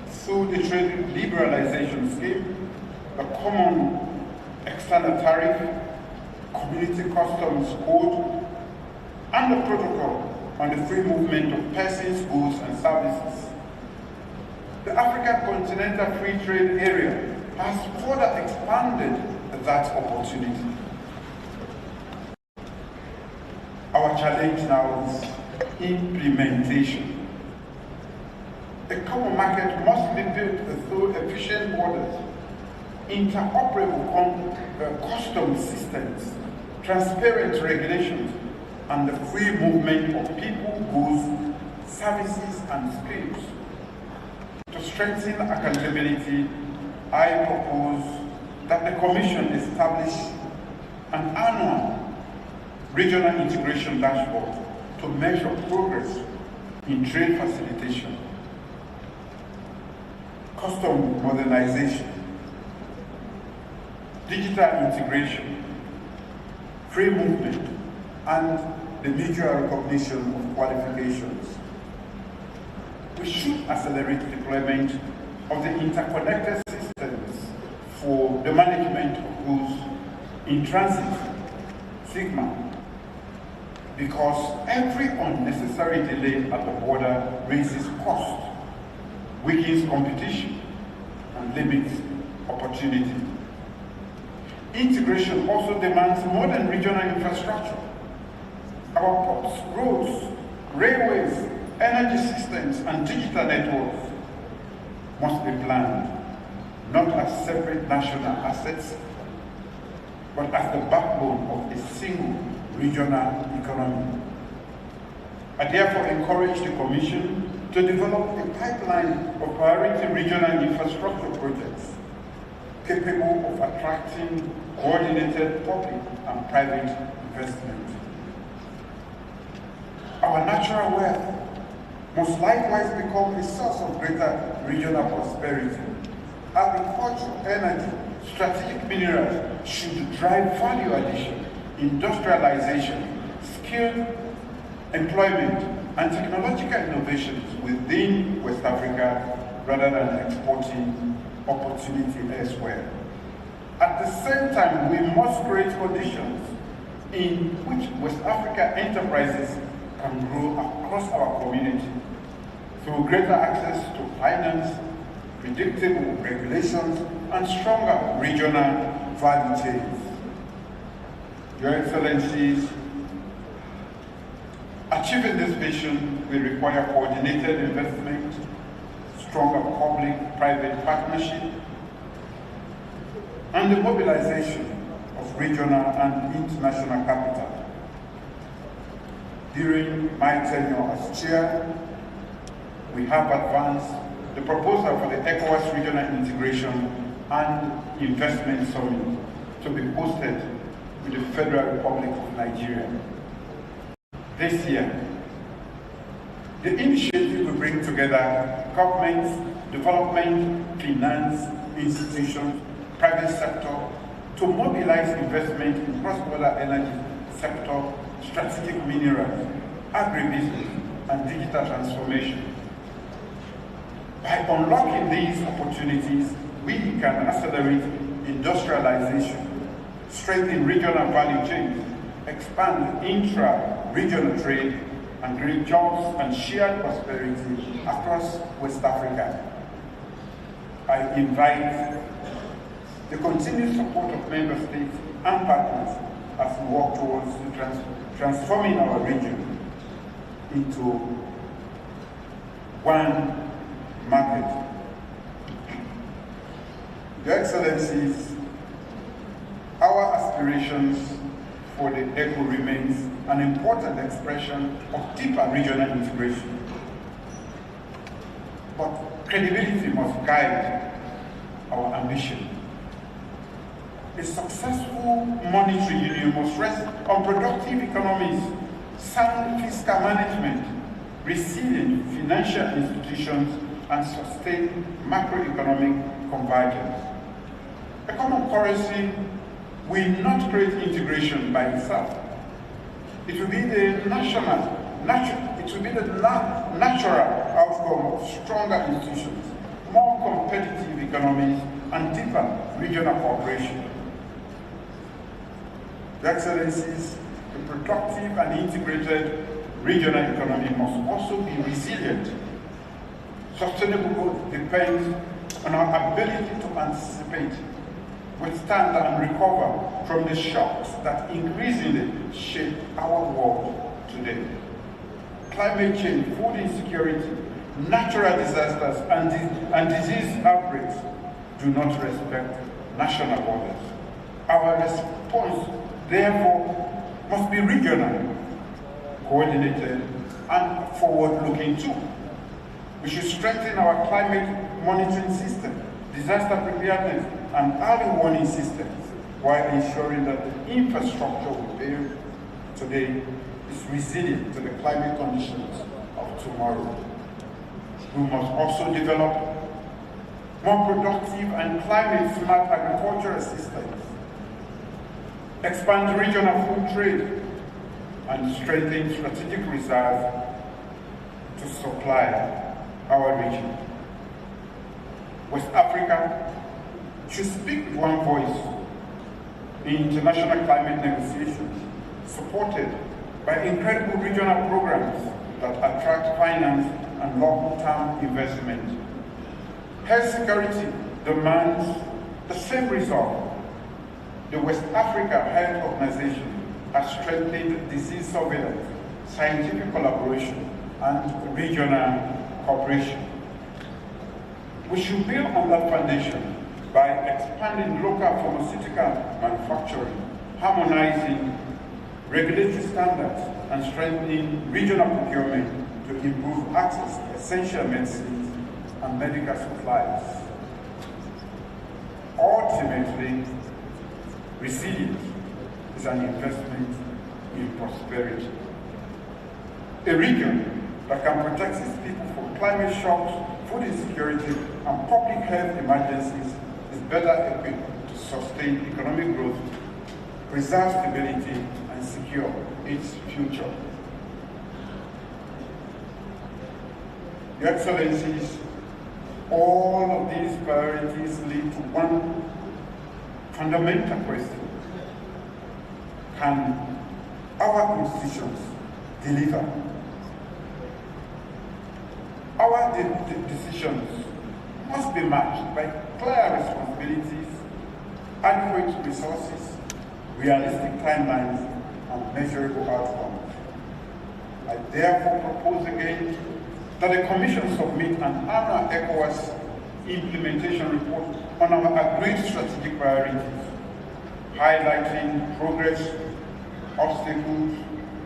through the trade liberalization scheme, the common external tariff, community customs code, and the protocol on the free movement of persons, goods, and services. The African Continental Free Trade Area has further expanded that opportunity. Our challenge now is implementation. A common market must be built through efficient borders, interoperable customs systems, transparent regulations, and the free movement of people, goods, services, and skills. To strengthen accountability, I propose that the Commission establish an annual regional integration dashboard to measure progress in trade facilitation, custom modernization, digital integration, free movement, and the mutual recognition of qualifications. We should accelerate deployment of the interconnected systems for the management of goods in transit, SIGMA, because every unnecessary delay at the border raises cost, weakens competition, and limits opportunity. opportunity. Integration also demands modern regional infrastructure. Our ports, roads, railways, energy systems, and digital networks must be planned, not as separate national assets, but as the backbone of a single regional economy. I therefore encourage the Commission to develop a pipeline of priority regional infrastructure projects capable of attracting coordinated public and private investment. Our natural wealth must likewise become a source of greater regional prosperity. Agriculture, energy, strategic minerals should drive value addition, industrialization, skilled employment, and technological innovations within West Africa rather than exporting opportunity elsewhere. At the same time, we must create conditions in which West Africa enterprises can grow across our community through greater access to finance, predictable regulations, and stronger regional value chains. Your Excellencies, achieving this vision will require coordinated investment, stronger public-private partnership, and the mobilization of regional and international capital. During my tenure as chair, we have advanced the proposal for the ECOWAS Regional Integration and Investment Summit to be hosted with the Federal Republic of Nigeria. This year, the initiative will bring together governments, development, finance, institutions, private sector to mobilize investment in cross-border energy sector, strategic minerals, agribusiness, and digital transformation. By unlocking these opportunities, we can accelerate industrialization, strengthen regional value chains, expand intra-regional trade, and create jobs and shared prosperity across West Africa. I invite the continued support of member states and partners as we work towards transforming our region into one market. Your Excellencies, our aspirations for the ECO remains an important expression of deeper regional integration. But credibility must guide our ambition. A successful monetary union must rest on productive economies, sound fiscal management, resilient financial institutions, and sustained macroeconomic convergence. A common currency will not create integration by itself. It will be the natural outcome of stronger institutions, more competitive economies, and deeper regional cooperation. Your Excellencies, the productive and integrated regional economy must also be resilient. Sustainable growth depends on our ability to anticipate, withstand, and recover from the shocks that increasingly shape our world today. Climate change, food insecurity, natural disasters, and disease outbreaks do not respect national borders. Our response, therefore, must be regional, coordinated, and forward-looking too. We should strengthen our climate monitoring system, disaster preparedness, and early warning systems, while ensuring that the infrastructure we build today is resilient to the climate conditions of tomorrow. We must also develop more productive and climate-smart agricultural systems, expand regional food trade, and strengthen strategic reserves to supply our region. West Africa should speak with one voice in international climate negotiations, supported by incredible regional programs that attract finance and long-term investment. Health security demands The same result, the West Africa Health Organization has strengthened disease surveillance, scientific collaboration, and regional cooperation. We should build on that foundation by expanding local pharmaceutical manufacturing, harmonizing regulatory standards, and strengthening regional procurement to improve access to essential medicines and medical supplies. Ultimately, resilience is an investment in prosperity. A region that can protect its people from climate shocks, food insecurity, and public health emergencies is better equipped to sustain economic growth, preserve stability, and secure its future. Your Excellencies, all of these priorities lead to one fundamental question. Can our institutions deliver? Our decisions must be matched by clear responsibilities, adequate resources, realistic timelines, and measurable outcomes. I therefore propose again that the Commission submit an annual ECOWAS implementation report on our agreed strategic priorities, highlighting progress, obstacles,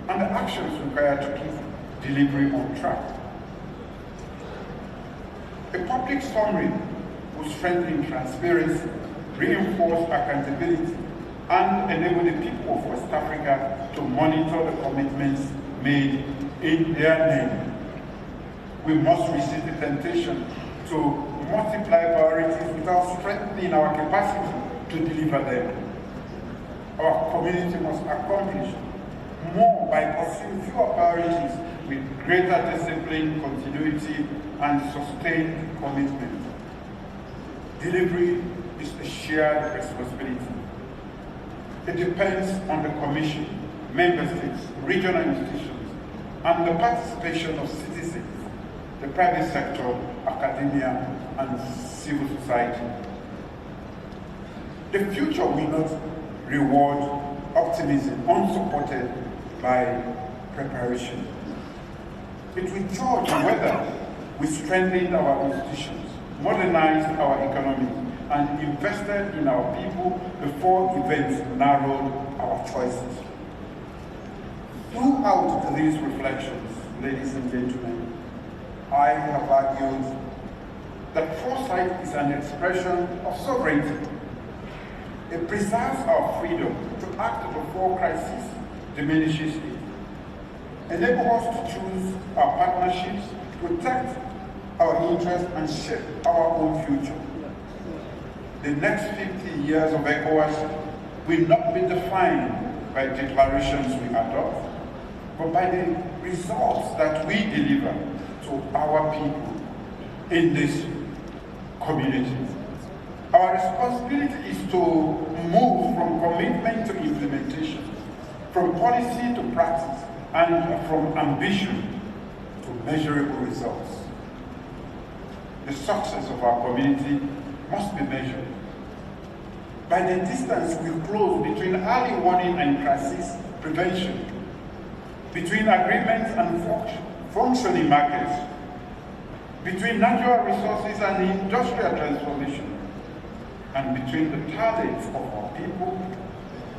and the actions required to keep delivery on track. A public summary will strengthen transparency, reinforce accountability, and enable the people of West Africa to monitor the commitments made in their name. We must resist the temptation to multiply priorities without strengthening our capacity to deliver them. Our community must accomplish more by pursuing fewer priorities with greater discipline, continuity, and sustained commitment. Delivery is a shared responsibility. It depends on the Commission, Member States, regional institutions, and the participation of citizens, the private sector, academia, and civil society. The future will not reward optimism unsupported by preparation. It will judge whether we strengthened our institutions, modernized our economy, and invested in our people before events narrowed our choices. Throughout these reflections, ladies and gentlemen, I have argued that foresight is an expression of sovereignty. It preserves our freedom to act before crisis diminishes it. Enable us to choose our partnerships, protect our interests, and shape our own future. The next 50 years of ECOWAS will not be defined by declarations we adopt, but by the results that we deliver to our people in this community. Our responsibility is to move from commitment to implementation, from policy to practice, and from ambition to measurable results. The success of our community must be measured by the distance we close between early warning and crisis prevention, between agreements and functioning markets, between natural resources and industrial transformation, and between the talents of our people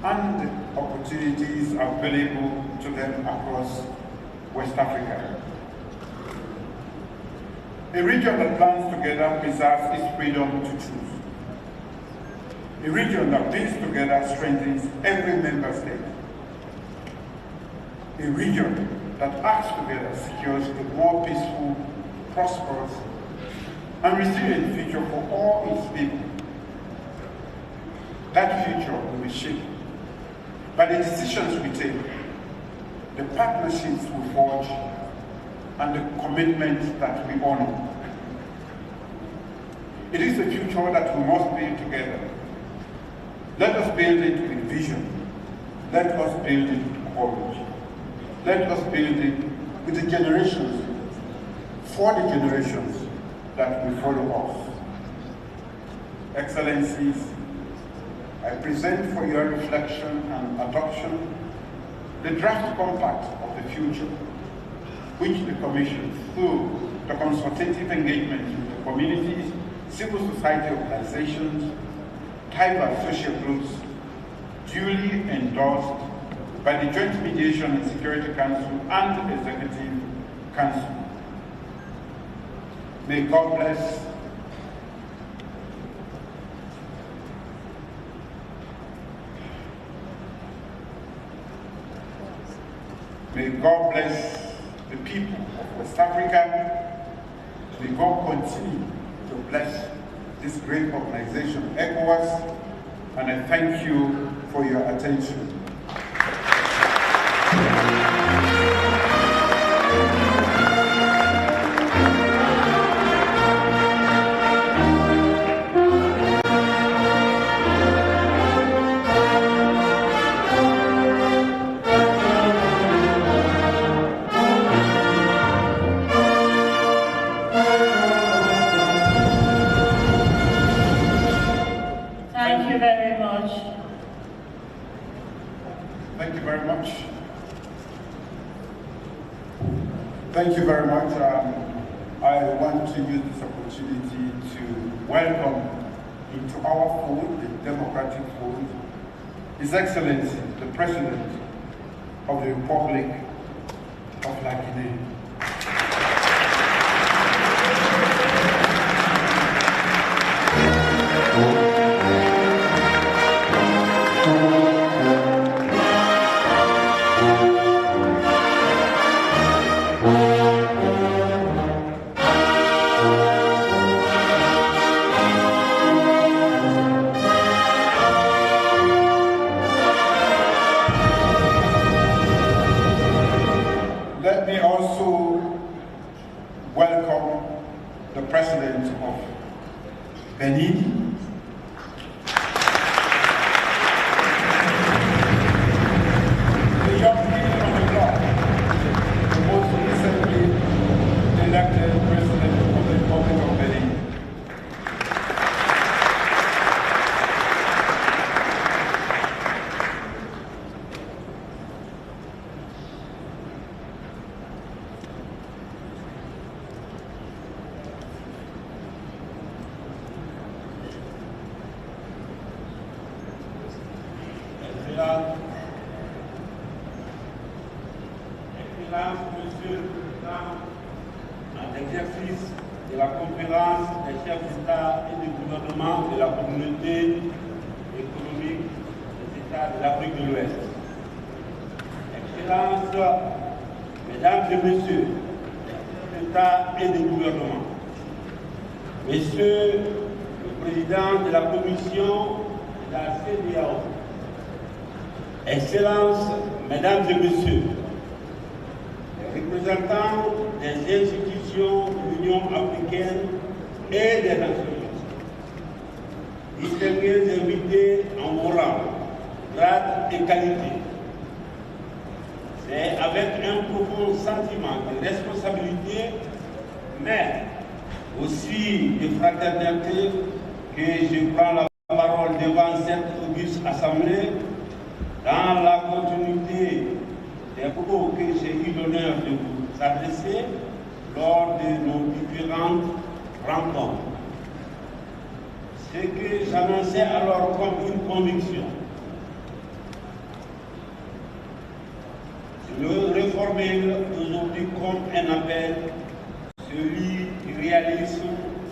and the opportunities available to them across West Africa. A region that plans together preserves its freedom to choose. A region that builds together strengthens every member state. A region that acts together secures a more peaceful, prosperous, and resilient future for all its people. That future will be shaped by the decisions we take, the partnerships we forge, and the commitments that we honor. It is a future that we must build together. Let us build it with vision. Let us build it with courage. Let us build it with the generations, for the generations that will follow us. Excellencies, I present for your reflection and adoption the draft compact of the future, which the Commission, through the consultative engagement with the communities, civil society organizations, diverse social groups, duly endorsed by the Joint Mediation and Security Council and the Executive Council. May God bless May God bless the people of West Africa. May God continue to bless this great organization, ECOWAS, and I thank you for your attention. Thank you very much. Thank you very much. Thank you very much. I want to use this opportunity to welcome into our fold, the democratic fold, His Excellency, the President of the Republic of La Guinea. Let me also welcome the President of Benin, the young king of the bloc, the most recently elected President of the Republic of Benin. Excellence, Monsieur le Président, en exercice de la conférence des chefs d'État et de gouvernement de la communauté économique des États de l'Afrique de l'Ouest. Excellences, Mesdames et Messieurs, d'État et de gouvernement, Monsieur le Président de la Commission de la CEDEAO, Excellences, Mesdames et Messieurs, les représentants des institutions de l'Union africaine et des Nations Unies, distingués invités en vos rangs, grade et qualité, c'est avec un profond sentiment de responsabilité, mais aussi de fraternité que je prends la parole devant cette auguste assemblée dans la continuité des propos que j'ai eu l'honneur de vous adresser lors de nos différentes rencontres. Ce que j'annonçais alors comme une conviction, je le réforme aujourd'hui comme un appel, celui du réalisme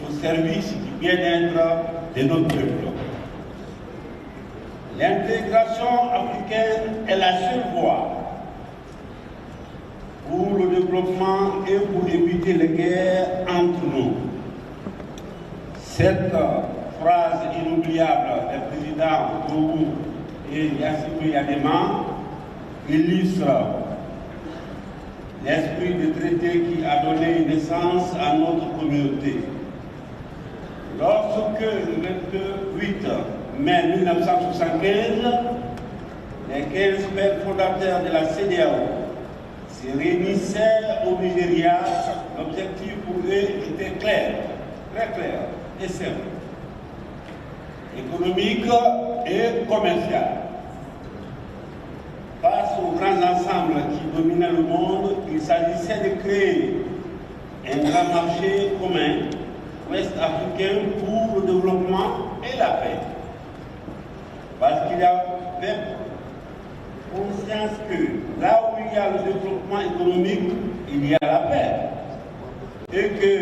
au service du bien-être de notre peuple. L'intégration africaine est la seule voie pour le développement et pour éviter les guerres entre nous. Cette phrase inoubliable des présidents Toubou et Yassine Yadema illustre l'esprit du traité qui a donné naissance à notre communauté. Lorsque le 28 mai 1975, les 15 pères fondateurs de la CEDEAO se réunissaient au Nigeria, l'objectif pour eux était clair, très clair et simple. Économique et et commerciale. Face aux grands ensembles qui dominaient le monde, il s'agissait de créer un grand marché commun ouest-africain pour le développement et la paix. Parce qu'il y avait conscience que là où il y a le développement économique, il y a la paix. Et que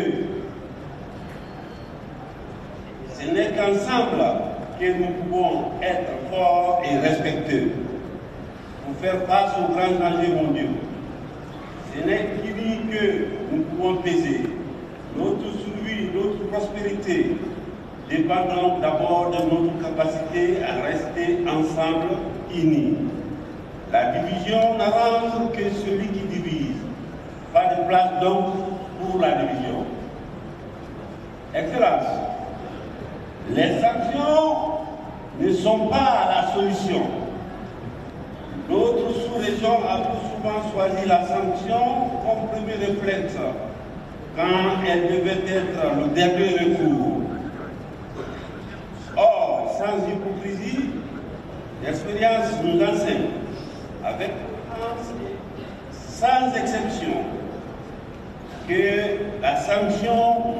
ce n'est qu'ensemble que nous pouvons être forts et respectueux pour faire face aux grands enjeux mondiaux. Ce n'est qu'unis que nous pouvons peser. Notre survie, notre prospérité dépendent d'abord de notre capacité à rester ensemble, unis. La division n'arrange que celui qui divise. Pas de place donc pour la division. Excellence, les sanctions ne sont pas la solution. Notre sous-région a plus souvent choisi la sanction comme premier réflexe quand elle devait être le dernier recours. Or, sans hypocrisie, l'expérience nous enseigne, avec sans exception, que la sanction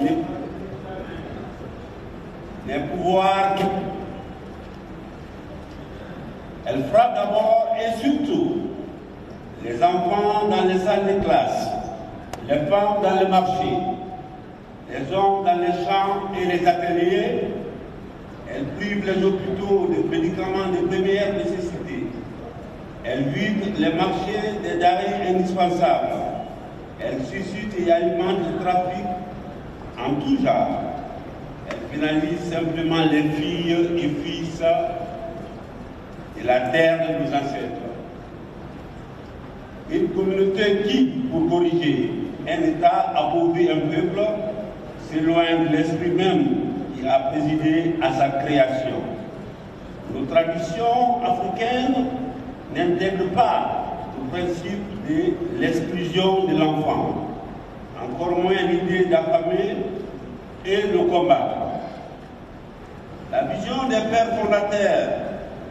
n'est pouvoir. Elle frappe d'abord et surtout les enfants dans les salles de classe, les femmes dans les marchés, les hommes dans les champs et les ateliers. Elle prive les hôpitaux de médicaments de première nécessité. Elle vide les marchés des denrées indispensables. Elle suscite et alimente le trafic en tout genre. Elle pénalise simplement les filles et fils de la terre de nos ancêtres. Une communauté qui, pour corriger un État, appauvrit un peuple, s'éloigne de l'esprit même qui a présidé à sa création. Nos traditions africaines n'intègrent pas le principe de l'exclusion de l'enfant, encore moins l'idée d'affamer et le combat. La vision des pères fondateurs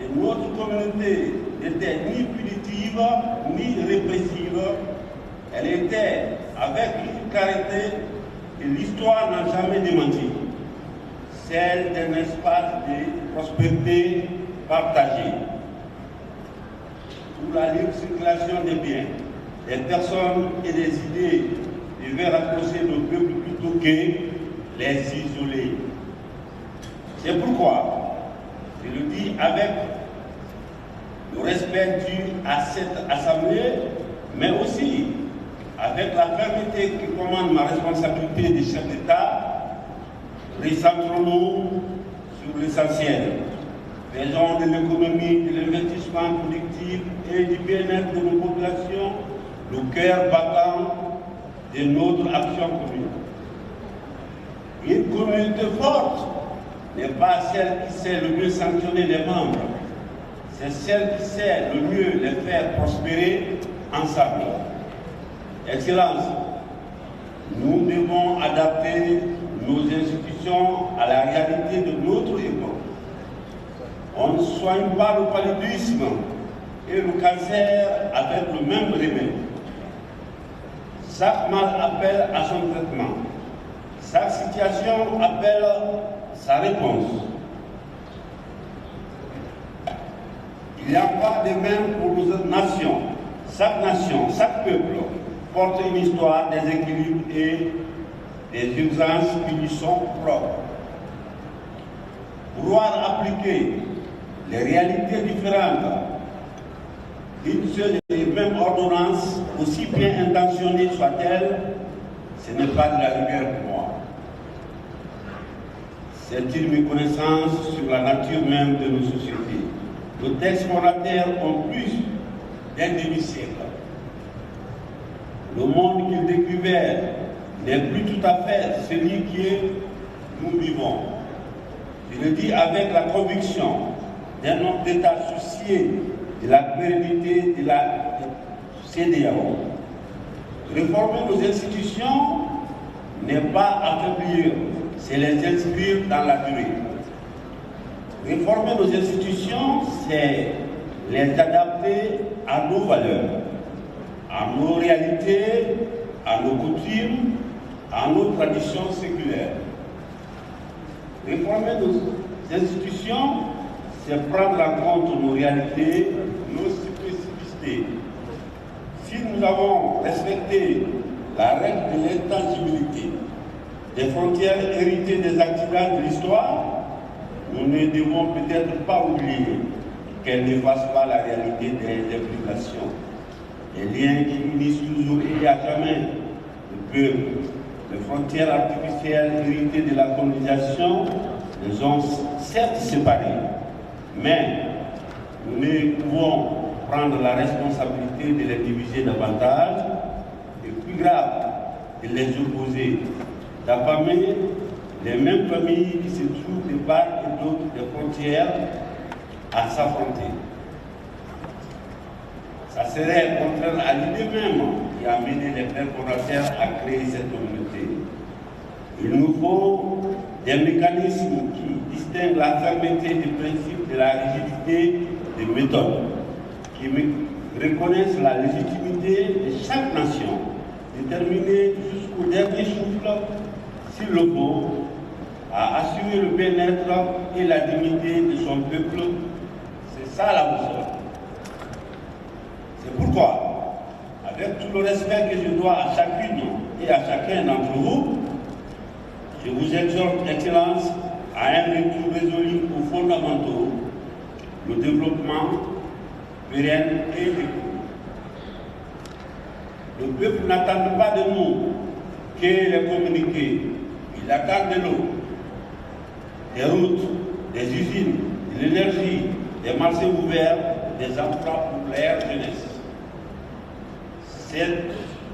de notre communauté n'était ni punitive ni répressive, elle était avec une clarté que l'histoire n'a jamais démenti, celle d'un espace de prospérité partagée, où la libre circulation des biens, des personnes et des idées devaient rapprocher nos peuples plutôt que les isoler. C'est pourquoi je le dis avec le respect dû à cette assemblée, mais aussi avec la fermeté qui commande ma responsabilité de chef d'État, recentrons-nous sur l'essentiel. Faisons de l'économie, de l'investissement productif et du bien-être de nos populations le cœur battant de notre action commune. Une communauté forte n'est pas celle qui sait le mieux sanctionner les membres, c'est celle qui sait le mieux les faire prospérer ensemble. Excellence, nous devons adapter nos institutions à la réalité de notre époque. On ne soigne pas le paludisme et le cancer avec le même remède. Chaque mal appelle à son traitement. Chaque situation appelle sa réponse. Il n'y a pas de même pour nos nations. Chaque peuple porte une histoire, des équilibres et des urgences qui lui sont propres. Vouloir appliquer les réalités différentes d'une seule et même ordonnance, aussi bien intentionnée soit-elle, ce n'est pas de la rigueur pour moi. C'est une méconnaissance sur la nature même de nos sociétés. Nos textes fondateurs ont plus d'un demi-siècle. Le monde qu'ils décrivaient n'est plus tout à fait celui qui est nous vivons. Je le dis avec la conviction d'un homme d'État soucié de la pérennité de la CEDEAO. Réformer nos institutions n'est pas affaiblir, c'est les inscrire dans la durée. Réformer nos institutions, c'est les adapter à nos valeurs, à nos réalités, à nos coutumes, à nos traditions séculaires. Réformer nos institutions, c'est prendre en compte nos réalités, nos spécificités. Si nous avons respecté la règle de l'intangibilité, des frontières héritées des accidents de l'histoire, nous ne devons peut-être pas oublier qu'elles n'effacent pas la réalité des implications. Les liens qui unissent toujours et à jamais le peuple, les frontières artificielles héritées de la colonisation les ont certes séparés, mais nous ne pouvons prendre la responsabilité de les diviser davantage et plus grave, de les opposer, d'affamer les mêmes familles qui se trouvent de part et d'autre des frontières à s'affronter. Ça serait contraire à l'idée même qui a amené les pères fondateurs à créer cette communauté. Il nous faut des mécanismes qui distinguent la fermeté des principes de la rigidité des méthodes, qui reconnaissent la légitimité de chaque nation, déterminée jusqu'au dernier souffle, s'il le faut, à assurer le bien-être et la dignité de son peuple. C'est ça la boussole. C'est pourquoi, avec tout le respect que je dois à chacune et à chacun d'entre vous, je vous exhorte, Excellence, à un retour résolu aux fondamentaux, le développement pérenne et économique. Le peuple n'attend pas de nous que les communiqués, il attend de l'eau, des routes, des usines, de l'énergie, des marchés ouverts, des emplois pour leur jeunesse. C'est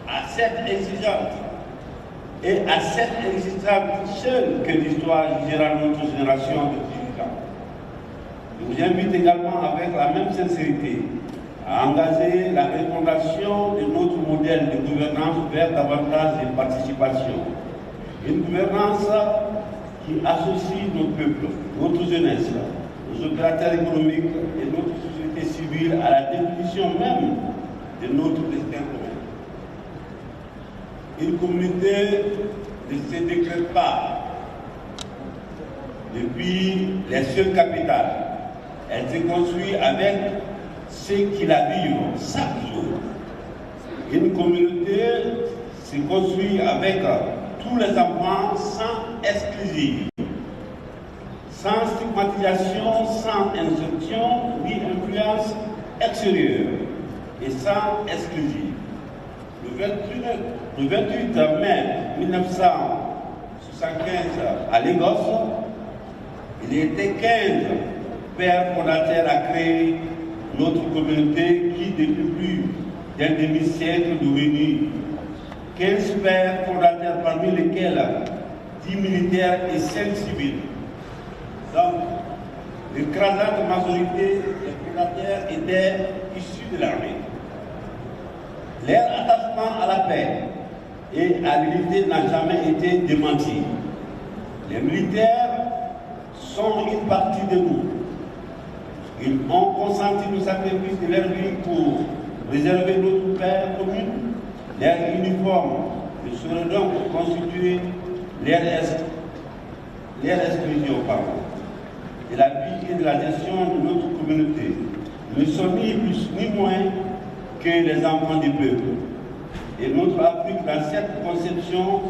à cette exigence et à cette exigence seule que l'histoire jugera notre génération de dirigeants. Je vous invite également avec la même sincérité à engager la refondation de notre modèle de gouvernance vers davantage de participation. Une gouvernance qui associe nos peuples, notre jeunesse, nos opérateurs économiques et notre société civile à la définition même de notre destin commun. Une communauté ne se décrète pas depuis les seules capitales. Elle se construit avec ceux qui la vivent chaque jour. Une communauté se construit avec tous les enfants sans exclusive, sans stigmatisation, sans injonction ni influence extérieure et sans exclusive. Le 28 mai 1975 à Lagos, il était 15 pères fondateurs à créer notre communauté qui, depuis plus d'un demi-siècle, est devenue 15 pères fondateurs, parmi lesquels 10 militaires et 5 civils. Donc, l'écrasante majorité des fondateurs étaient issus de l'armée. Leur attachement à la paix et à l'unité n'a jamais été démenti. Les militaires sont une partie de nous. Ils ont consenti le sacrifice de leur vie pour préserver notre paix commune. Leur uniforme ne saurait donc constituer leur exclusion de la vie et de la gestion de notre communauté. Ils ne sont ni plus ni moins que les enfants du peuple. Et notre Afrique, dans cette conception,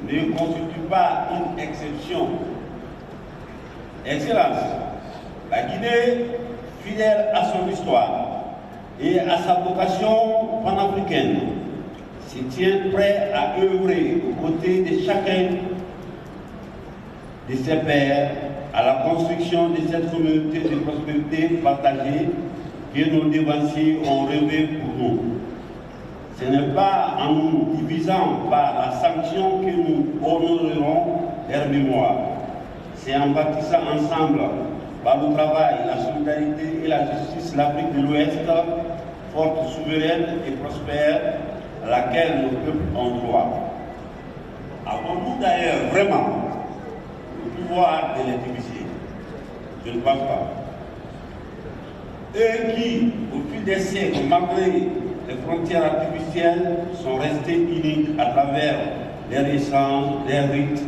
ne constitue pas une exception. Excellence, la Guinée, fidèle à son histoire et à sa vocation panafricaine, se tient prêt à œuvrer aux côtés de chacun de ses pairs à la construction de cette communauté de prospérité partagée que nos devanciers ont rêvé pour nous. Ce n'est pas en nous divisant par la sanction que nous honorerons leur mémoire. C'est en bâtissant ensemble, par le travail, la solidarité et la justice, l'Afrique de l'Ouest, forte, souveraine et prospère, à laquelle nos peuples ont droit. Avons-nous d'ailleurs vraiment le pouvoir de les diviser? Je ne pense pas. eux qui, au fil des siècles, malgré les frontières artificielles, sont restés uniques à travers leurs échanges, leurs rites,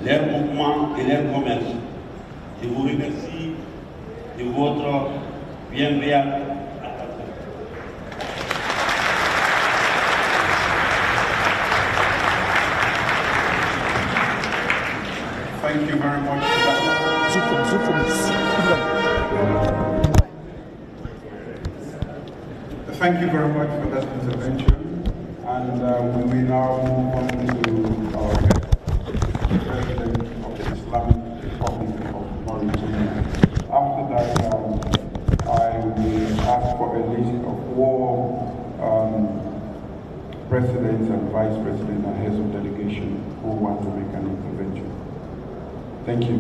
leurs mouvements et leurs commerces. Je vous remercie de votre bienveillance. Thank you very much for that. Thank you very much for that intervention. And we will now move on to our President of the Islamic Republic of Mauritania. After that, I will ask for a list of all presidents and vice presidents and heads of delegation who want to make an intervention. Thank you.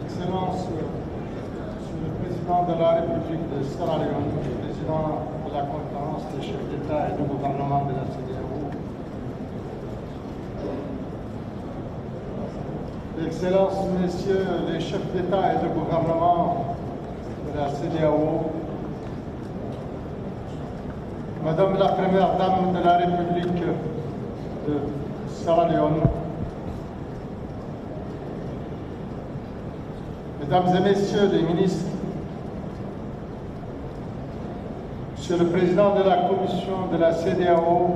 Excellence, Monsieur le Président de la République de Sierra Leone, Président de la conférence des chefs d'État et de gouvernement de la CEDEAO, Excellences, Messieurs les chefs d'État et de gouvernement de la CEDEAO, Madame la Première Dame de la République de Sierra Leone, Mesdames et Messieurs les ministres, Monsieur le Président de la Commission de la CEDEAO,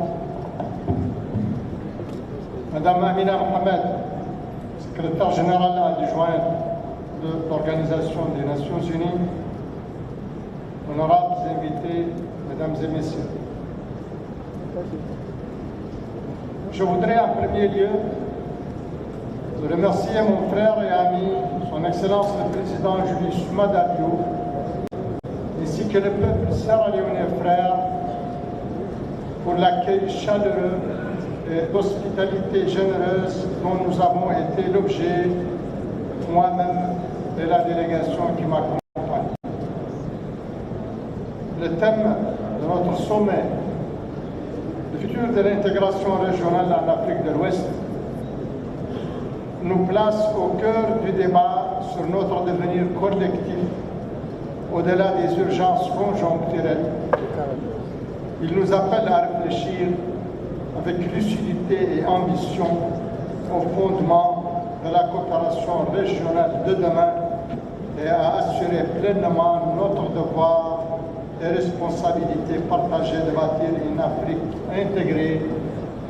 Madame Amina Mohamed, Secrétaire générale adjointe de l'Organisation des Nations Unies, honorables invités, Mesdames et Messieurs. Je voudrais en premier lieu remercier mon frère et ami, Son Excellence le Président Julius Madabio, ainsi que le peuple sierra-léonais frère, pour l'accueil chaleureux et l'hospitalité généreuse dont nous avons été l'objet, moi-même et la délégation qui m'accompagne. Le thème de notre sommet, le futur de l'intégration régionale en Afrique de l'Ouest, nous place au cœur du débat sur notre devenir collectif au-delà des urgences conjoncturelles. Il nous appelle à réfléchir avec lucidité et ambition au fondement de la coopération régionale de demain et à assurer pleinement notre devoir et responsabilité partagée de bâtir une Afrique intégrée,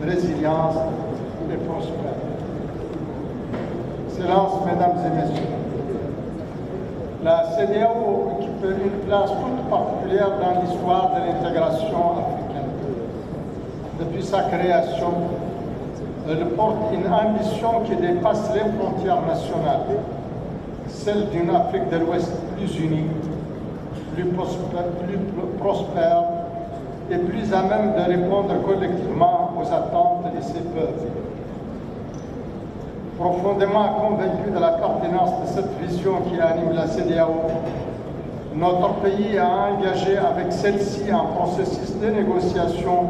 résiliente et prospère. Excellences, Mesdames et Messieurs, la CEDEAO occupe une place toute particulière dans l'histoire de l'intégration africaine. Depuis sa création, elle porte une ambition qui dépasse les frontières nationales, celle d'une Afrique de l'Ouest plus unie, plus prospère et plus à même de répondre collectivement aux attentes de ses peuples. Profondément convaincu de la pertinence de cette vision qui anime la CEDEAO, notre pays a engagé avec celle-ci un processus de négociation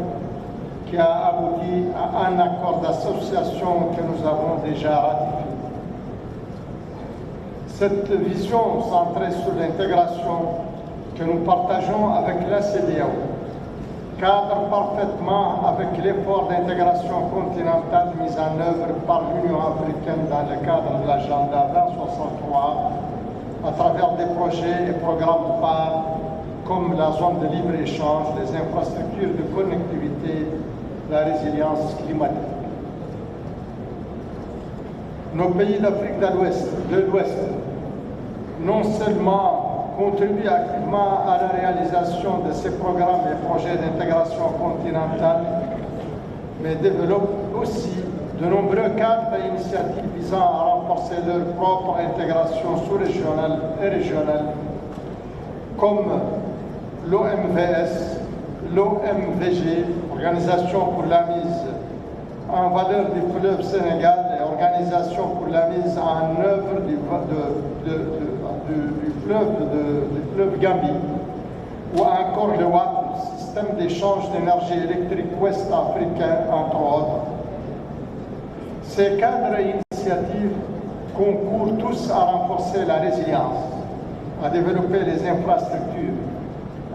qui a abouti à un accord d'association que nous avons déjà ratifié. Cette vision centrée sur l'intégration que nous partageons avec la CEDEAO cadre parfaitement avec l'effort d'intégration continentale mis en œuvre par l'Union africaine dans le cadre de l'agenda 2063 à travers des projets et programmes phares comme la zone de libre-échange, les infrastructures de connectivité, la résilience climatique. Nos pays d'Afrique de l'Ouest non seulement contribuent activement à la réalisation de ces programmes et projets d'intégration continentale, mais développent aussi de nombreux cadres et initiatives visant à renforcer leur propre intégration sous-régionale et régionale, comme l'OMVS, l'OMVG, Organisation pour la mise en valeur du fleuve Sénégal et Organisation pour la mise en œuvre du fleuve Gambie, ou encore le WAP, Système d'échange d'énergie électrique ouest-africain, entre autres. Ces cadres et initiatives concourent tous à renforcer la résilience, à développer les infrastructures,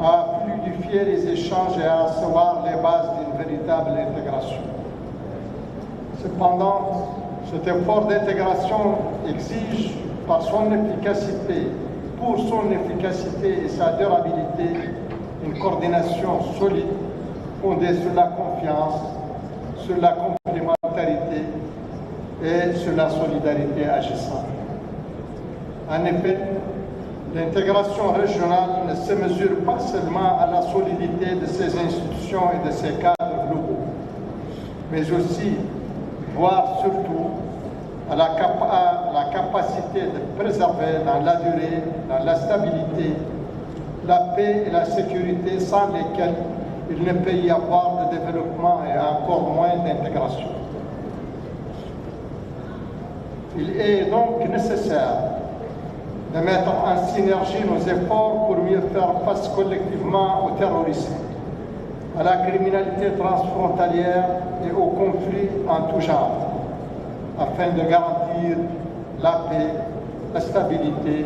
à fluidifier les échanges et à asseoir les bases d'une véritable intégration. Cependant, cet effort d'intégration exige, pour son efficacité et sa durabilité, une coordination solide fondée sur la confiance, sur la complémentarité et sur la solidarité agissante. En effet, l'intégration régionale ne se mesure pas seulement à la solidité de ses institutions et de ses cadres globaux, mais aussi, voire surtout, à la capacité de préserver dans la durée, dans la stabilité, la paix et la sécurité sans lesquelles il ne peut y avoir de développement et encore moins d'intégration. Il est donc nécessaire de mettre en synergie nos efforts pour mieux faire face collectivement au terrorisme, à la criminalité transfrontalière et aux conflits en tout genre, afin de garantir la paix, la stabilité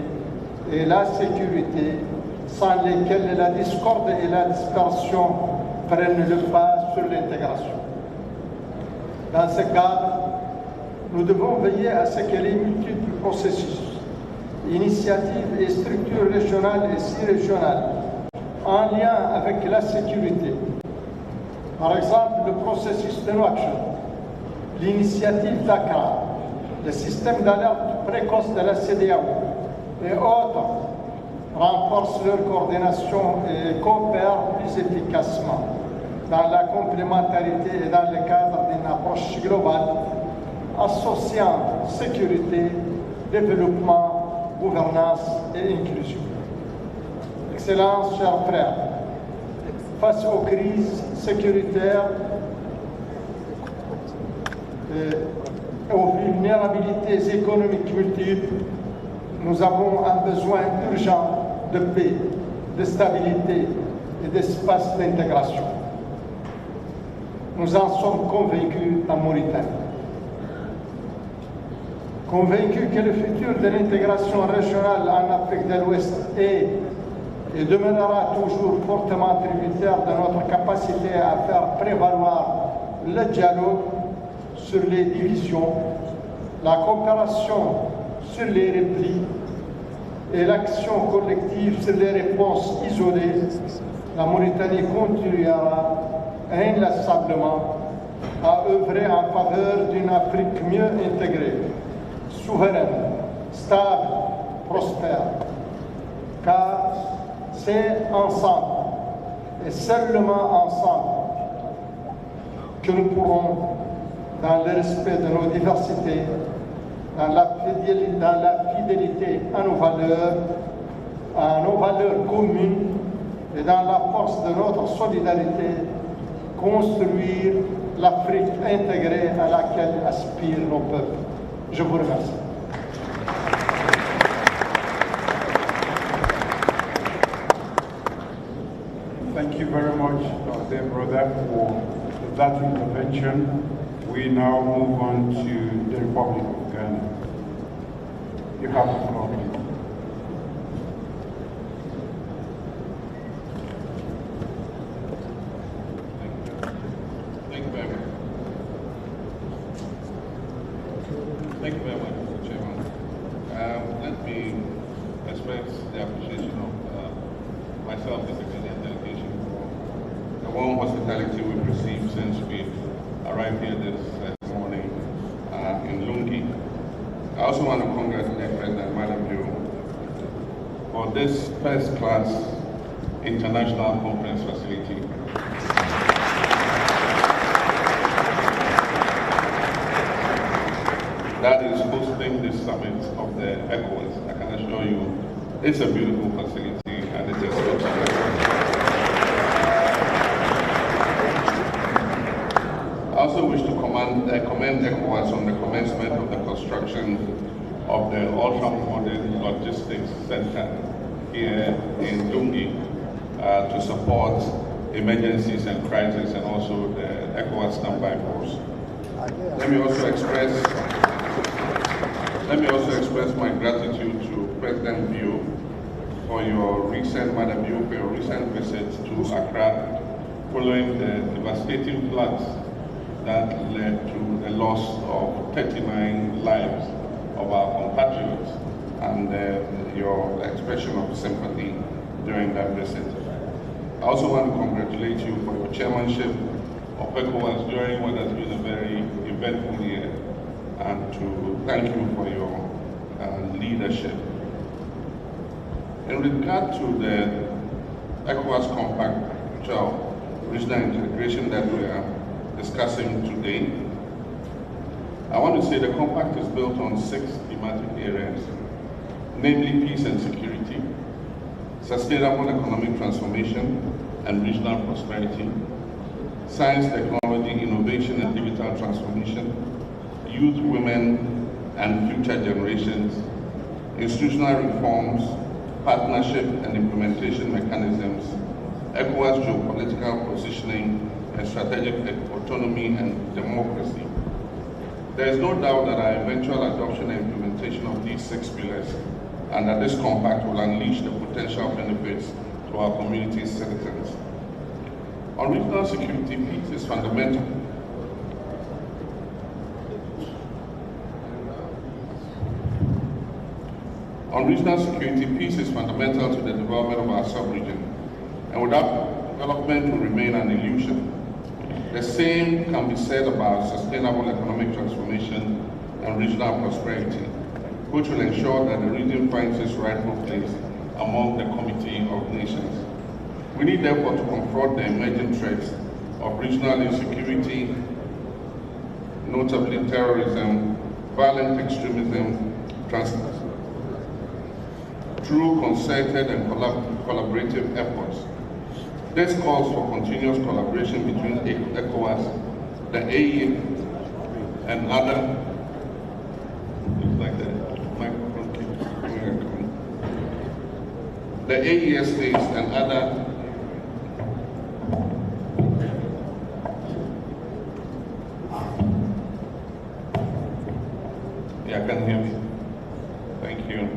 et la sécurité sans lesquelles la discorde et la dispersion prennent le pas sur l'intégration. Dans ce cadre, nous devons veiller à ce que les multiples processus, initiatives et structures régionales et si-régionales en lien avec la sécurité, par exemple le processus de Nouakchott, l'initiative d'Accra, le système d'alerte précoce de la CEDEAO et autres, renforcent leur coordination et coopèrent plus efficacement dans la complémentarité et dans le cadre d'une approche globale associant sécurité, développement, gouvernance et inclusion. Excellences, chers frères, face aux crises sécuritaires et aux vulnérabilités économiques multiples, nous avons un besoin urgent de paix, de stabilité et d'espace d'intégration. Nous en sommes convaincus en Mauritanie. Convaincus que le futur de l'intégration régionale en Afrique de l'Ouest est et demeurera toujours fortement tributaire de notre capacité à faire prévaloir le dialogue sur les divisions, la coopération sur les replis et l'action collective sur les réponses isolées, la Mauritanie continuera inlassablement à œuvrer en faveur d'une Afrique mieux intégrée, souveraine, stable, prospère. Car c'est ensemble, et seulement ensemble, que nous pourrons, dans le respect de nos diversités, dans la fidélité à nos valeurs communes et dans la force de notre solidarité, construire l'Afrique intégrée à laquelle aspirent nos peuples. Je vous remercie. Thank you very much, dear brother, for that intervention. We now move on to the Republic of Ghana. You have the floor. Thank you very much. Thank you very much, Mr. Chairman. Let me express the appreciation of myself as a Ghanaian delegation for the warm hospitality we've received since we arrived here this morning in Lungi. I also want to congratulate President Madam Joe for this first-class international conference facility. hosting this summit of the ECOWAS. I can assure you it's a beautiful facility and it is I also wish to commend ECOWAS on the commencement of the construction of the ultra-modern logistics center here in Dungi to support emergencies and crises, and also the ECOWAS standby force. Let me also express my gratitude to President Bio for your recent visit to Accra following the devastating floods that led to the loss of 39 lives of our compatriots, and your expression of sympathy during that visit. I also want to congratulate you for your chairmanship of ECOWAS during what has been a very eventful year, and to thank you for your leadership. In regard to the ECOWAS Compact regional integration that we are discussing today, I want to say the compact is built on 6 thematic areas, namely peace and security, sustainable economic transformation and regional prosperity, science, technology, innovation and digital transformation, youth, women and future generations, institutional reforms, partnership and implementation mechanisms, ECOWAS geopolitical positioning and strategic autonomy and democracy. There is no doubt that our eventual adoption and implementation of these 6 pillars and that this compact will unleash the potential benefits to our community's citizens. On regional security, peace is fundamental. On regional security, peace is fundamental to the development of our sub-region, and without development will remain an illusion. The same can be said about sustainable economic transformation and regional prosperity, which will ensure that the region finds its rightful place among the Committee of Nations. We need therefore to confront the emerging threats of regional insecurity, notably terrorism, violent extremism, through concerted and collaborative efforts. This calls for continuous collaboration between ECOWAS, the AE, and other, the AES states and other I can hear you. Thank you.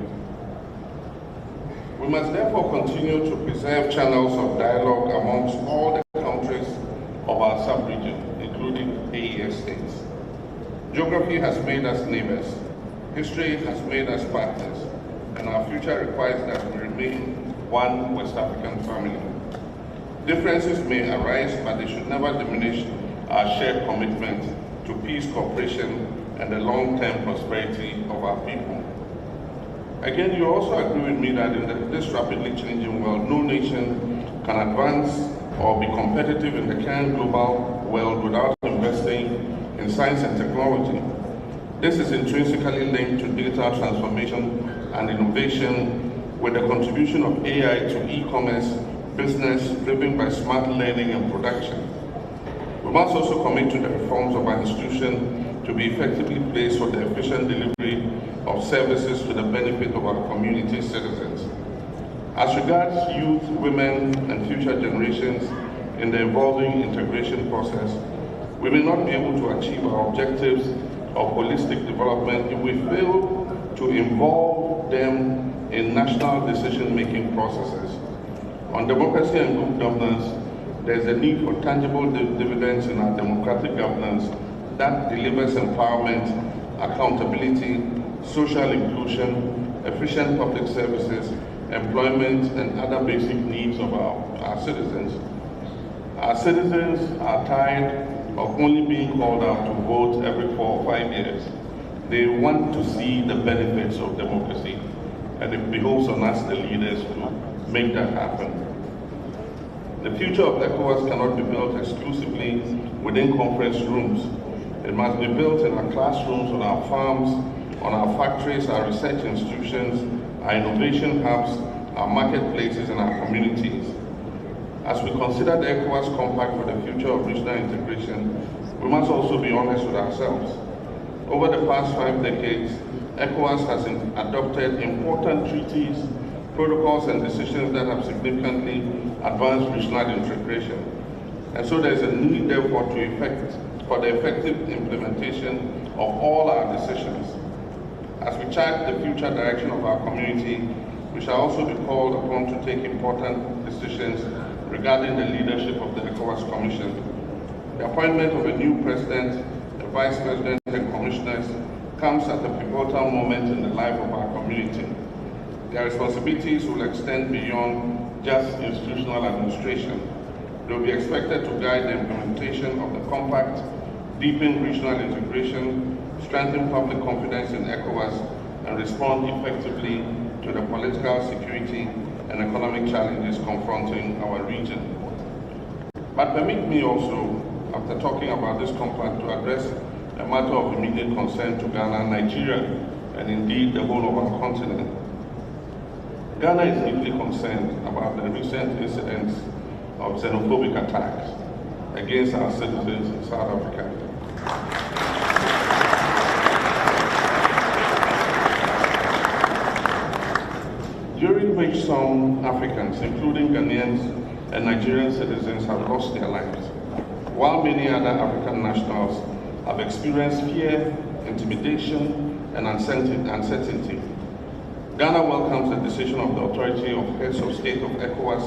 We must therefore continue to preserve channels of dialogue amongst all the countries of our sub-region, including AES states. Geography has made us neighbors. History has made us partners, and our future requires that we remain one West African family. Differences may arise, but they should never diminish our shared commitment to peace, cooperation, and the long-term prosperity of our people. Again, you also agree with me that in this rapidly changing world, no nation can advance or be competitive in the current global world without investing in science and technology. This is intrinsically linked to digital transformation and innovation, with the contribution of AI to e-commerce business driven by smart learning and production. We must also commit to the reforms of our institution to be effectively placed for the efficient delivery of services to the benefit of our community citizens. As regards youth, women, and future generations in the evolving integration process, we may not be able to achieve our objectives of holistic development if we fail to involve them in national decision-making processes. On democracy and good governance, there is a need for tangible dividends in our democratic governance that delivers empowerment, accountability, social inclusion, efficient public services, employment, and other basic needs of our citizens. Our citizens are tired of only being called out to vote every 4 or 5 years. They want to see the benefits of democracy, and it behoves on us, the leaders, to make that happen. The future of ECOWAS cannot be built exclusively within conference rooms. It must be built in our classrooms, on our farms, on our factories, our research institutions, our innovation hubs, our marketplaces, and our communities. As we consider the ECOWAS Compact for the future of regional integration, we must also be honest with ourselves. Over the past 5 decades, ECOWAS has adopted important treaties, protocols, and decisions that have significantly advanced regional integration. And so there is a need, therefore, for the effective implementation of all our decisions. As we chart the future direction of our community, we shall also be called upon to take important decisions regarding the leadership of the ECOWAS Commission. The appointment of a new president, a vice president, and commissioners comes at a pivotal moment in the life of our community. Their responsibilities will extend beyond just institutional administration. They will be expected to guide the implementation of the Compact, deepen regional integration, strengthen public confidence in ECOWAS, and respond effectively to the political, security, and economic challenges confronting our region. But permit me also, after talking about this compact, to address a matter of immediate concern to Ghana, Nigeria, and indeed the whole of our continent. Ghana is deeply concerned about the recent incidents of xenophobic attacks against our citizens in South Africa. During which some Africans, including Ghanaians and Nigerian citizens, have lost their lives, while many other African nationals have experienced fear, intimidation, and uncertainty. Ghana welcomes the decision of the authority of heads of state of ECOWAS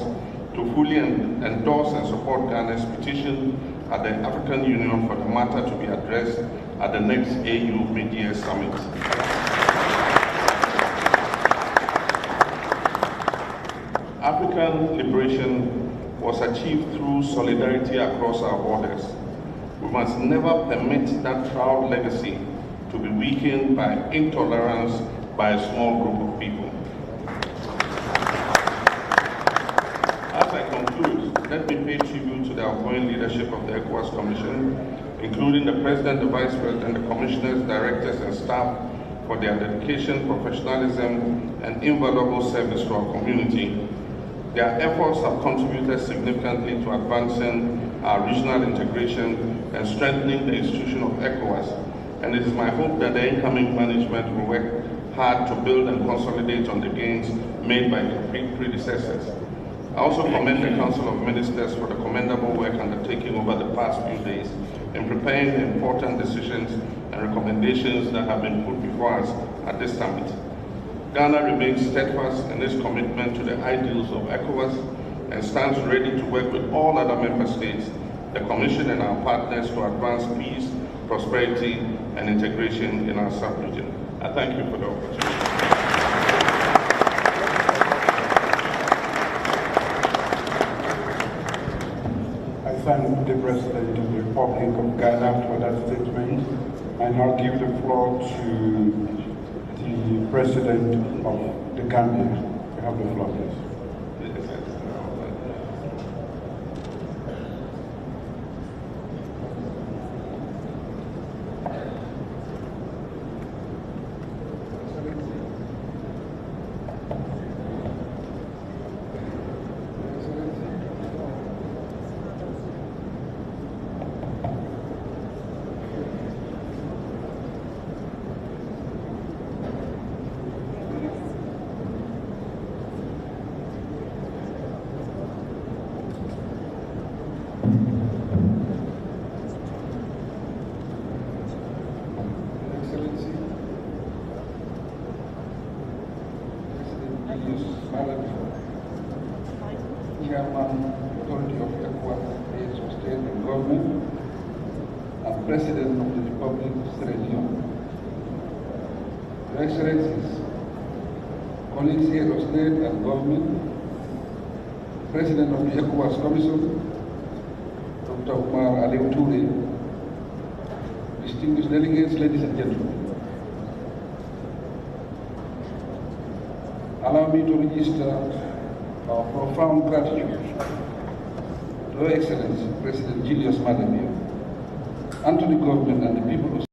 to fully endorse and support Ghana's petition at the African Union for the matter to be addressed at the next AU Mid-Year Summit. African liberation was achieved through solidarity across our borders. We must never permit that proud legacy to be weakened by intolerance by a small group of people. As I conclude, let me pay tribute to the outgoing leadership of the ECOWAS Commission, including the President, the Vice President, the Commissioners, Directors, and staff for their dedication, professionalism, and invaluable service to our community. Their efforts have contributed significantly to advancing our regional integration and strengthening the institution of ECOWAS, and it is my hope that the incoming management will work hard to build and consolidate on the gains made by their predecessors. I also commend the Council of Ministers for the commendable work undertaken over the past few days in preparing the important decisions and recommendations that have been put before us at this summit. Ghana remains steadfast in its commitment to the ideals of ECOWAS and stands ready to work with all other member states, the Commission, and our partners to advance peace, prosperity, and integration in our sub-region. I thank you for the opportunity. I thank the President of the Republic of Ghana for that statement. I now give the floor to the President of the Gambia. You have the floor, please. Chairman, Authority of ECOWAS, Heads of State and Government, and President of the Republic of Sierra Leone. Your Excellencies, colleagues, Heads of State and Government, President of the ECOWAS Commission, Dr. Umar Aliou Touré, distinguished delegates, ladies and gentlemen. Allow me to register our profound gratitude to Your Excellency, President Julius Maada Bio, and to the government and the people of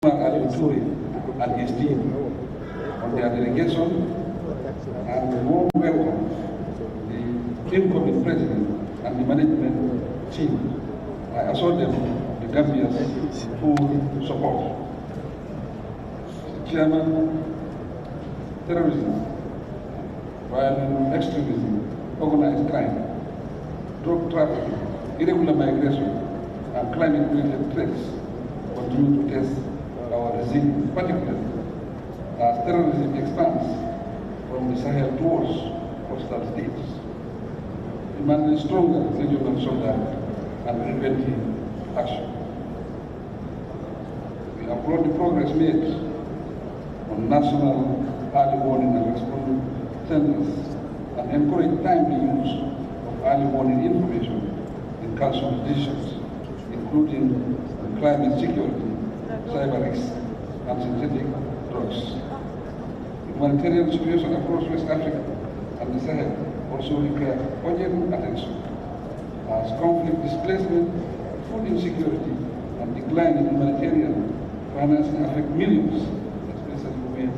and his team on their delegation, and warm welcome the incoming president and the management team. I assure them of the Gambia's full support. Chairman, terrorism, violent extremism, organized crime, drug trafficking, irregular migration, and climate-related threats continue to test our resilience, particularly as terrorism expands from the Sahel towards coastal states, demanding stronger regional solidarity and preventive action. We applaud the progress made on national early warning and response centers and encourage timely use of early warning information in council decisions, including climate security, cyber risks, and synthetic drugs. The humanitarian situation across West Africa and the Sahel also require urgent attention, as conflict, displacement, food insecurity, and decline in humanitarian financing affect millions, especially women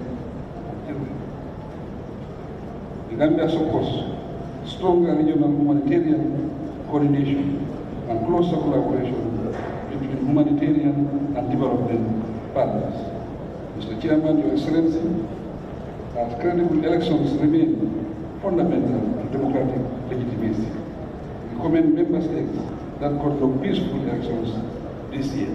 and children. The Gambia supports stronger regional humanitarian coordination and closer collaboration between humanitarian and development partners. Mr. Chairman, Your Excellency, as credible elections remain fundamental to democratic legitimacy, we commend member states that conduct peaceful elections this year.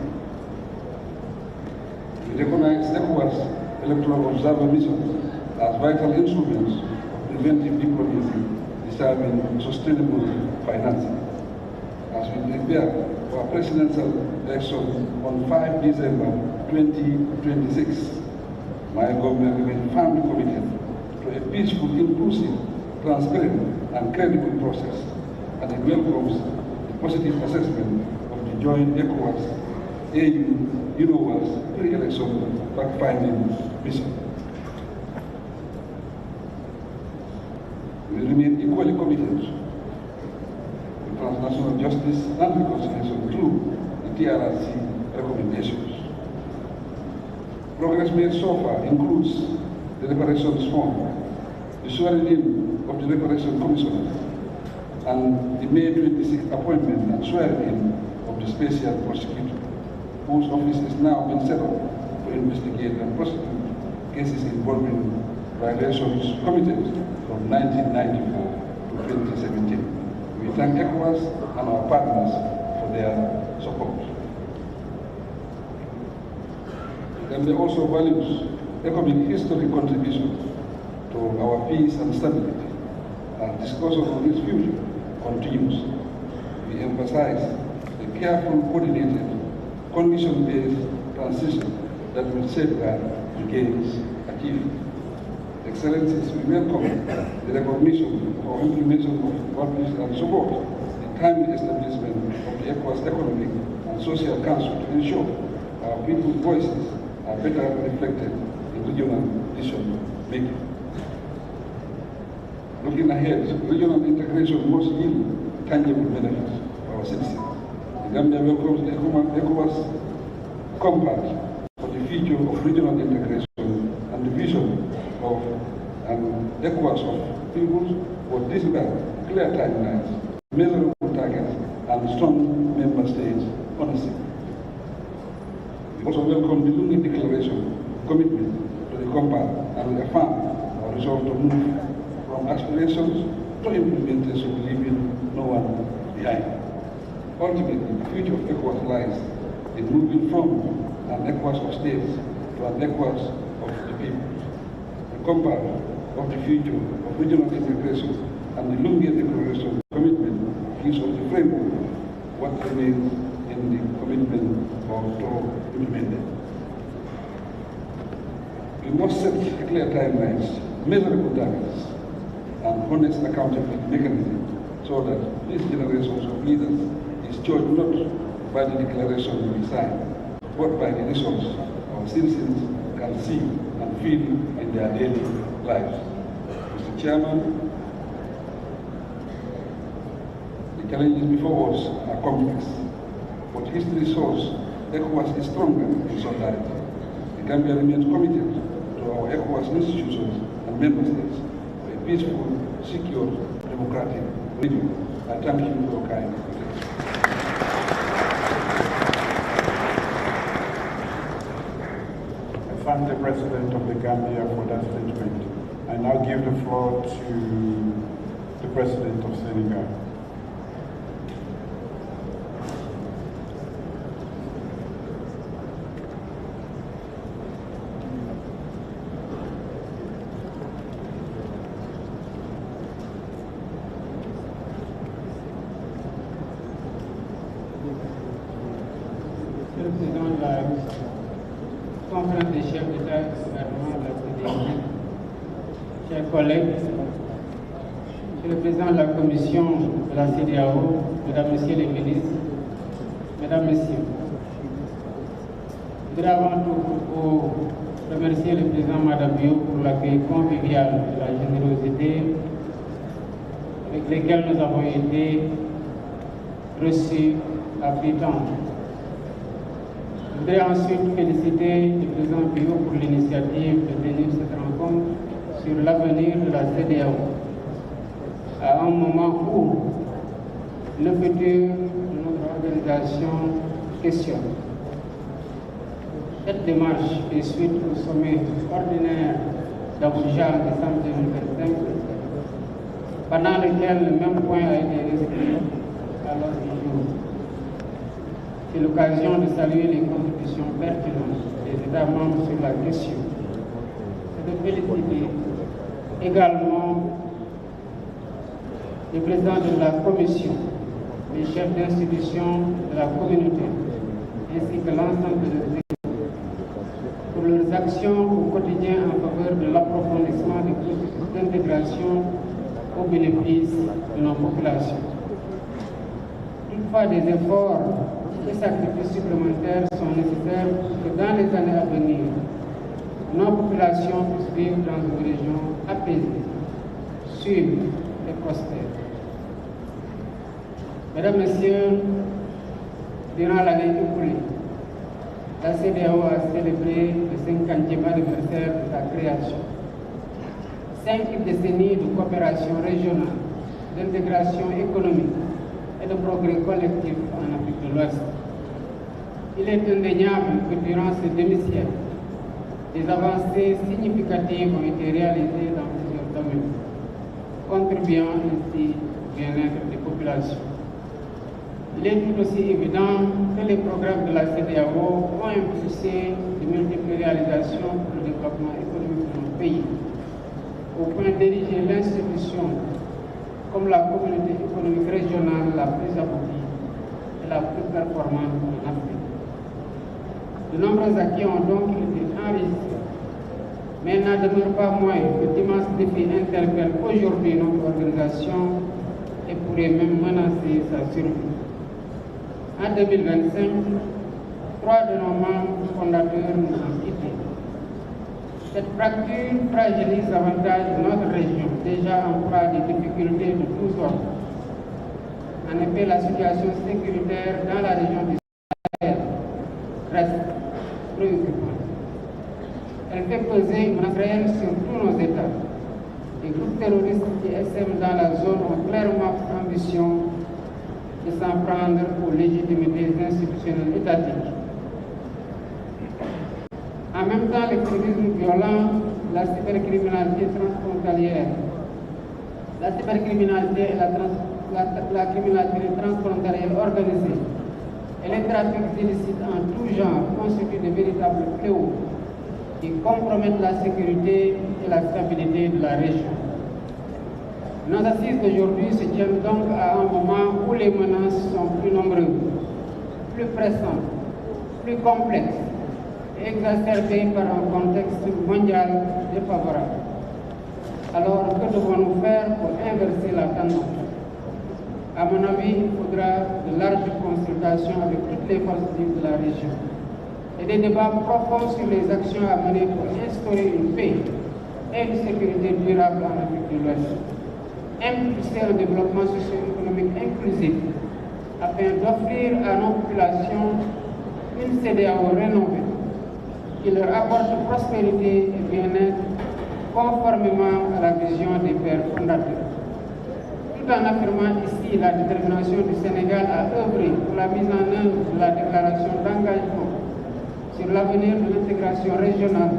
We recognize ECOWAS electoral observer missions as vital instruments of preventive diplomacy deserving sustainable financing. As we prepare for presidential election on 5 December 2026, my government remains firmly committed to a peaceful, inclusive, transparent, and credible process, and it welcomes the positive assessment of the joint ECOWAS AU-UNOWAS pre-election fact-finding mission. We remain equally committed to transnational justice and reconciliation through the TRRC recommendations. Progress made so far includes the reparations fund, the swearing-in of the reparation commissioners, and the May 26th appointment and swearing-in of the special prosecutor, whose office is now been set up to investigate and prosecute cases involving violations committed from 1994 to 2017. We thank ECOWAS and our partners for their support. Gambia also values economic history contribution to our peace and stability, and discussion on its future continues. We emphasize the careful, coordinated, condition-based transition that will safeguard the gains achieved. Excellencies, we welcome the recognition or implementation of policies and support the timely establishment of the ECOWAS Economic and Social Council to ensure our people's voices are better reflected in regional decision making. Looking ahead, regional integration must yield tangible benefits for our citizens. The Gambia welcomes the ECOWAS Compact for the future of regional integration and the vision of an ECOWAS of peoples for dispatch, clear timelines, measurable targets, and strong member states ownership. We also welcome the Lungi Declaration commitment to the Compact and we affirm our resolve to move from aspirations to implementation, leaving no one behind. Ultimately, the future of ECOWAS lies in moving from an ECOWAS of states to an ECOWAS of the people. The Compact of the future of regional integration and the Lumbia Declaration commitment gives us the framework what remains in the commitment of to implement it. We must set clear timelines, measurable targets, and honest accountability mechanisms so that these generations of leaders is judged not by the declaration we sign, but by the results our citizens can see and feel in their daily lives. Mr. Chairman, the challenges before us are complex, but history shows ECOWAS is stronger in solidarity. The Gambia remains committed to our ECOWAS institutions and member states for a peaceful, secure, democratic region. I thank you for your kind attention. I thank the President of the Gambia for that statement. I now give the floor to the President of Senegal. Monsieur le Président de la conférence des chefs d'État et de gouvernement de la CDI, chers collègues, Monsieur le Président de la Commission de la CEDEAO, Mesdames, Messieurs les ministres, Mesdames, Messieurs, je voudrais avant tout remercier le Président Madame Bio pour l'accueil convivial et la générosité avec lesquels nous avons été reçus à Fritan. Je voudrais ensuite féliciter le président Bio pour l'initiative de tenir cette rencontre sur l'avenir de la CEDEAO, à un moment où le futur de notre organisation questionne. Cette démarche fait suite au sommet ordinaire d'Abuja en décembre 2025, pendant lequel le même point a été inscrit à l'ordre du jour. C'est l'occasion de saluer les contributions pertinentes des États membres sur la question et de féliciter également le président de la Commission, les chefs d'institution de la communauté, ainsi que l'ensemble de leurs équipes pour leurs actions au quotidien en faveur de l'approfondissement des processus d'intégration au bénéfice de nos populations. Toutefois, des efforts et sacrifices supplémentaires sont nécessaires pour que dans les années à venir, nos populations puissent vivre dans une région apaisée, sûre et prospère. Mesdames, Messieurs, durant l'année écoulée, la CEDEAO a célébré le 50e anniversaire de sa création. 5 décennies de coopération régionale, d'intégration économique et de progrès collectif en Afrique de l'Ouest. Il est indéniable que durant ces demi-siècles, des avancées significatives ont été réalisées dans plusieurs domaines, contribuant ainsi au bien-être des populations. Il est tout aussi évident que les programmes de la CEDEAO ont impulsé de multiples réalisations pour le développement économique de notre pays, au point d'ériger l'institution comme la communauté économique régionale la plus aboutie et la plus performante en Afrique. De nombreux acquis ont donc été enregistrés, mais il n'en demeure pas moins que d'immenses défis interpellent aujourd'hui notre organisation et pourraient même menacer sa survie. En 2025, 3 de nos membres fondateurs nous ont quittés. Cette fracture fragilise davantage notre région, déjà en proie à des difficultés de tous ordres. En effet, la situation sécuritaire dans la région du Sahel reste préoccupante. Elle fait peser une menace réelle sur tous nos États. Les groupes terroristes qui essaiment dans la zone ont clairement pour ambition de s'en prendre aux légitimités institutionnelles étatiques. En même temps, l'extrémisme violent, la cybercriminalité transfrontalière, la cybercriminalité et la criminalité transfrontalière organisée et les trafics illicites en tout genre constituent de véritables fléaux qui compromettent la sécurité et la stabilité de la région. Nos assises d'aujourd'hui se tiennent donc à un moment où les menaces sont plus nombreuses, plus pressantes, plus complexes et exacerbées par un contexte mondial défavorable. Alors, que devons-nous faire pour inverser la tendance? À mon avis, il faudra de larges consultations avec toutes les forces vives de la région et des débats profonds sur les actions à mener pour instaurer une paix et une sécurité durable en Afrique de l'Ouest. Impulser un développement socio-économique inclusif afin d'offrir à nos populations une CEDEAO rénovée qui leur apporte prospérité et bien-être conformément à la vision des pères fondateurs. Tout en affirmant ici la détermination du Sénégal à œuvrer pour la mise en œuvre de la déclaration d'engagement sur l'avenir de l'intégration régionale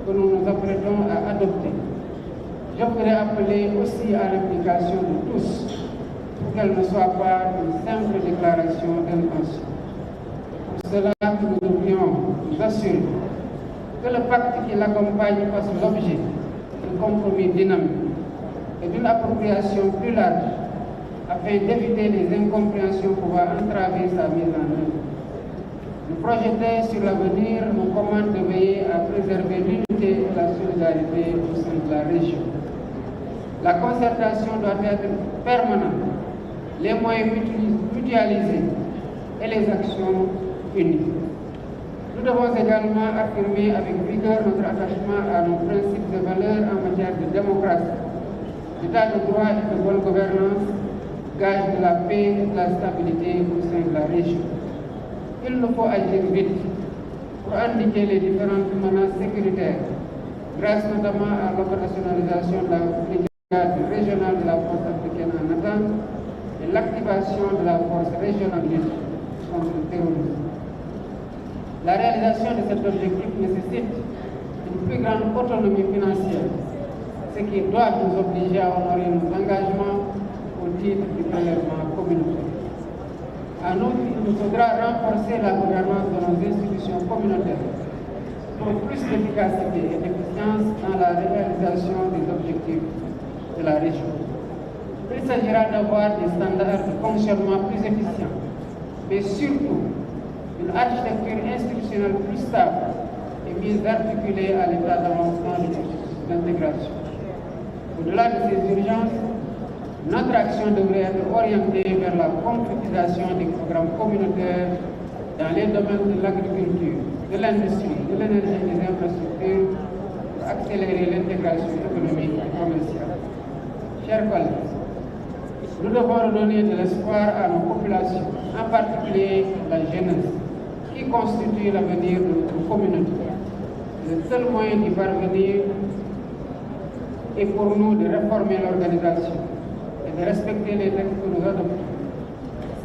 que nous nous apprêtons à adopter, je voudrais appeler aussi à l'implication de tous pour qu'elle ne soit pas une simple déclaration d'intention. Pour cela, nous devrions nous assurer que le pacte qui l'accompagne fasse l'objet d'un compromis dynamique et d'une appropriation plus large afin d'éviter les incompréhensions pouvant entraver sa mise en œuvre. Nous projeter sur l'avenir nous commande de veiller à préserver l'unité et la solidarité au sein de la région. La concertation doit être permanente, les moyens mutualisés et les actions unies. Nous devons également affirmer avec vigueur notre attachement à nos principes et valeurs en matière de démocratie, d'état de droit et de bonne gouvernance, gage de la paix et de la stabilité au sein de la région. Il nous faut agir vite pour endiguer les différentes menaces sécuritaires, grâce notamment à l'opérationnalisation de la brigade régionale de la force africaine en attente et l'activation de la force régionale de lutte contre le terrorisme. La réalisation de cet objectif nécessite une plus grande autonomie financière, ce qui doit nous obliger à honorer nos engagements au titre du prélèvement communautaire. En outre, il nous faudra renforcer la gouvernance de nos institutions communautaires pour plus d'efficacité et d'efficience dans la réalisation des objectifs de la région. Il s'agira d'avoir des standards de fonctionnement plus efficients, mais surtout une architecture institutionnelle plus stable et mieux articulée à l'état d'avancement du processus d'intégration. Au-delà de ces urgences, notre action devrait être orientée vers la concrétisation des programmes communautaires dans les domaines de l'agriculture, de l'industrie, de l'énergie et des infrastructures pour accélérer l'intégration économique et commerciale. Chers collègues, nous devons redonner de l'espoir à nos populations, en particulier la jeunesse, qui constitue l'avenir de notre communauté. Le seul moyen d'y parvenir est pour nous de réformer l'organisation et de respecter les textes que nous adoptons.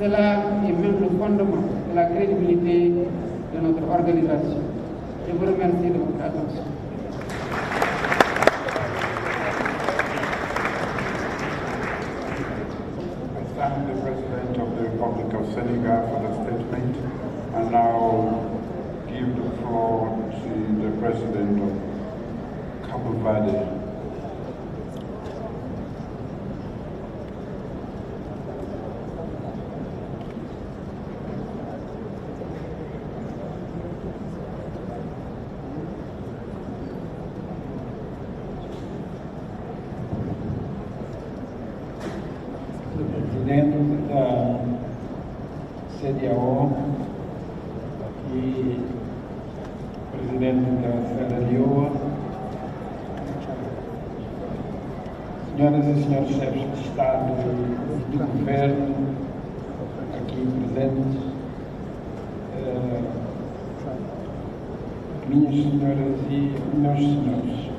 Cela est même le fondement de la crédibilité de notre organisation. Je vous remercie de votre attention. I thank the President of the Republic of Senegal for the statement, and now give the floor to the President of Cabo Verde. Presidente da CEDEAO e Presidente da Serra Leoa, senhoras e senhores chefes de Estado e do Governo aqui presentes, minhas senhoras e meus senhores,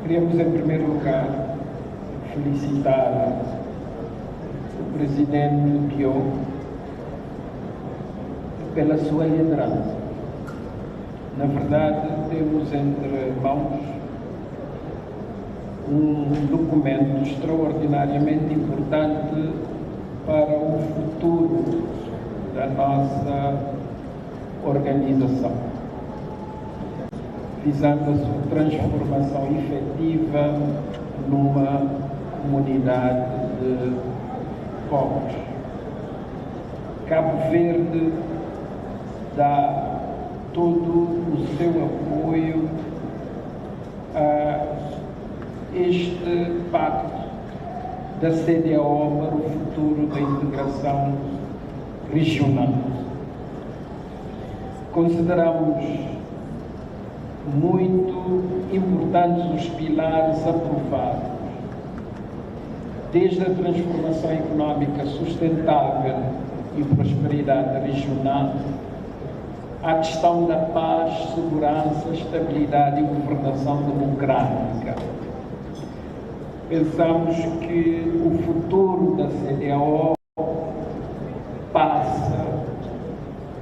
queríamos em primeiro lugar felicitar o Presidente Bio pela sua liderança. Na verdade, temos entre mãos um documento extraordinariamente importante para o futuro da nossa organização. visando a sua transformação efetiva numa comunidade de povos. Cabo Verde dá todo o seu apoio a este pacto da CEDEAO para o futuro da integração regional. Consideramos muito importantes os pilares aprovados, desde a transformação económica sustentável e prosperidade regional, à questão da paz, segurança, estabilidade e governação democrática. Pensamos que o futuro da CEDEAO passa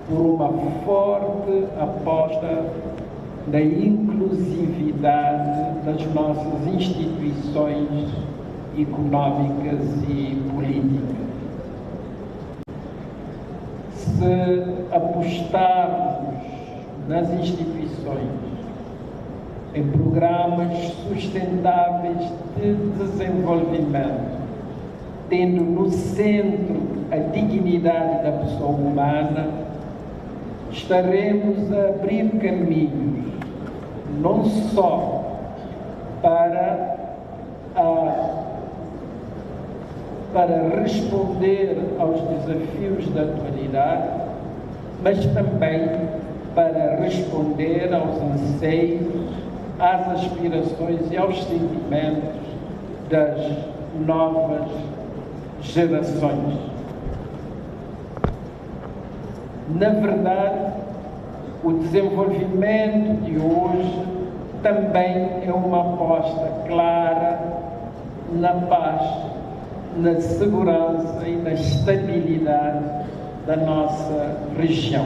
por uma forte aposta na inclusividade das nossas instituições económicas e políticas. Se apostarmos nas instituições, em programas sustentáveis de desenvolvimento, tendo no centro a dignidade da pessoa humana, estaremos a abrir caminhos não só para responder aos desafios da atualidade, mas também para responder aos anseios, às aspirações e aos sentimentos das novas gerações. Na verdade, o desenvolvimento de hoje também é uma aposta clara na paz, na segurança e na estabilidade da nossa região.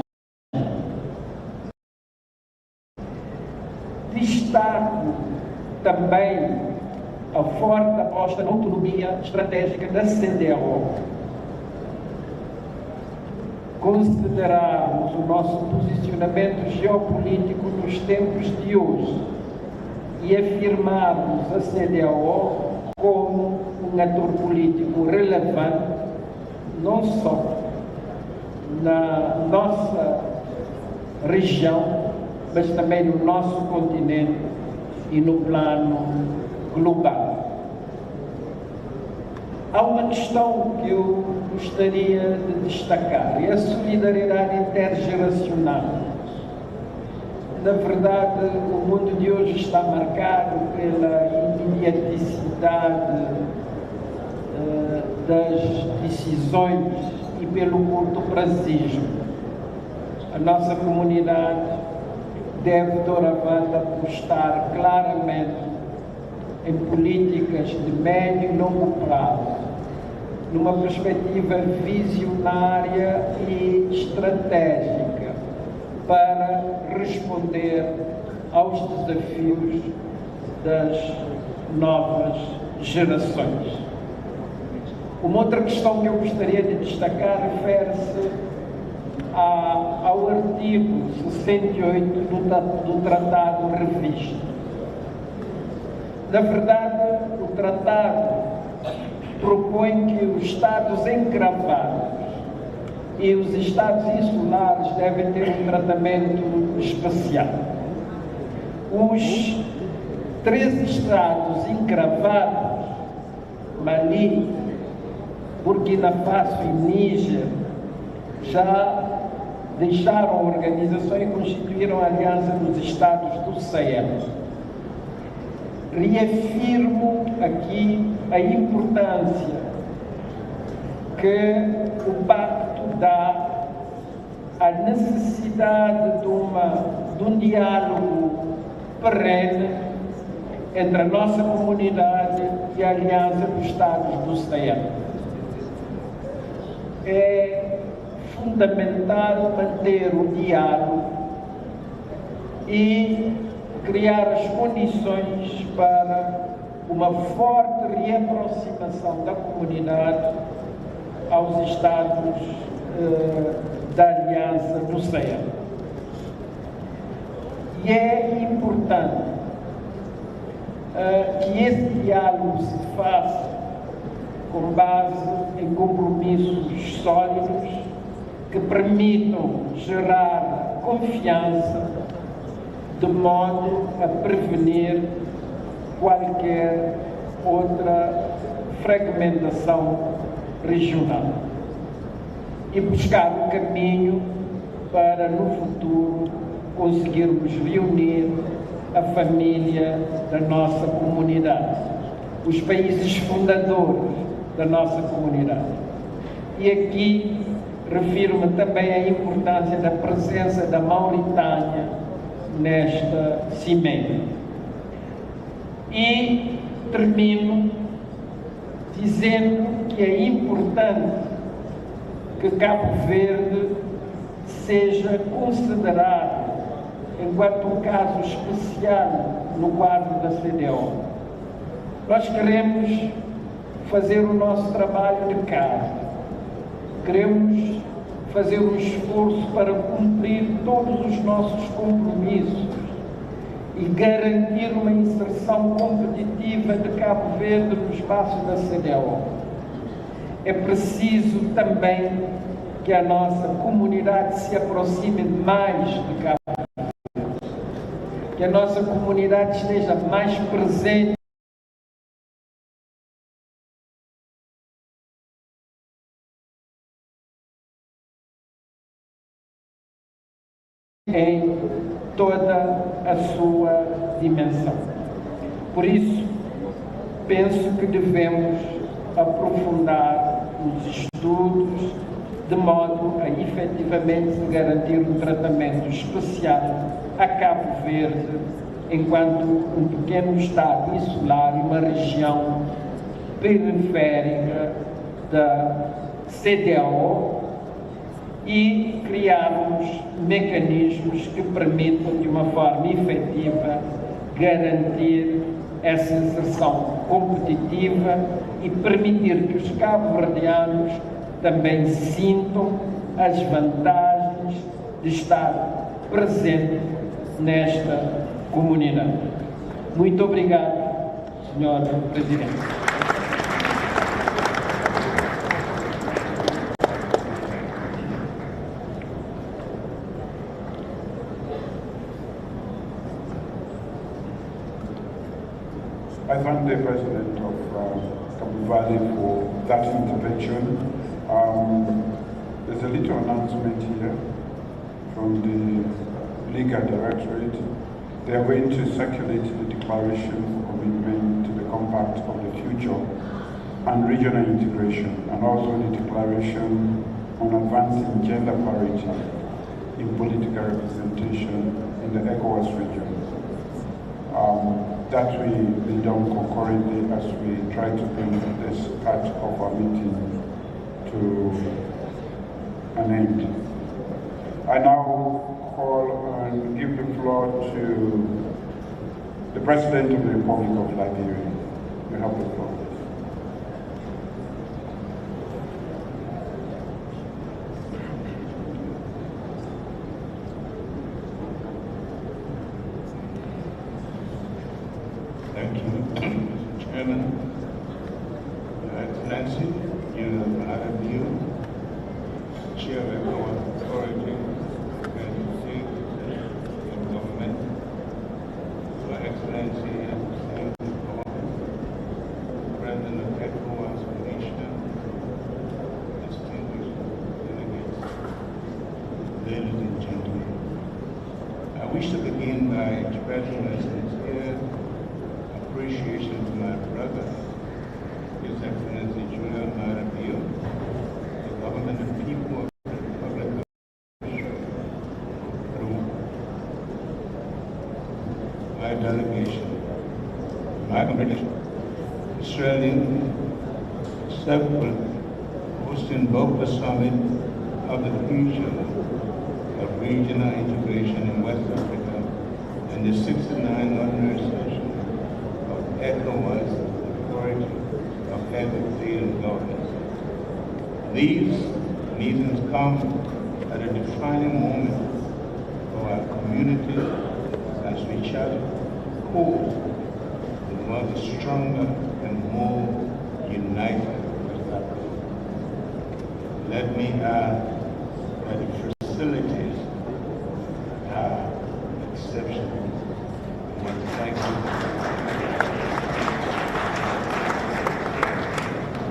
Destaco também a forte aposta na autonomia estratégica da CEDEAO. Considerarmos o nosso posicionamento geopolítico nos tempos de hoje e afirmarmos a CEDEAO como um ator político relevante, não só na nossa região, mas também no nosso continente e no plano global. Há uma questão que eu gostaria de destacar, é a solidariedade intergeracional. Na verdade, o mundo de hoje está marcado pela imediaticidade das decisões e pelo curto-prazismo. A nossa comunidade deve, doravante, apostar claramente em políticas de médio e longo prazo, numa perspectiva visionária e estratégica para responder aos desafios das novas gerações. Uma outra questão que eu gostaria de destacar refere-se ao artigo 68 do Tratado Revisto. Na verdade, o Tratado propõe que os Estados encravados e os Estados insulares devem ter um tratamento especial. Os 3 Estados encravados, Mali, Burkina Faso e Níger, já deixaram a organização e constituíram a Aliança dos Estados do Sahel. Reafirmo aqui a importância que o pacto dá à necessidade de um diálogo perene entre a nossa comunidade e a Aliança dos Estados do Sahel. É fundamental manter o diálogo e criar as condições para uma forte reaproximação da comunidade aos Estados da Aliança do Sahel. E é importante que esse diálogo se faça com base em compromissos sólidos que permitam gerar confiança de modo a prevenir qualquer outra fragmentação regional e buscar um caminho para, no futuro, conseguirmos reunir a família da nossa comunidade, os países fundadores da nossa comunidade. E aqui refiro-me também à importância da presença da Mauritânia nesta cimeira. E termino dizendo que é importante que Cabo Verde seja considerado enquanto um caso especial no quadro da CEDEAO. Nós queremos fazer o nosso trabalho de casa, queremos fazer um esforço para cumprir todos os nossos compromissos e garantir uma inserção competitiva de Cabo Verde no espaço da CEDEAO. É preciso também que a nossa comunidade se aproxime mais de Cabo Verde, que a nossa comunidade esteja mais presente em toda a sua dimensão. Por isso, penso que devemos aprofundar os estudos de modo a efetivamente garantir um tratamento especial a Cabo Verde enquanto um pequeno estado insular e uma região periférica da CEDEAO e criarmos mecanismos que permitam, de uma forma efetiva, garantir essa inserção competitiva e permitir que os cabo-verdianos também sintam as vantagens de estar presente nesta comunidade. Muito obrigado, Sr. Presidente. I thank the President of Cabo Verde for that intervention. There's a little announcement here from the Legal Directorate. They are going to circulate the declaration of commitment to the Compact of the Future and Regional Integration, and also the declaration on advancing gender parity in political representation in the ECOWAS region. That will be done concurrently as we try to bring this part of our meeting to an end. I now call and give the floor to the President of the Republic of Liberia. You have the floor. Thank you, Mr. Chairman. Your Excellency, you have you, Chair of ECOWAS Authority, and State and Government, Your Excellency, President of ECOWAS Nation, distinguished delegates, ladies and gentlemen. I wish to begin by expressing my sincere appreciation to my brother, His Excellency Julian Marabio, the government and people of the Republic of Peru, my delegation, my congregation, Australian, several hosting both the summit of the future of regional integration in West Africa and the 69th ordinary session ECOWAS, Authority of Head of State and Government. These meetings come at a defining moment for our community each other whole, the more stronger and more united West Africa. Let me add that the facilities are exceptional. I want to thank you.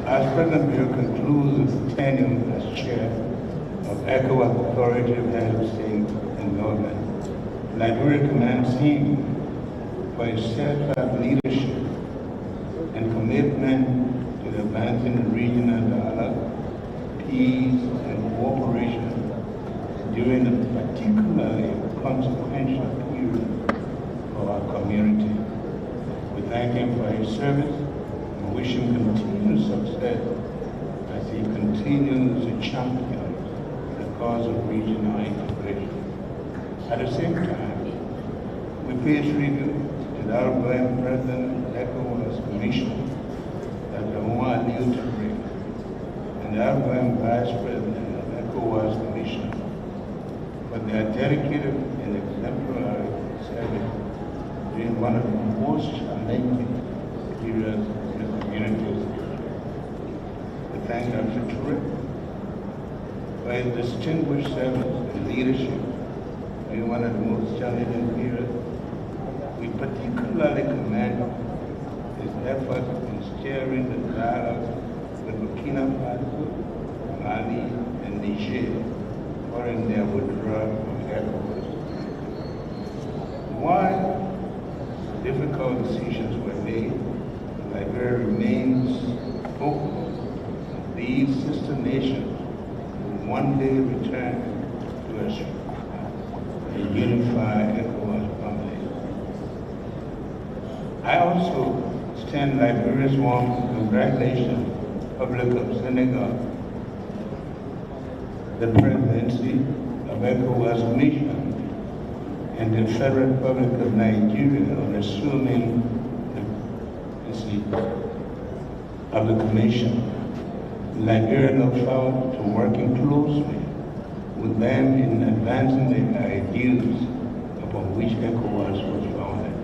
As President Bureau concludes its tenure as chair of ECOWAS Authority of Head of State and Government, Liberia commends him for his steadfast leadership and commitment to advancing regional dialogue, peace, and cooperation during a particularly consequential period for our community. We thank him for his service and wish him continued success as he continues to champion the cause of regional integration. At the same time, we pay tribute to the outgoing President of the ECOWAS Commission, Dr. Omar Aliu, and the outgoing Vice President of the ECOWAS Commission for their dedicated and exemplary service during one of the most challenging periods in the community's history. We thank Dr. Toure for his distinguished service and leadership during one of the most challenging periods. We particularly commend his efforts in steering the dialogue with Burkina Faso, Mali, and Niger following their withdrawal from ECOWAS. While difficult decisions were made, Liberia remains hopeful that these sister nations will one day return to a unified ECOWAS family. I also extend Liberia's warm congratulations to the Republic of Senegal, the presidency of ECOWAS Commission, and the Federal Republic of Nigeria on assuming the seat of the Commission. Liberia looks forward to working closely with them in advancing the ideals upon which ECOWAS was founded.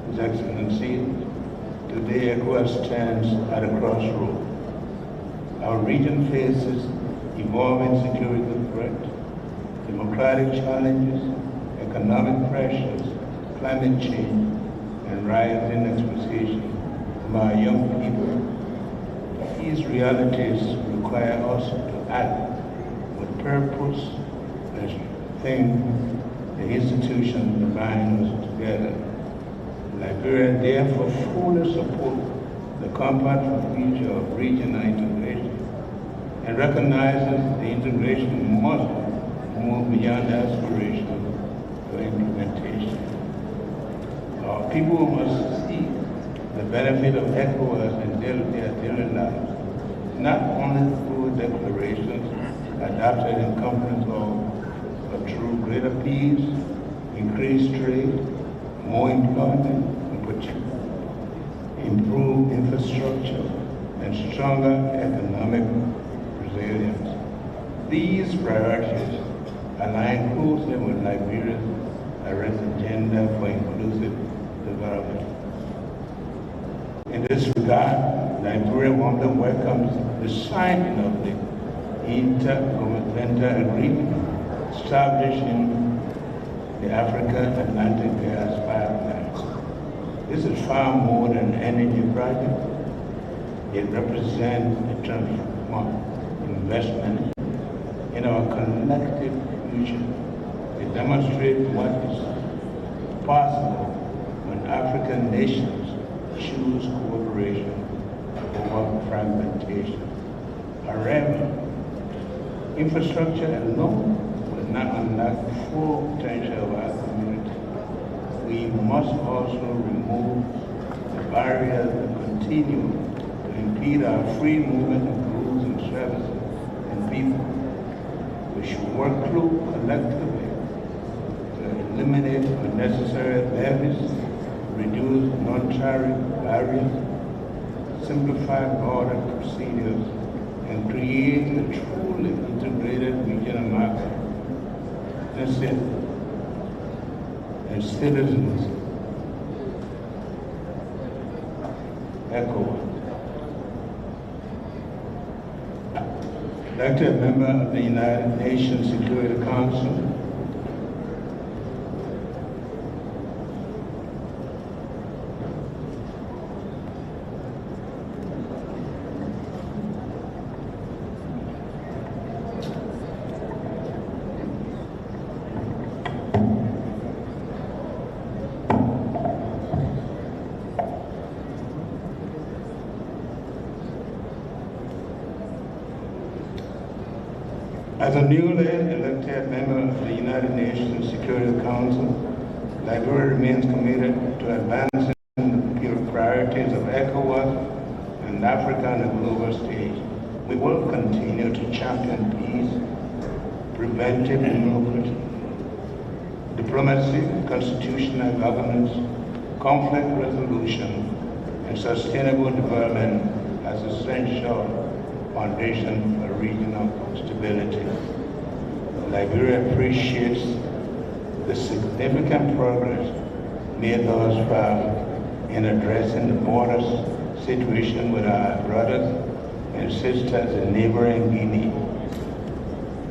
His Excellency, today ECOWAS stands at a crossroads. Our region faces evolving security threats, democratic challenges, economic pressures, climate change, and rising expectations from our young people. These realities require us to act with purpose and strengthen the institutions that bind us together. Liberia therefore fully supports the Compact for Future of Regional Integration and recognizes the integration must move beyond aspiration to implementation. Our people must see the benefit of ECOWAS in their daily lives, not only through declarations adopted in conference halls, but through greater peace, increased trade, more employment, improved infrastructure, and stronger economic resilience. These priorities align closely with Liberia's agenda for inclusive development. In this regard, Liberia warmly welcomes the signing of the intergovernmental agreement establishing the Africa-Atlantic Gas Pipeline. This is far more than an energy project. It represents a transformative investment in our collective future. It demonstrates what is possible when African nations choose cooperation over fragmentation. However, infrastructure alone will not unlock the full potential of our community. We must also remove the barriers that continue to impede our free movement of goods and services and people. We should work collectively to eliminate unnecessary levies, reduce non-tariff barriers, simplify border procedures, and create a truly integrated regional market. That's it. and citizens ECOWAS. Elected member of the United Nations Security Council, as a newly elected member of the United Nations Security Council, Liberia remains committed to advancing the priorities of ECOWAS and Africa on the global stage. We will continue to champion peace, preventive democracy, diplomacy, constitutional governance, conflict resolution, and sustainable development as essential foundation for regional stability. Liberia appreciates the significant progress made thus far in addressing the border situation with our brothers and sisters in neighboring Guinea.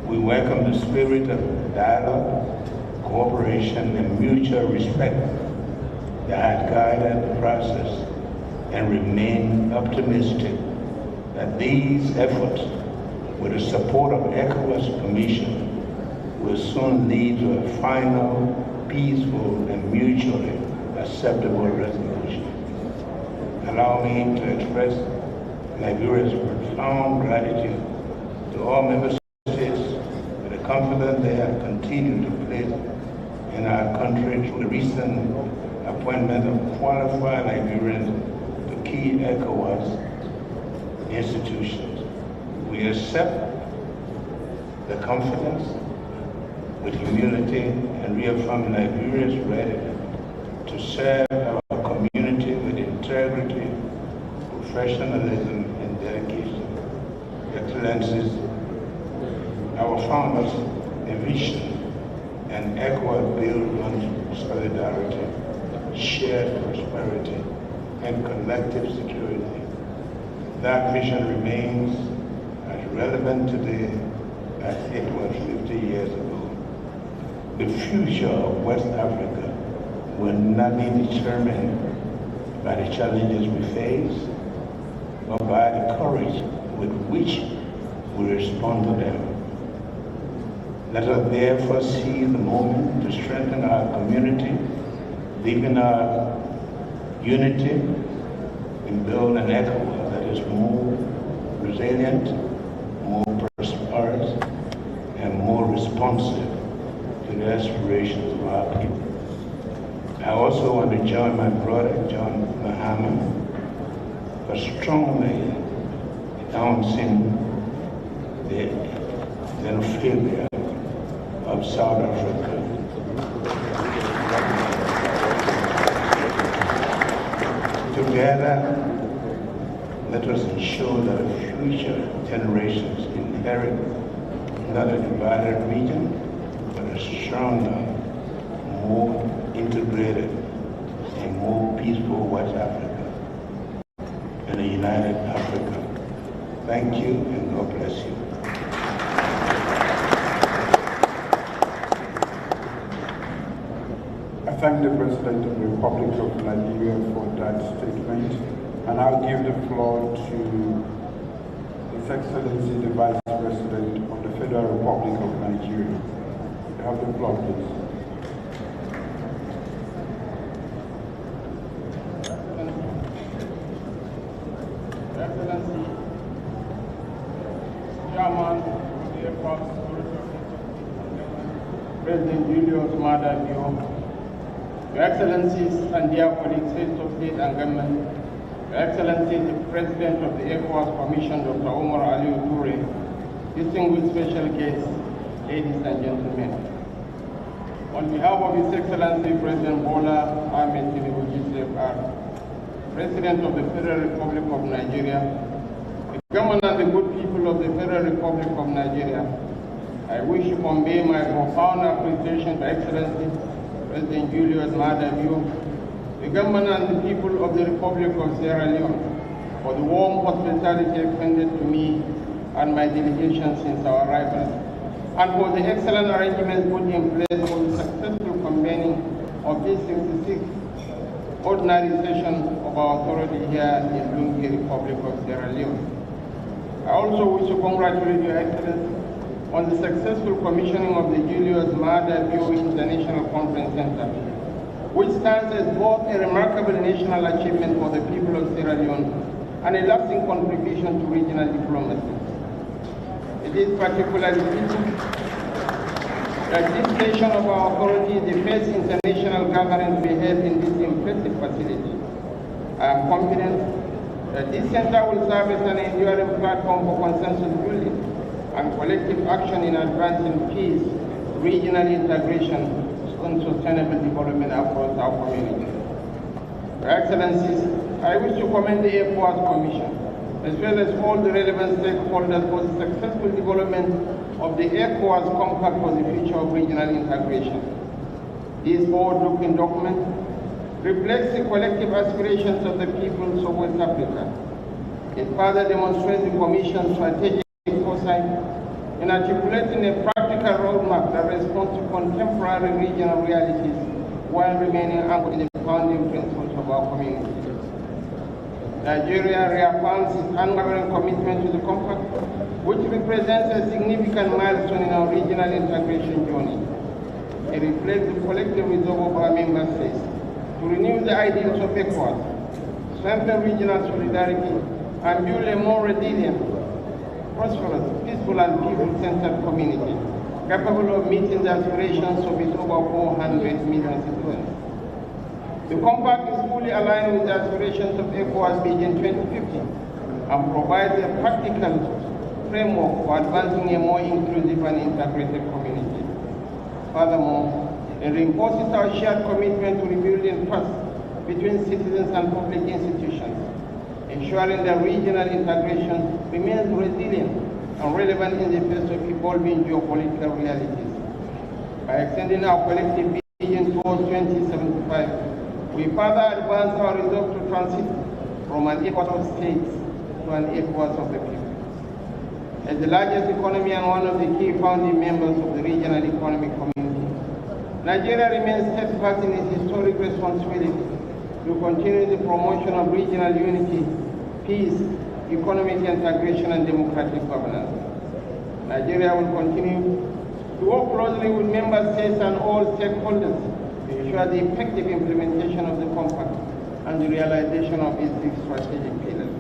We welcome the spirit of dialogue, cooperation, and mutual respect that has guided the process, and remain optimistic that these efforts, with the support of ECOWAS Commission, will soon lead to a final, peaceful, and mutually acceptable resolution. Allow me to express Liberia's profound gratitude to all member states for the confidence they have continued to place in our country through the recent appointment of qualified Liberians to key ECOWAS institutions. We accept the confidence with humility and reaffirm Liberia's readiness to serve our community with integrity, professionalism, and dedication. Excellencies, our founders' vision and ECOWAS build on solidarity, shared prosperity, and collective security. That vision remains as relevant today as it was 50 years ago. The future of West Africa will not be determined by the challenges we face, but by the courage with which we respond to them. Let us therefore seize the moment to strengthen our community, deepen our unity, and build an ECOWAS that is more resilient, more prosperous, and more responsive to the aspirations of our people. I also want to join my brother, John Mahama, for strongly denouncing the xenophobia of South Africa. Together, let us ensure that future generations inherit not a divided region, but a stronger, more integrated, and more peaceful West Africa, and a united Africa. Thank you, and God bless you. I thank the President of the Republic of Nigeria for that statement, and I'll give the floor to His Excellency the Vice President of the Federal Republic of Nigeria. You have the floor, please. Excellency, Chairman of the ECOWAS President Julius Maada Bio, Your Excellencies and dear colleagues, heads of state and government, Your Excellency, the President of the ECOWAS Commission, Dr. Omar Ali Toure, distinguished special guests, ladies and gentlemen. On behalf of His Excellency President Bola Ahmed Tinubu GCFR, President of the Federal Republic of Nigeria, the government and the good people of the Federal Republic of Nigeria, I wish to convey my profound appreciation to Excellency President Julius Maada Bio, the government and the people of the Republic of Sierra Leone for the warm hospitality extended to me and my delegation since our arrival, and for the excellent arrangements put in place for the successful convening of this 66th ordinary session of our authority here in Lungi, Republic of Sierra Leone. I also wish to congratulate Your Excellency on the successful commissioning of the Julius Maada Bio International Conference Center, which stands as both a remarkable national achievement for the people of Sierra Leone and a lasting contribution to regional diplomacy. It is particularly fitting that this session of our authority is the first international gathering to be held in this impressive facility. I am confident that this center will serve as an enduring platform for consensus building and collective action in advancing peace, regional integration, and sustainable development across our community. Your Excellencies, I wish to commend the ECOWAS Commission, as well as all the relevant stakeholders for the successful development of the ECOWAS Compact for the Future of Regional Integration. This forward-looking document reflects the collective aspirations of the peoples of West Africa. It further demonstrates the Commission's strategic foresight in articulating a practical roadmap that responds to contemporary regional realities while remaining anchored in the founding principles of our community. Nigeria reaffirms its unwavering commitment to the Compact, which represents a significant milestone in our regional integration journey. It reflects the collective resolve of our member states to renew the ideals of ECOWAS, strengthen regional solidarity, and build a more resilient, prosperous, peaceful, and people-centered community, capable of meeting the aspirations of its over 400 million citizens. The Compact is fully aligned with the aspirations of ECOWAS Vision 2050 and provides a practical framework for advancing a more inclusive and integrated community. Furthermore, it reinforces our shared commitment to rebuilding trust between citizens and public institutions, ensuring that regional integration remains resilient and relevant in the face of evolving geopolitical realities. By extending our collective vision towards 2075, we further advance our resolve to transit from an ECOWAS of states to an ECOWAS of the people. As the largest economy and one of the key founding members of the regional economic community, Nigeria remains steadfast in its historic responsibility to continue the promotion of regional unity, peace, economic integration, and democratic governance. Nigeria will continue to work closely with member states and all stakeholders to ensure the effective implementation of the Compact and the realization of its six strategic pillars.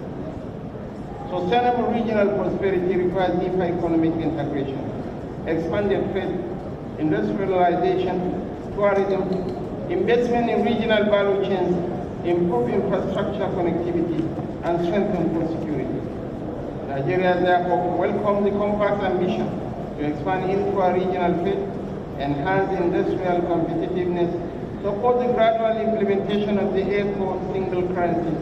Sustainable regional prosperity requires deeper economic integration, expanded trade, industrialization, tourism, investment in regional value chains, improved infrastructure connectivity, and strengthened food security. Nigeria therefore welcomes the Compact's ambition to expand into our regional trade, enhance industrial competitiveness, support the gradual implementation of the ECO single currency,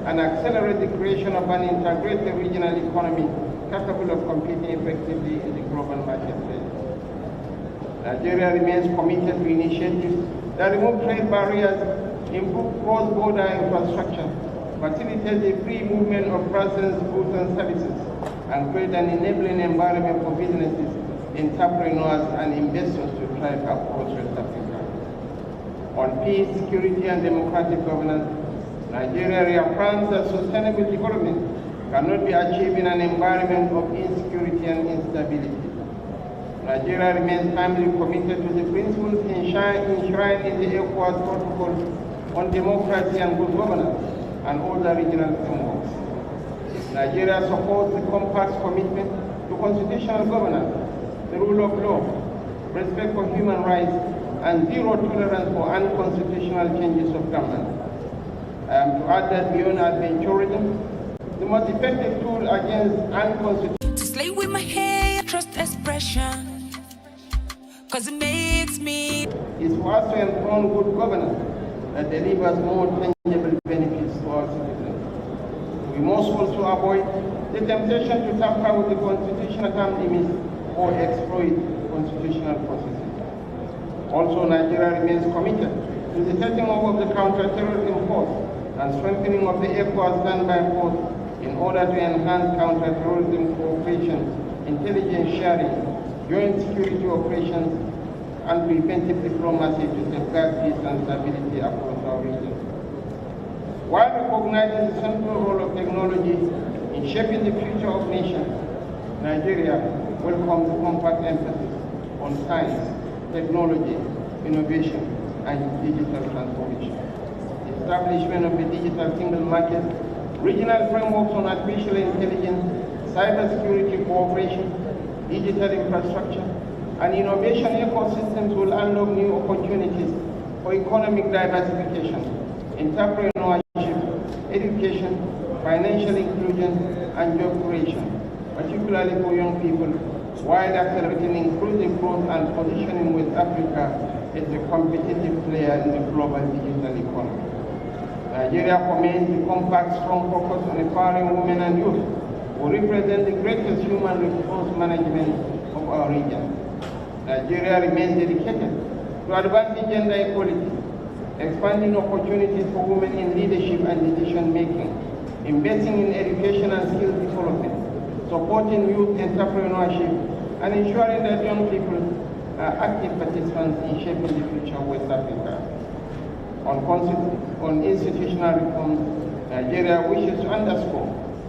and accelerate the creation of an integrated regional economy capable of competing effectively in the global marketplace. Nigeria remains committed to initiatives that remove trade barriers, improve cross-border infrastructure, facilitate the free movement of persons, goods, and services, and create an enabling environment for businesses, entrepreneurs, and investors to thrive across West Africa. On peace, security, and democratic governance, Nigeria reaffirms that sustainable development cannot be achieved in an environment of insecurity and instability. Nigeria remains firmly committed to the principles enshrined in the ECOWAS Protocol on democracy and good governance and other regional frameworks. Nigeria supports the Compact's commitment to constitutional governance, the rule of law, respect for human rights, and zero tolerance for unconstitutional changes of government. I am to add that beyond adventurism, the most effective tool against unconstitutional... To slay with my hair, trust expression, cause it makes me... is for us to enthrone good governance that delivers more tangible benefits to our citizens. We must also avoid the temptation to tamper with the constitutional term limits or exploit constitutional processes. Also, Nigeria remains committed to the setting up of the counter-terrorism force and strengthening of the ECOWAS standby force in order to enhance counter-terrorism cooperation, intelligence sharing, joint security operations, and preventive diplomacy to safeguard peace and stability across our region. While recognizing the central role of technology in shaping the future of nations, Nigeria welcomes the compact emphasis on science, technology, innovation, and digital transformation. The establishment of the digital single market, regional frameworks on artificial intelligence, cybersecurity cooperation, digital infrastructure, and innovation ecosystems will unlock new opportunities for economic diversification, entrepreneurship, education, financial inclusion, and job creation, particularly for young people, while accelerating inclusive growth and positioning with Africa as a competitive player in the global digital economy. Nigeria commends the compact's strong focus on empowering women and youth, who represent the greatest human resource management of our region. Nigeria remains dedicated to advancing gender equality, expanding opportunities for women in leadership and decision-making, investing in education and skills development, supporting youth entrepreneurship, and ensuring that young people are active participants in shaping the future of West Africa. On institutional reforms, Nigeria wishes to underscore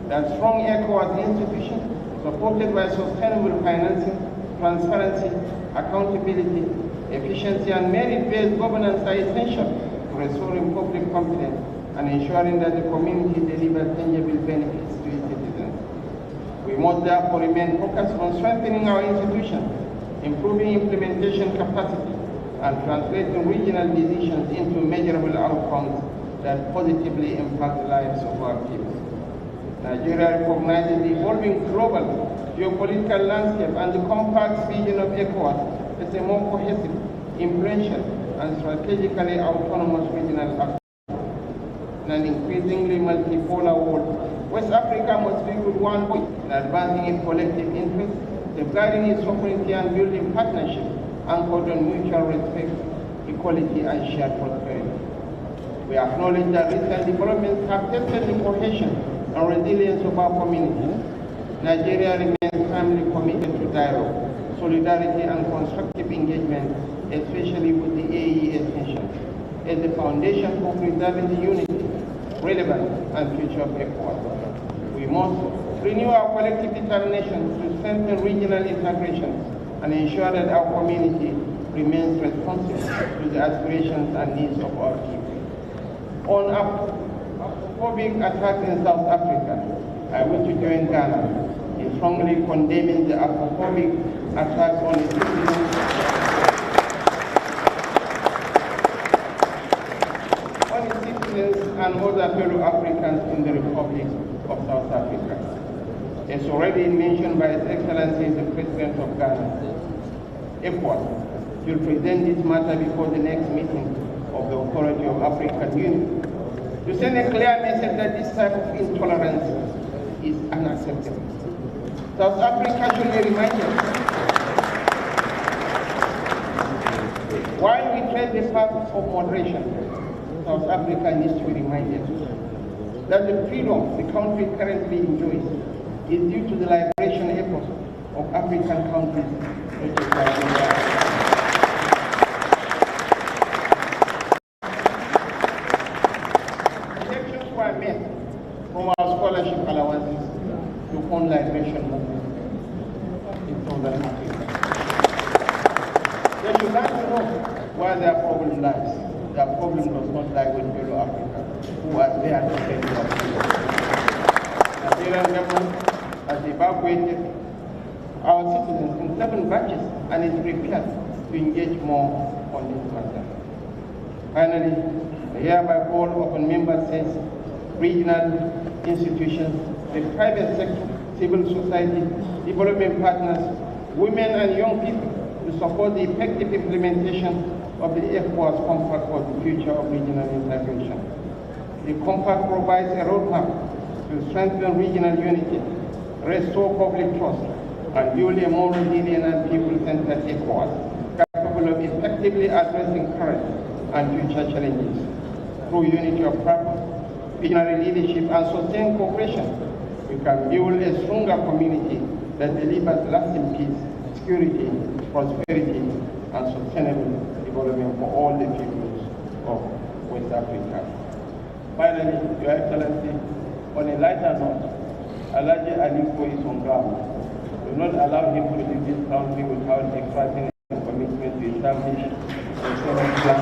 that strong ECOWAS institutions, supported by sustainable financing, transparency, accountability, efficiency, and merit-based governance are essential to restoring public confidence and ensuring that the community delivers tangible benefits to its citizens. We must therefore remain focused on strengthening our institutions, improving implementation capacity, and translating regional decisions into measurable outcomes that positively impact the lives of our people. Nigeria recognizes the evolving global geopolitical landscape and the compact vision of ECOWAS as a more cohesive, influential, and strategically autonomous regional actor. In an increasingly multipolar world, West Africa must speak with one voice in advancing its collective interests, safeguarding its sovereignty, and building partnerships anchored on mutual respect, equality, and shared prosperity. We acknowledge that recent developments have tested the cohesion and resilience of our community. Nigeria remains firmly committed to dialogue, solidarity, and constructive engagement, especially with the AES nations, as the foundation for preserving the unity, relevance, and future of ECOWAS. We must renew our collective determination to strengthen regional integration and ensure that our community remains responsive to the aspirations and needs of our people. On Afrophobic attacks in South Africa, I wish to join Ghana in strongly condemning the Afrophobic attacks on its citizens and other fellow Africans in the Republic of South Africa. As already mentioned by His Excellency the President of Ghana, ECOWAS will present this matter before the next meeting of the Authority of African Union to send a clear message that this type of intolerance is unacceptable. South Africa should be reminded, while we tread the path of moderation, South Africa needs to be reminded that the freedom the country currently enjoys is due to the liberation efforts of African countries such as Nigeria. Elections were made from our scholarship allowances to fund liberation movement in Southern Africa. They should not know where their problem lies. Their problem does not lie with fellow Africans who are there to defend their freedom. Nigerian government has evacuated our citizens in 7 batches and is prepared to engage more on this matter. Finally, I hereby call upon member states, regional institutions, the private sector, civil society, development partners, women and young people to support the effective implementation of the ECOWAS Compact for the future of regional integration. The Compact provides a roadmap to strengthen regional unity, restore public trust, and build a more resilient and people-centered ECOWAS, capable problem effectively addressing current and future challenges. Through unity of purpose, visionary leadership, and sustained cooperation, we can build a stronger community that delivers lasting peace, security, prosperity, and sustainable development for all the peoples of West Africa. Finally, Your Excellency, on a lighter note, Alhaji Aliko is on ground. Do not allow him to leave this country without expressing his commitment to establish a solid plan.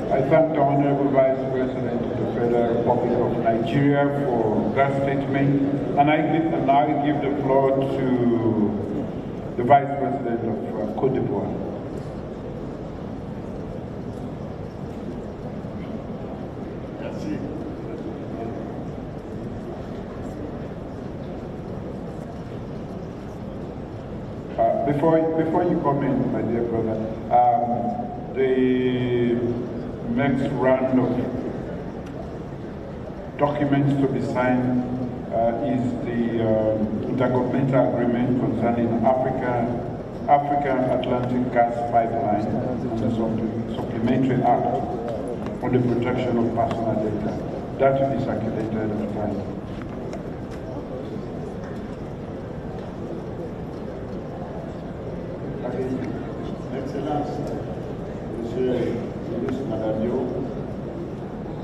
I thank the Honorable Vice President of the Federal Republic of Nigeria for that statement, and I now give the floor to the Vice President of Côte d'Ivoire. Merci. Before you comment, my dear brother, the next round of documents to be signed is the intergovernmental agreement concerning African Atlantic Gas Pipeline and the supplementary act on the protection of personal data. That will be circulated at the time. Excellence, Monsieur Yunus Madadio,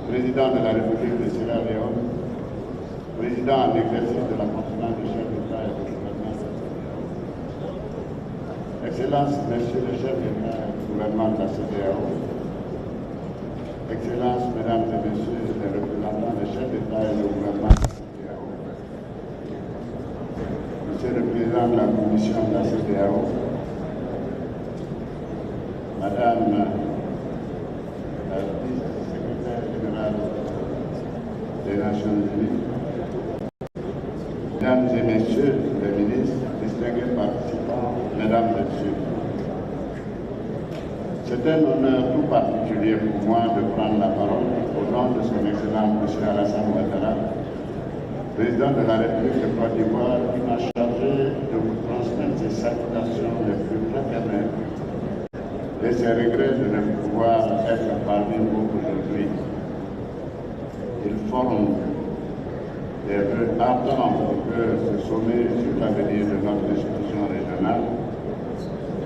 Président de la République de Sierra Leone, Président en exercice de la conférence des chefs d'État et de gouvernement. Excellence, Monsieur le chef d'État et du gouvernement de la CEDEAO, Excellence, Mesdames et Messieurs les représentants des chefs d'État et de gouvernement de la CEDEAO, Monsieur le Président de la Commission de la CEDEAO, Madame la vice-secrétaire générale des Nations Unies, Mesdames et Messieurs les ministres, distingués participants, Mesdames et Messieurs. C'est un honneur tout particulier pour moi de prendre la parole au nom de son Excellence M. Alassane Ouattara, Président de la République de Côte d'Ivoire, qui m'a chargé de vous transmettre ses salutations les plus fraternelles et ses regrets de ne pouvoir être parmi vous aujourd'hui. Il forme des vœux ardents pour que ce sommet sur l'avenir de notre institution régionale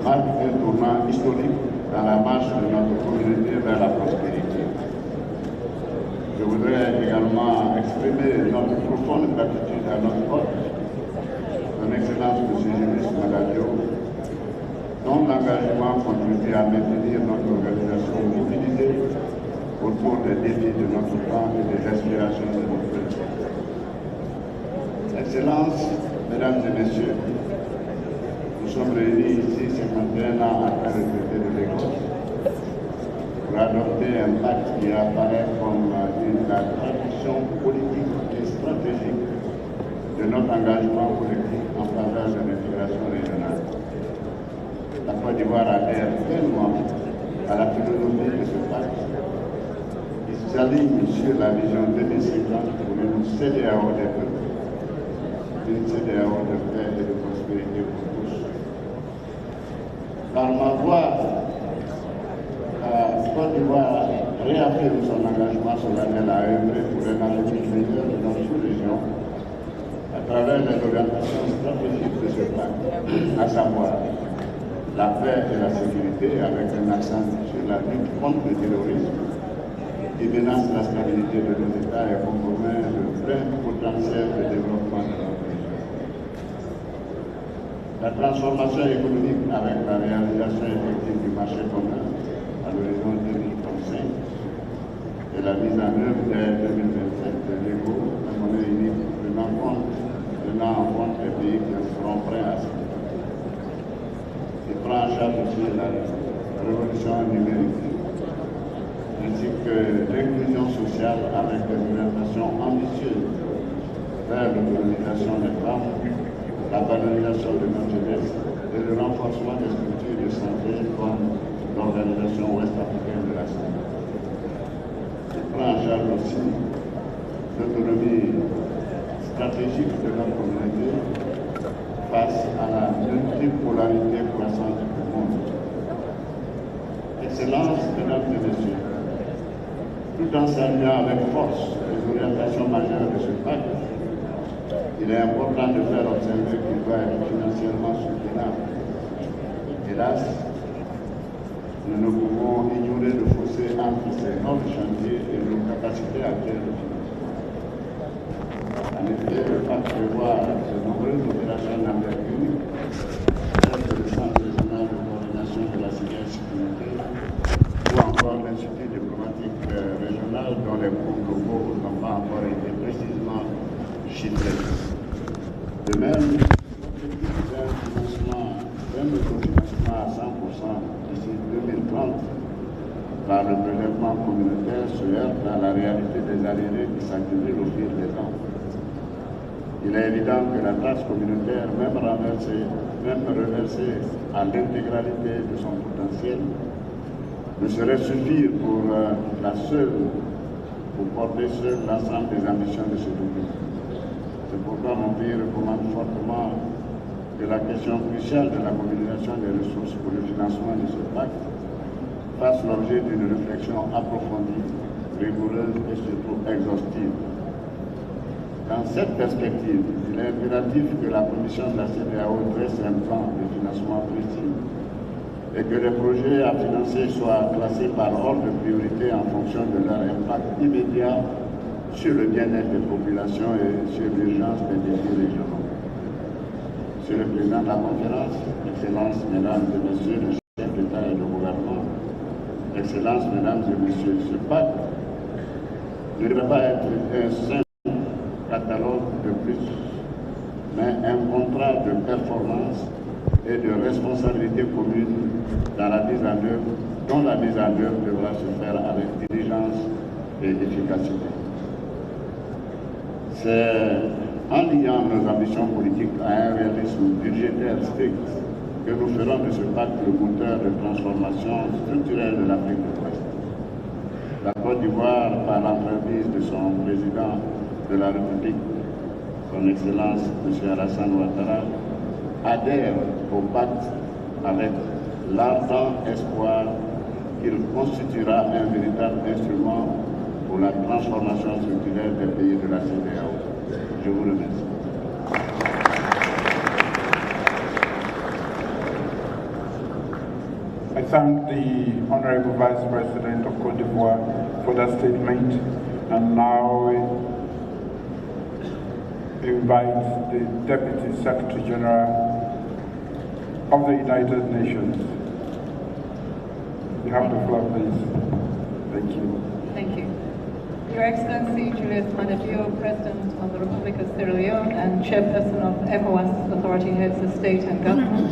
marque un tournant historique dans la marche de notre communauté vers la prospérité. Je voudrais également exprimer notre profonde gratitude à notre hôte, son Excellence M. Yunus Madadio, dont l'engagement contribue à maintenir notre organisation mobilisée autour des défis de notre temps et des aspirations de notre peuple. Excellences, Mesdames et Messieurs, nous sommes réunis ici 51 ans après le traité de Lagos pour adopter un pacte qui apparaît comme la traduction politique et stratégique de notre engagement collectif en faveur de l'intégration régionale. La Côte d'Ivoire adhère pleinement à la philosophie de ce pacte. Il s'aligne sur la vision 2050 pour une CEDEAO des peuples, une CEDEAO de paix et de prospérité pour tous. Par ma voix, la Côte d'Ivoire réaffirme son engagement solennel à œuvrer pour un avenir meilleur de notre sous-région à travers les orientations stratégiques de ce pacte, à savoir la paix et la sécurité avec un accent sur la lutte contre le terrorisme qui menace la stabilité de nos États et compromet le plein potentiel de développement de notre région. La transformation économique avec la réalisation effective du marché commun à l'horizon 2035 et la mise en œuvre dès 2027 de l'ECO, la monnaie unique tenant en compte les pays qui seront prêts à s'y prend en charge aussi la révolution numérique, ainsi que l'inclusion sociale avec des orientations ambitieuses vers l'autonomisation des femmes, la valorisation de notre jeunesse et le renforcement des structures de santé comme l'Organisation ouest-africaine de la santé. Il prend en charge aussi l'autonomie stratégique de notre communauté face à la multipolarité croissante du monde. Excellences, mesdames et messieurs, tout en saluant avec force les orientations majeures de ce pacte, il est important de faire observer qu'il doit être financièrement soutenable. Hélas, nous ne pouvons ignorer le fossé entre ces normes chantiers et nos capacités actuelles de financement. En effet, le pacte prévoit de nombreuses opérations d'envergure, telles que le Centre régional de coordination de la cybersécurité ou encore l'Institut diplomatique régional dont les coûts globaux n'ont pas encore été précisément chiffrés. De même, l'objectif d'un autofinancement à 100% d'ici 2030 par le prélèvement communautaire se heurte à la réalité des arriérés qui s'accumulent au fil des ans. Il est évident que la taxe communautaire, même reversée à l'intégralité de son potentiel, ne saurait suffire pour porter seul l'ensemble des ambitions de ce document. C'est pourquoi mon pays recommande fortement que la question cruciale de la mobilisation des ressources pour le financement de ce pacte fasse l'objet d'une réflexion approfondie, rigoureuse et surtout exhaustive. Dans cette perspective, il est impératif que la Commission de la CEDEAO dresse un plan de financement précis et que les projets à financer soient classés par ordre de priorité en fonction de leur impact immédiat sur le bien-être des populations et sur l'urgence des défis régionaux. Monsieur le Président de la conférence, Excellences, Mesdames et Messieurs les chefs d'État et de gouvernement, Excellences, Mesdames et Messieurs, ce pacte ne devrait pas être un simple catalogue de plus, mais un contrat de performance et de responsabilité commune dont la mise en œuvre devra se faire avec diligence et efficacité. C'est en liant nos ambitions politiques à un réalisme budgétaire strict que nous ferons de ce pacte le moteur de transformation structurelle de l'Afrique de l'Ouest. La Côte d'Ivoire, par l'entremise de son président de la République, son Excellence M. Alassane Ouattara, adhère au pacte avec l'ardent espoir qu'il constituera un véritable instrument pour la transformation structurelle des pays de la CEDEAO. Je vous remercie. I thank the Honorable Vice President of Côte d'Ivoire for that statement, and now invite the Deputy Secretary General of the United Nations. You have the floor, please. Thank you. Thank you. Your Excellency Julius Madabio, President of the Republic of Sierra Leone and Chairperson of ECOWAS Authority Heads of State and Government,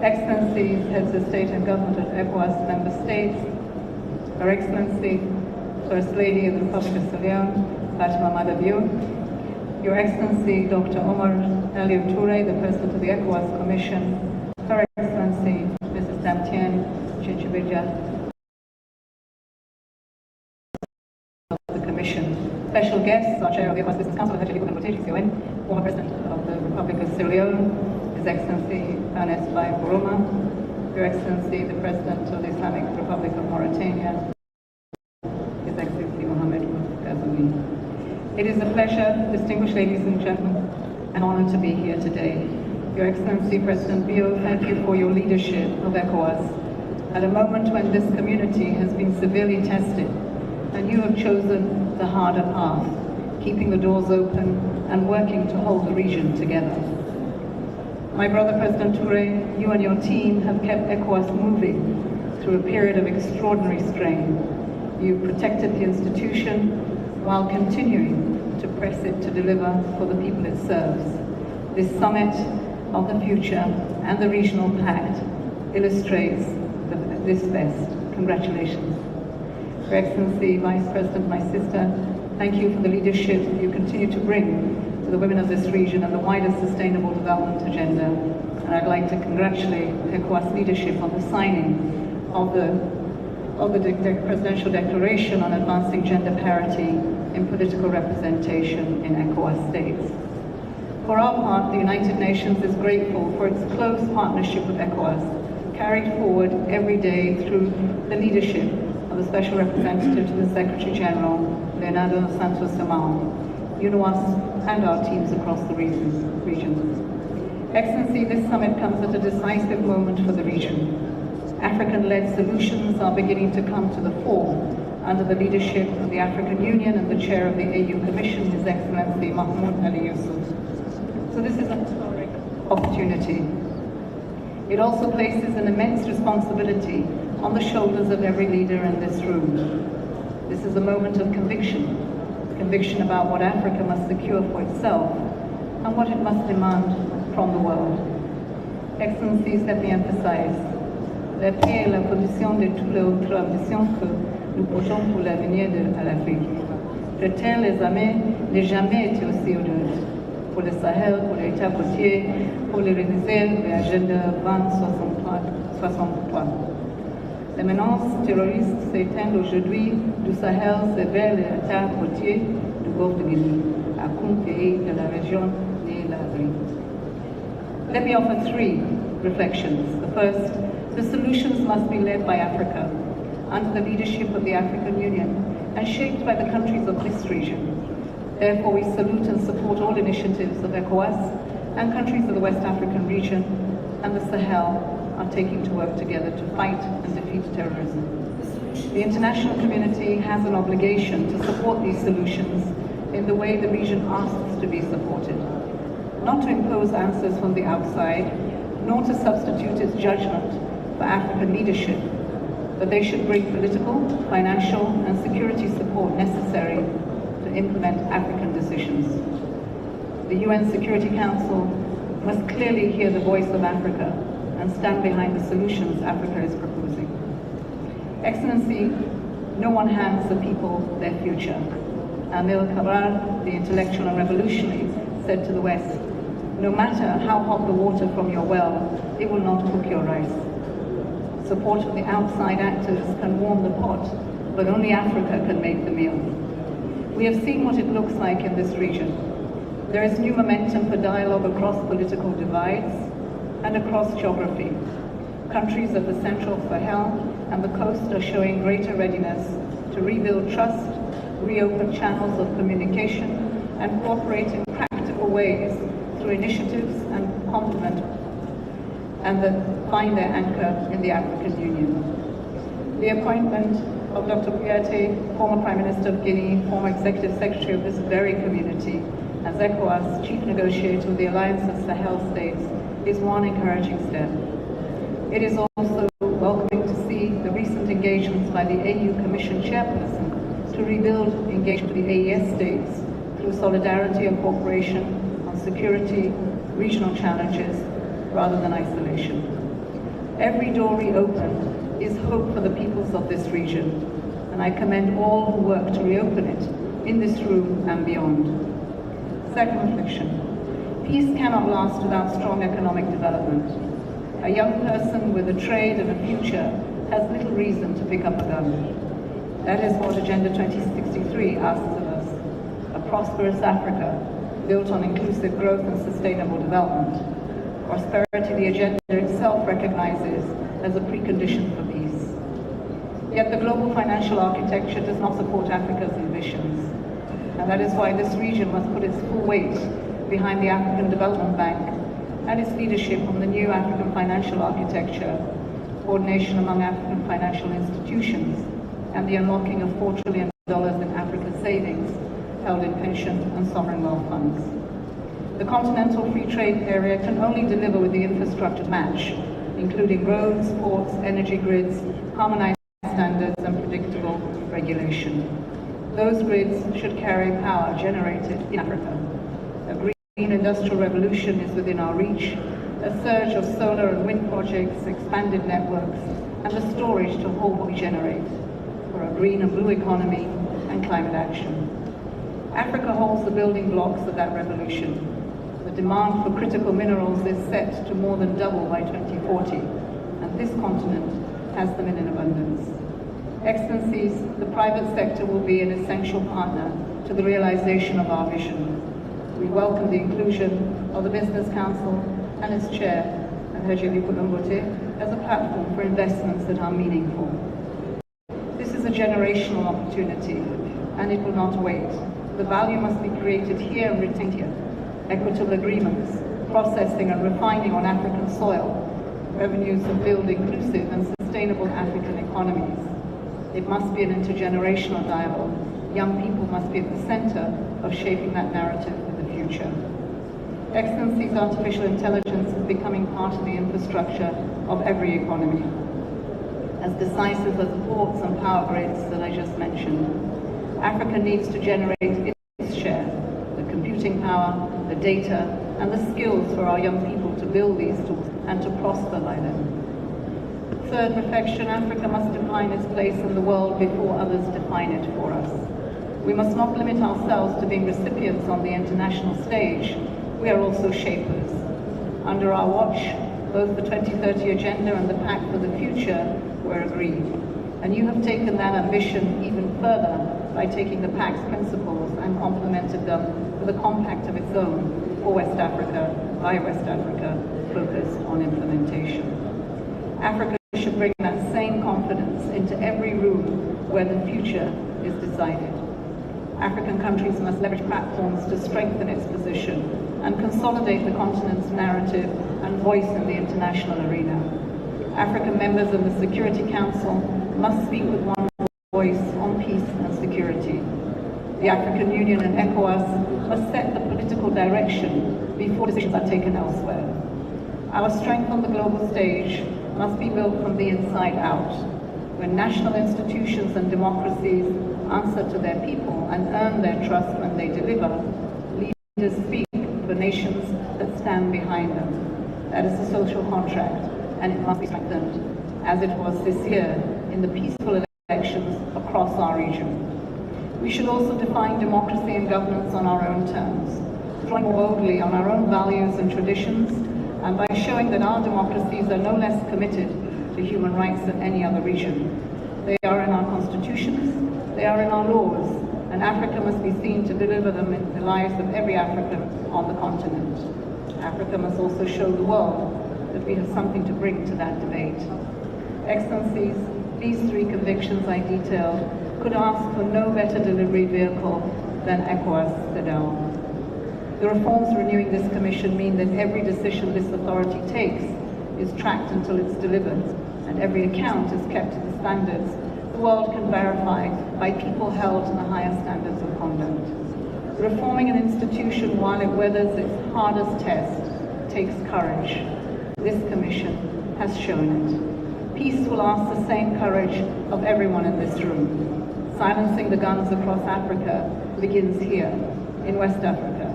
Excellencies, Heads of State and Government of ECOWAS Member States, Her Excellency, First Lady of the Republic of Sierra Leone, Fatima Madabio, Your Excellency Dr. Omar Elliot Toure, the President of the ECOWAS Commission, Her Excellency Mrs. Damtienne Chichibija, the Commission. Special guests, our Chair of the ECOWAS Business Council, former President of the Republic of Sierra Leone, His Excellency Ernest Bai Koroma, Your Excellency the President of the Islamic Republic of Mauritania, His Excellency Mohamed Ghazouani. It is a pleasure, distinguished ladies and gentlemen, an honor to be here today. Your Excellency President Bio, thank you for your leadership of ECOWAS at a moment when this community has been severely tested, and you have chosen the harder path, keeping the doors open and working to hold the region together. My brother President Toure, you and your team have kept ECOWAS moving through a period of extraordinary strain. You've protected the institution while continuing to press it to deliver for the people it serves. This summit of the future and the regional pact illustrates this best. Congratulations. Your Excellency, Vice President, my sister, thank you for the leadership you continue to bring to the women of this region and the wider sustainable development agenda. And I'd like to congratulate ECOWAS leadership on the signing of the presidential declaration on advancing gender parity in political representation in ECOWAS states. For our part, the United Nations is grateful for its close partnership with ECOWAS, carried forward every day through the leadership of the Special Representative to the Secretary General, Leonardo Santos Dumont, UNOWAS, and our teams across the region. Excellency, this summit comes at a decisive moment for the region. African-led solutions are beginning to come to the fore under the leadership of the African Union and the chair of the AU Commission, His Excellency Mahmoud Ali Yusuf. So this is a historic opportunity. It also places an immense responsibility on the shoulders of every leader in this room. This is a moment of conviction about what Africa must secure for itself and what it must demand from the world. Excellencies, let me emphasize, la paix est la condition de toutes les autres ambitions que nous portons pour l'avenir de l'Afrique. Prêter les armées n'a jamais été aussi onereuse. Pour le Sahel, pour l'État côtier, pour les réaliser l'agenda 2063. La menace terroriste s'étend aujourd'hui du Sahel vers l'État côtier du Golfe de Guinée, à compte pays de la région de l'Afrique. Let me offer three reflections. The first, the solutions must be led by Africa, under the leadership of the African Union, and shaped by the countries of this region. Therefore, we salute and support all initiatives of ECOWAS and countries of the West African region and the Sahel are taking to work together to fight and defeat terrorism. The international community has an obligation to support these solutions in the way the region asks to be supported. Not to impose answers from the outside, nor to substitute its judgment for African leadership, but they should bring political, financial, and security support necessary to implement African decisions. The UN Security Council must clearly hear the voice of Africa and stand behind the solutions Africa is proposing. Excellency, no one hands the people their future. Amil Cabral, the intellectual and revolutionary, said to the West, no matter how hot the water from your well, it will not cook your rice. Support of the outside actors can warm the pot, but only Africa can make the meal. We have seen what it looks like in this region. There is new momentum for dialogue across political divides and across geography. Countries of the central Sahel and the coast are showing greater readiness to rebuild trust, reopen channels of communication, and cooperate in practical ways through initiatives and complement and find their anchor in the African Union. The appointment of Dr. Kouyaté, former Prime Minister of Guinea, former Executive Secretary of this very community, as ECOWAS Chief Negotiator of the Alliance of Sahel States, is one encouraging step. It is also welcoming to see the recent engagements by the AU Commission Chairperson to rebuild engagement with the AES states through solidarity and cooperation on security, regional challenges, rather than isolation. Every door reopened is hope for the peoples of this region, and I commend all who work to reopen it in this room and beyond. Second reflection. Peace cannot last without strong economic development. A young person with a trade and a future has little reason to pick up a gun. That is what Agenda 2063 asks of us. A prosperous Africa built on inclusive growth and sustainable development. Prosperity the agenda itself recognizes as a precondition for peace. Yet the global financial architecture does not support Africa's ambitions. And that is why this region must put its full weight behind the African Development Bank and its leadership on the new African financial architecture, coordination among African financial institutions, and the unlocking of $4 trillion in Africa's savings held in pension and sovereign wealth funds. The continental free trade area can only deliver with the infrastructure match, including roads, ports, energy grids, harmonized standards, and predictable regulation. Those grids should carry power generated in Africa. A green industrial revolution is within our reach, a surge of solar and wind projects, expanded networks, and the storage to hold what we generate for a green and blue economy and climate action. Africa holds the the building blocks of that revolution. The demand for critical minerals is set to more than double by 2040, and this continent has them in abundance. Excellencies, the private sector will be an essential partner to the realization of our vision. We welcome the inclusion of the Business Council and its chair, Alhaji Aliko Dangote, as a platform for investments that are meaningful. This is a generational opportunity, and it will not wait. The value must be created here and retained here. Equitable agreements, processing and refining on African soil, revenues that build inclusive and sustainable African economies. It must be an intergenerational dialogue. Young people must be at the center of shaping that narrative for the future. Excellencies, artificial intelligence is becoming part of the infrastructure of every economy, as decisive as ports and power grids that I just mentioned. Africa needs to generate its share, the computing power, the data, and the skills for our young people to build these tools and to prosper by them. Third, reflection, Africa must define its place in the world before others define it for us. We must not limit ourselves to being recipients on the international stage. We are also shapers. Under our watch, both the 2030 Agenda and the Pact for the Future were agreed. And you have taken that ambition even further by taking the Pact's principles and complemented them with a compact of its own for West Africa, by West Africa, focused on implementation. Africa should bring that same confidence into every room where the future is decided. African countries must leverage platforms to strengthen its position and consolidate the continent's narrative and voice in the international arena. African members of the Security Council must speak with one voice on peace and security. The African Union and ECOWAS must set the political direction before decisions are taken elsewhere. Our strength on the global stage must be built from the inside out, when national institutions and democracies answer to their people and earn their trust when they deliver. Leaders speak for nations that stand behind them. That is the social contract, and it must be strengthened, as it was this year in the peaceful elections across our region. We should also define democracy and governance on our own terms, drawing boldly on our own values and traditions, and by showing that our democracies are no less committed to human rights than any other region. They are in our constitutions, they are in our laws, and Africa must be seen to deliver them in the lives of every African on the continent. Africa must also show the world that we have something to bring to that debate. Excellencies, these three convictions I detailed could ask for no better delivery vehicle than ECOWAS CEDAW. The reforms renewing this commission mean that every decision this authority takes is tracked until it's delivered, and every account is kept to the standards the world can verify by people held to the highest standards of conduct. Reforming an institution while it weathers its hardest test takes courage. This commission has shown it. Peace will ask the same courage of everyone in this room. Silencing the guns across Africa begins here, in West Africa.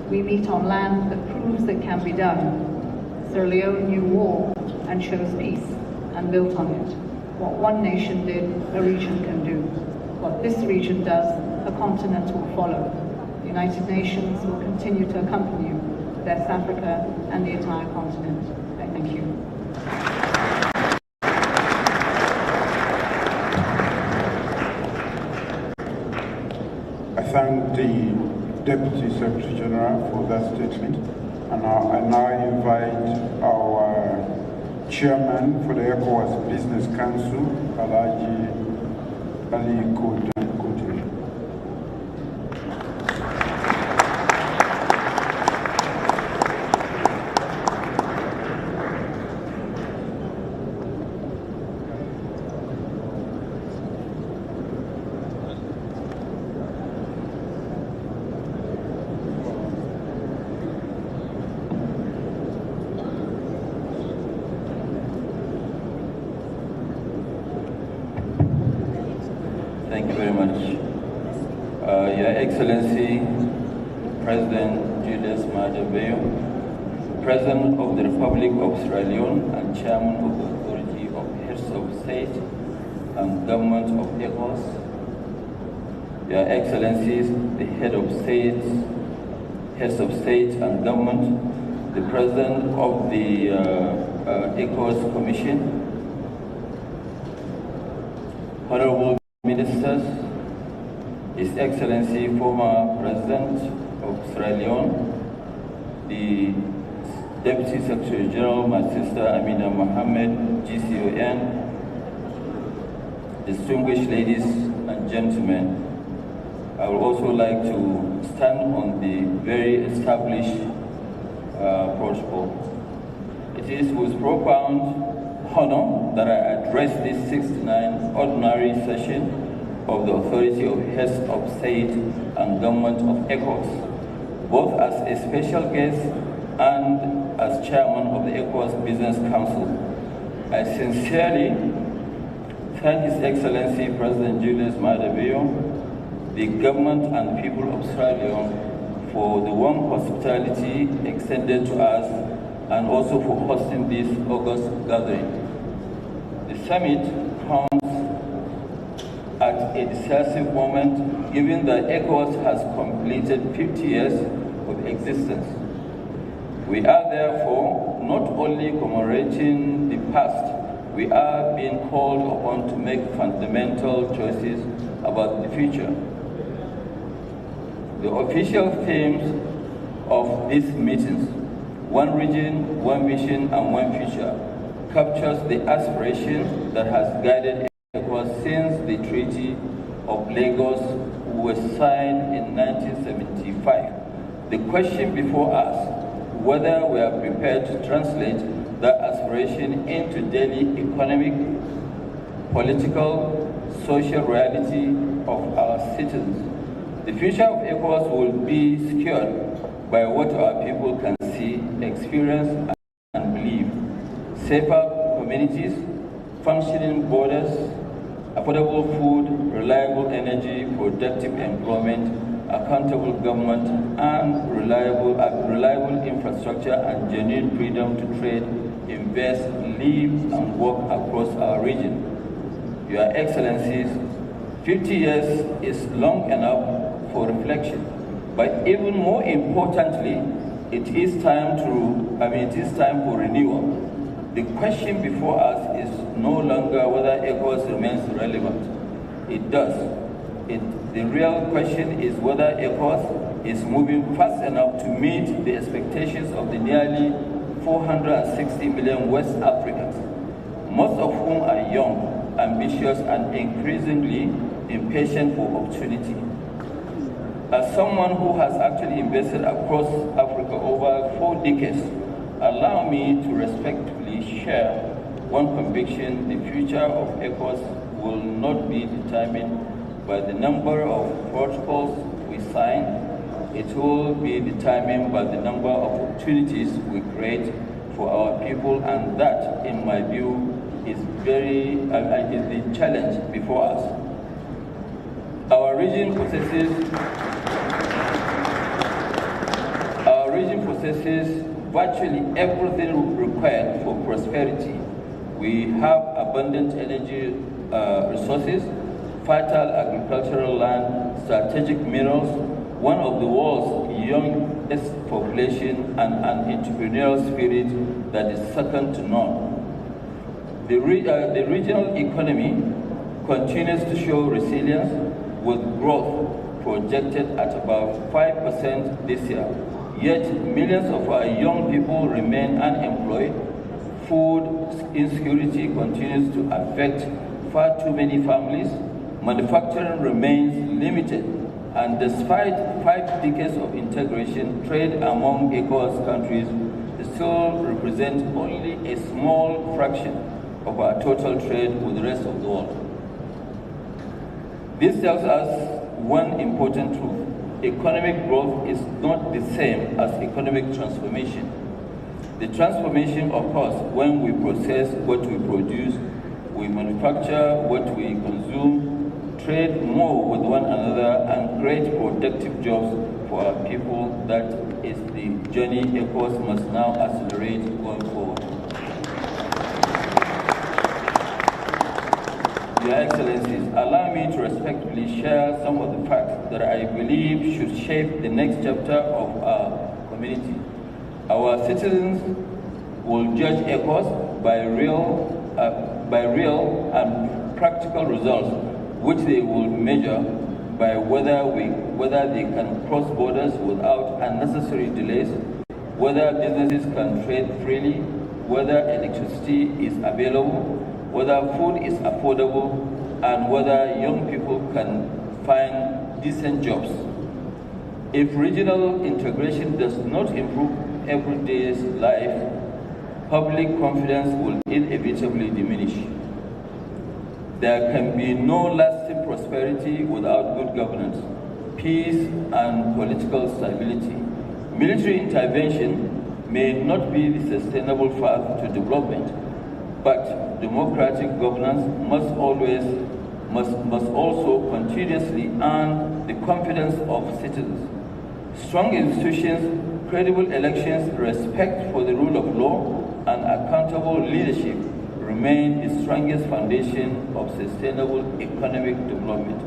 We meet on land that proves it can be done. Sierra Leone knew war and chose peace and built on it. What one nation did, a region can do. What this region does, a continent will follow. The United Nations will continue to accompany you, West Africa and the entire continent. Thank you. I thank the Deputy Secretary General for that statement, and I now invite our Chairman for the ECOWAS Business Council, Alhaji Aliko Dangote. Thank you very much. Your Excellency, President Julius Maada Bio, President of the Republic of Sierra Leone and Chairman of the Authority of Heads of State and Government of ECOWAS, Your Excellencies, the heads of state and government, the President of the ECOWAS Commission, Honorable Ministers, His Excellency, former President of Sierra Leone, the Deputy Secretary General, my sister Amina Mohammed, GCON, distinguished ladies and gentlemen, I would also like to stand on the very established protocol. It is with profound honor that I address this 69th ordinary session of the Authority of Heads of State and Government of ECOWAS, both as a special guest and as chairman of the ECOWAS Business Council. I sincerely thank His Excellency President Julius Maada Bio, the government and people of Sierra Leone for the warm hospitality extended to us and also for hosting this August gathering. The summit comes at a decisive moment given that ECOWAS has completed 50 years of existence. We are therefore not only commemorating the past, we are being called upon to make fundamental choices about the future. The official themes of these meetings, one region, one vision, and one future, captures the aspiration that has guided ECOWAS since the Treaty of Lagos was signed in 1975. The question before us, whether we are prepared to translate that aspiration into daily economic, political, social reality of our citizens. The future of ECOWAS will be secured by what our people can see, experience, and believe. Safer communities, functioning borders, affordable food, reliable energy, productive employment, accountable government, and reliable infrastructure and genuine freedom to trade, invest, live, and work across our region. Your Excellencies, 50 years is long enough for reflection, but even more importantly, it is time for renewal. The question before us is no longer whether ECOWAS remains relevant. It does. The real question is whether ECOWAS is moving fast enough to meet the expectations of the nearly 460 million West Africans, most of whom are young, ambitious, and increasingly impatient for opportunity. As someone who has actually invested across Africa over 4 decades, allow me to respectfully share one conviction: the future of ECOWAS will not be determined by the number of protocols we sign. It will be determined by the number of opportunities we create for our people, and that, in my view, is the challenge before us. Our region possesses virtually everything required for prosperity. We have abundant energy resources, fertile agricultural land, strategic minerals, one of the world's youngest population, and an entrepreneurial spirit that is second to none. The regional economy continues to show resilience, with growth projected at about 5% this year. Yet millions of our young people remain unemployed. Food insecurity continues to affect far too many families. Manufacturing remains limited, and despite 5 decades of integration, trade among ECOWAS countries still represents only a small fraction of our total trade with the rest of the world. This tells us one important truth: economic growth is not the same as economic transformation. The transformation occurs when we process what we produce, we manufacture what we consume, trade more with one another, and create productive jobs for our people. That is the journey ECOWAS must now accelerate going forward. Your Excellencies, allow me to respectfully share some of the facts that I believe should shape the next chapter of our community. Our citizens will judge ECOWAS by real and practical results, which they will measure by whether they can cross borders without unnecessary delays, whether businesses can trade freely, whether electricity is available, whether food is affordable, and whether young people can find decent jobs. If regional integration does not improve everyday's life, public confidence will inevitably diminish. There can be no lasting prosperity without good governance, peace, and political stability. Military intervention may not be the sustainable path to development, but democratic governance must also continuously earn the confidence of citizens. Strong institutions, credible elections, respect for the rule of law, and accountable leadership remain the strongest foundation of sustainable economic development.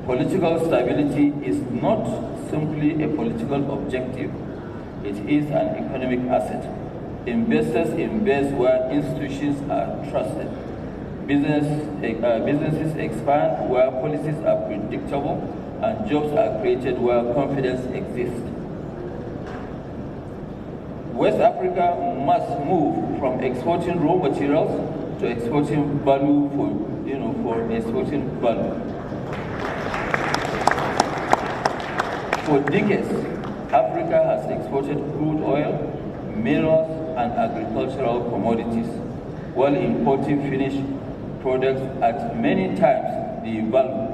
Political stability is not simply a political objective, it is an economic asset. Investors invest where institutions are trusted. Businesses expand where policies are predictable, and jobs are created where confidence exists. West Africa must move from exporting raw materials to exporting value for exporting value. For decades, Africa has exported crude oil, minerals, and agricultural commodities, while importing finished products at many times the value.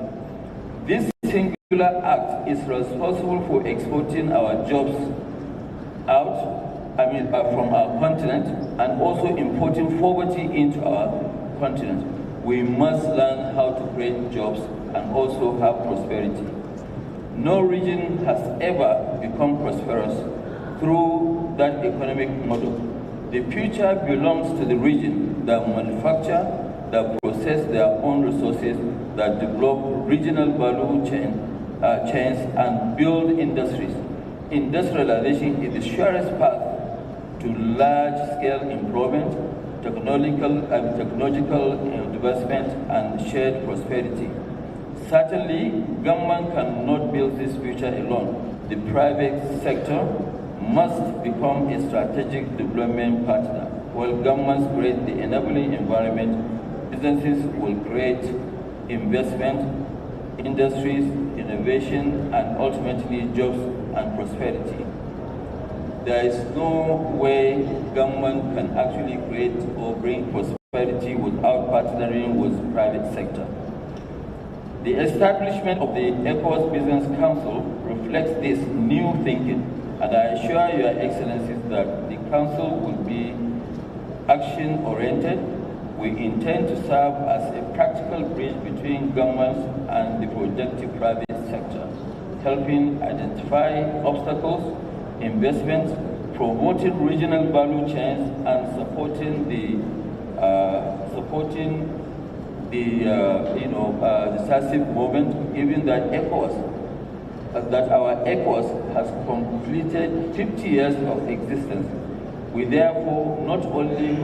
This singular act is responsible for exporting our jobs from our continent and also importing poverty into our continent. We must learn how to create jobs and also have prosperity. No region has ever become prosperous through that economic model. The future belongs to the region that manufacture, that process their own resources, that develop regional value chains and build industries. Industrialization is the surest path to large-scale improvement, technological development, and shared prosperity. Certainly, government cannot build this future alone. The private sector must become a strategic development partner. While governments create the enabling environment, businesses will create investment, industries, innovation, and ultimately jobs and prosperity. There is no way government can actually create or bring prosperity without partnering with the private sector. The establishment of the ECOWAS Business Council reflects this new thinking, and I assure Your Excellencies that the Council will be action-oriented. We intend to serve as a practical bridge between governments and the productive private sector, helping identify obstacles, investments, promoting regional value chains, and supporting the decisive movement, given that our ECOWAS has completed 50 years of existence. We therefore not only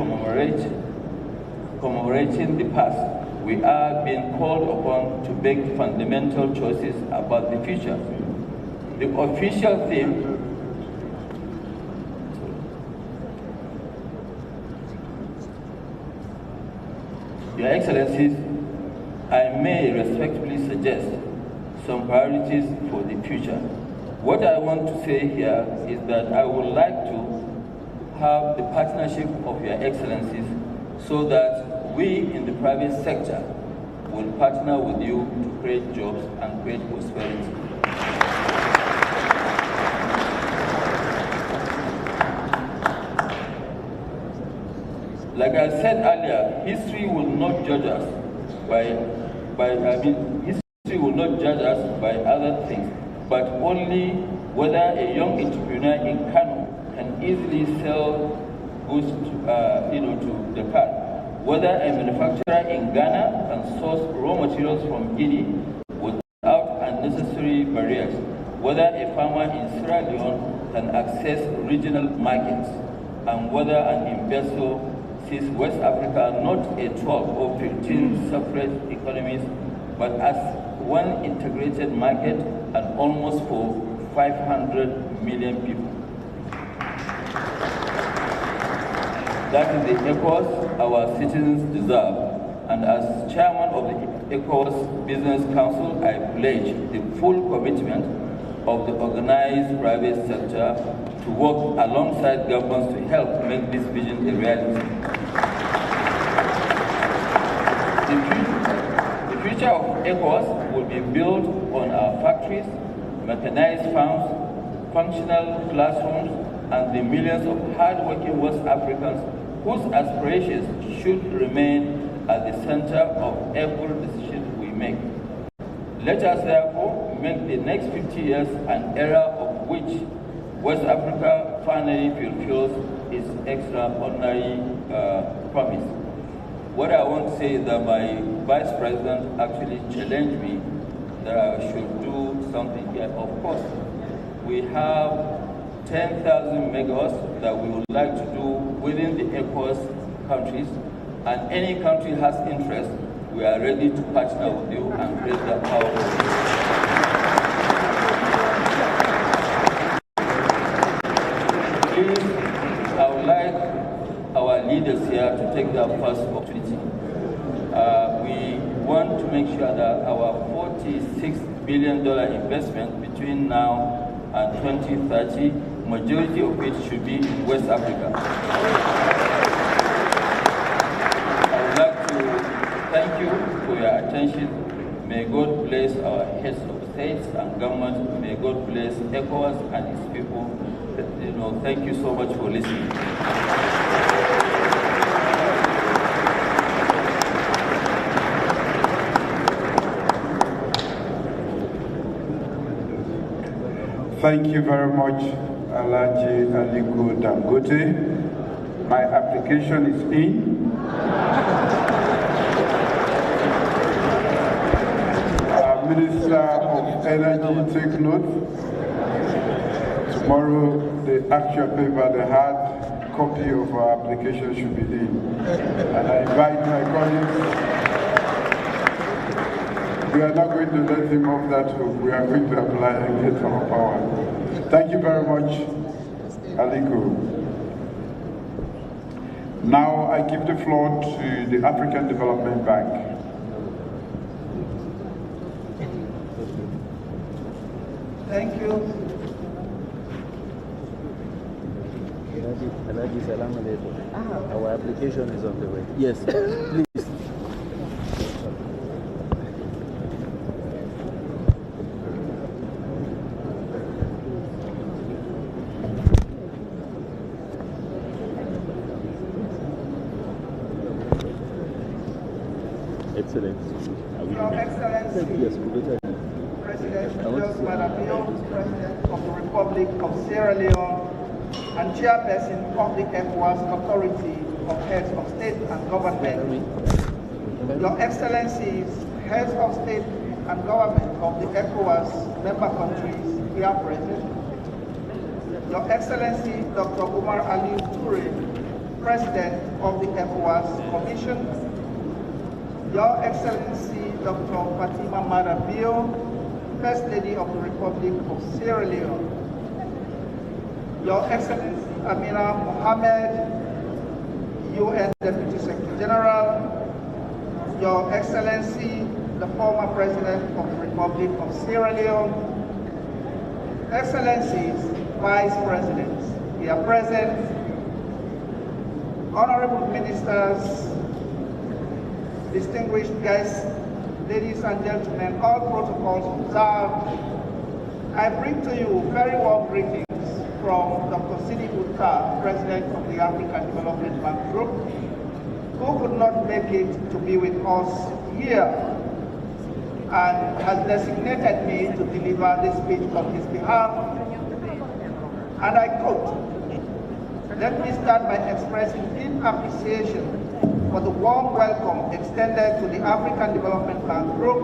commemorating the past, we are being called upon to make fundamental choices about the future. The official theme Your Excellencies, I may respectfully suggest some priorities for the future. What I want to say here is that I would like to have the partnership of Your Excellencies so that we in the private sector will partner with you to create jobs and create prosperity. Like I said earlier, history will not judge us history will not judge us by other things, but only whether a young entrepreneur in Kano can easily sell goods to Dakar, whether a manufacturer in Ghana can source raw materials from Guinea without unnecessary barriers, whether a farmer in Sierra Leone can access regional markets, and whether an investor sees West Africa not a 12 or 15 separate economies, but as one integrated market and almost for 500 million people. That is the ECOWAS our citizens deserve. And as chairman of the ECOWAS Business Council, I pledge the full commitment of the organized private sector to work alongside governments to help make this vision a reality. The future of ECOWAS will be built on our factories, mechanized farms, functional classrooms, and the millions of hard-working West Africans whose aspirations should remain at the center of every decision we make. Let us therefore make the next 50 years an era of which West Africa finally fulfills its extraordinary promise. What I want to say is that my vice president actually challenged me that I should do something here. Of course, we have 10,000 megawatts that we would like to do within the ECOWAS countries, and any country has interest, we are ready to partner with you and create that power. Please, I would like our leaders here to take that first opportunity. We want to make sure that our $46 billion investment between now and 2030, majority of it should be in West Africa. I would like to thank you for your attention. May God bless our heads of states and government. May God bless ECOWAS and its people. Thank you so much for listening. Thank you very much, Alhaji Aliko Dangote. My application is in. Our Minister of Energy, take note. Tomorrow, the actual paper, the hard copy of our application should be in. And I invite my colleagues. We are not going to let him off that hook. We are going to apply and get our power. Thank you very much, Aliko. Now I give the floor to the African Development Bank. Thank you. Our application is on the way. Yes, please. Excellent. Your Excellency, yes, President Julius Madabio, President of the Republic of Sierra Leone, and Chairperson of the ECOWAS Authority of Heads of State and Government. Your Excellencies, Heads of State and Government of the ECOWAS member countries here present. Your Excellency, Dr. Umar Ali Toure, President of the ECOWAS Commission. Your Excellency, Dr. Fatima Marabio, First Lady of the Republic of Sierra Leone. Your Excellency, Amina Mohammed, UN Deputy Secretary General. Your Excellency, the former President of the Republic of Sierra Leone. Excellencies, Vice Presidents, here present, Honorable Ministers, distinguished guests, ladies and gentlemen, all protocols observed, I bring to you very warm greetings from Dr. Sidi Utta, President of the African Development Bank Group, who could not make it to be with us here and has designated me to deliver this speech on his behalf. And I quote, "Let me start by expressing deep appreciation for the warm welcome extended to the African Development Bank Group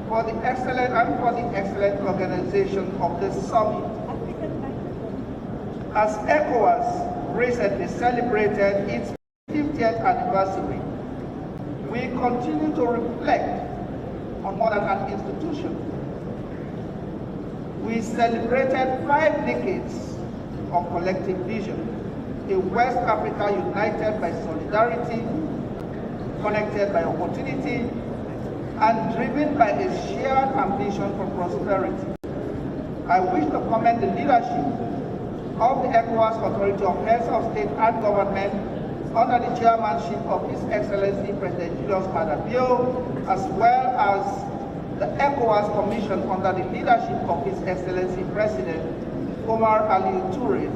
for the excellent organization of this summit. As ECOWAS recently celebrated its 50th anniversary, we continue to reflect on more than an institution. We celebrated 5 decades of collective vision, a West Africa united by solidarity, connected by opportunity, and driven by a shared ambition for prosperity. I wish to commend the leadership of the ECOWAS Authority of Heads of State and Government under the chairmanship of His Excellency President Julius Maada Bio, as well as the ECOWAS Commission under the leadership of His Excellency President Omar Aliyu Toure.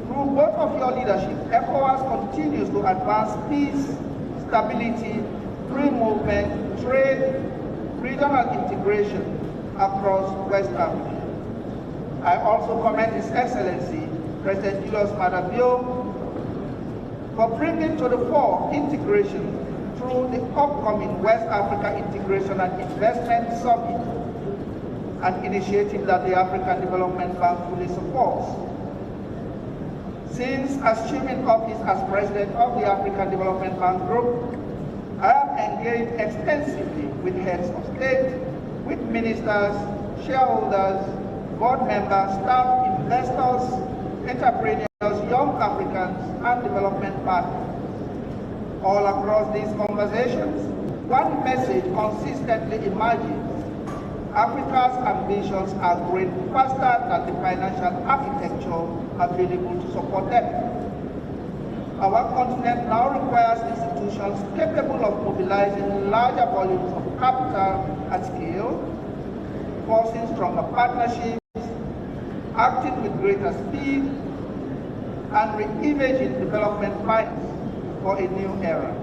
Through both of your leadership, ECOWAS continues to advance peace, stability, free movement, trade, regional integration across West Africa. I also commend His Excellency President Julius Maada Bio for bringing to the fore integration through the upcoming West Africa Integration and Investment Summit, an initiative that the African Development Bank fully supports. Since assuming office as President of the African Development Bank Group, I have engaged extensively with heads of state, with ministers, shareholders, board members, staff, investors, entrepreneurs, young Africans, and development partners. All across these conversations, one message consistently emerges: Africa's ambitions are growing faster than the financial architecture available to support them. Our continent now requires institutions capable of mobilizing larger volumes of capital at scale, forcing stronger partnerships, acting with greater speed, and re-imaging development finance for a new era.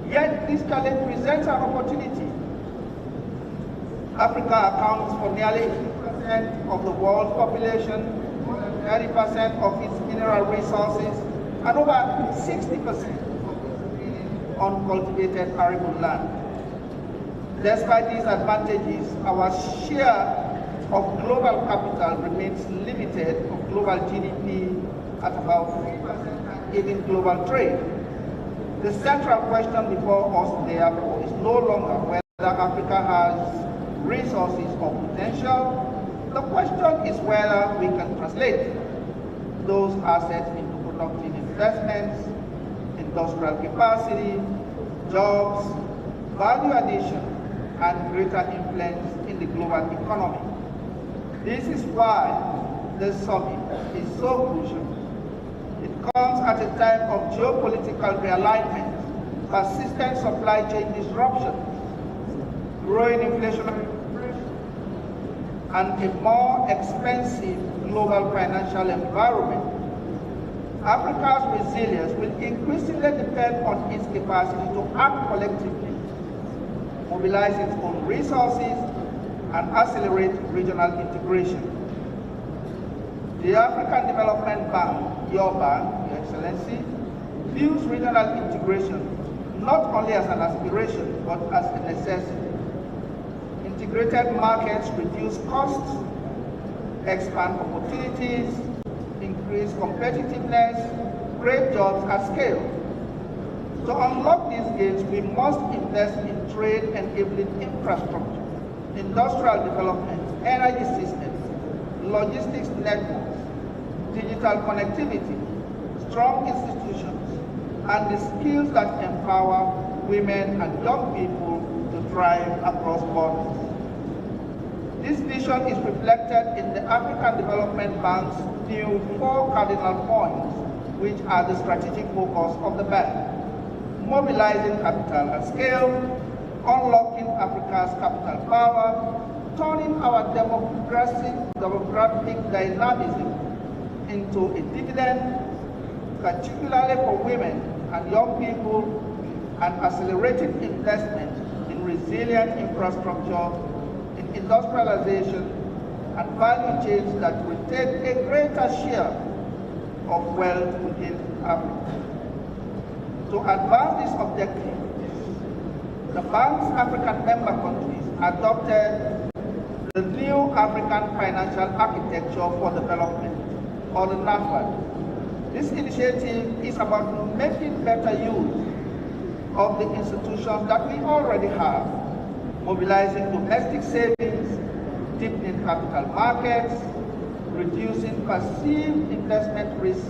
Yet this challenge presents an opportunity. Africa accounts for nearly 80% of the world's population, 30% of its mineral resources, and over 60% of uncultivated arable land. Despite these advantages, our share of global capital remains limited of global GDP at about 3%, even global trade. The central question before us, therefore, is no longer whether Africa has resources or potential. The question is whether we can translate those assets into productive investments, industrial capacity, jobs, value addition, and greater influence in the global economy. This is why this summit is so crucial. It comes at a time of geopolitical realignment, persistent supply chain disruptions, growing inflationary pressure, and a more expensive global financial environment. Africa's resilience will increasingly depend on its capacity to act collectively, mobilize its own resources, and accelerate regional integration. The African Development Bank, your bank, Your Excellency, views regional integration not only as an aspiration, but as a necessity. Integrated markets reduce costs, expand opportunities, increase competitiveness, create jobs at scale. To unlock these gains, we must invest in trade-enabling infrastructure, industrial development, energy systems, logistics networks, digital connectivity, strong institutions, and the skills that empower women and young people to thrive across borders. This vision is reflected in the African Development Bank's new 4 cardinal points, which are the strategic focus of the bank: mobilizing capital at scale, unlocking Africa's capital power, turning our demographic dynamism into a dividend, particularly for women and young people, and accelerating investment in resilient infrastructure, in industrialization, and value chains that will take a greater share of wealth within Africa. To To advance this objective, the bank's African member countries adopted the new African Financial Architecture for Development, or the NAFAD. This initiative is about making better use of the institutions that we already have, mobilizing domestic savings, deepening capital markets, reducing perceived investment risk,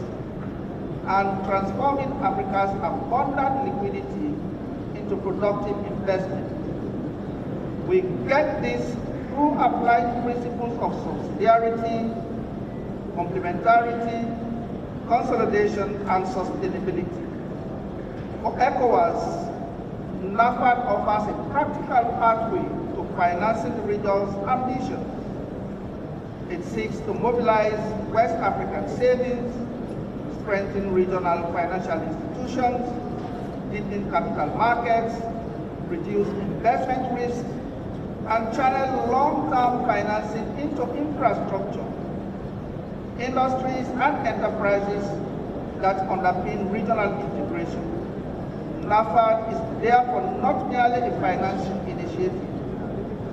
and transforming Africa's abundant liquidity into productive investment. We get this through applying principles of subsidiarity, complementarity, consolidation, and sustainability. For ECOWAS, NAFAD offers a practical pathway to financing the region's ambitions. It seeks to mobilize West African savings, strengthen regional financial institutions, deepen capital markets, reduce investment risk, and channel long-term financing into infrastructure, industries, and enterprises that underpin regional integration. NAFAD is therefore not merely a financial initiative.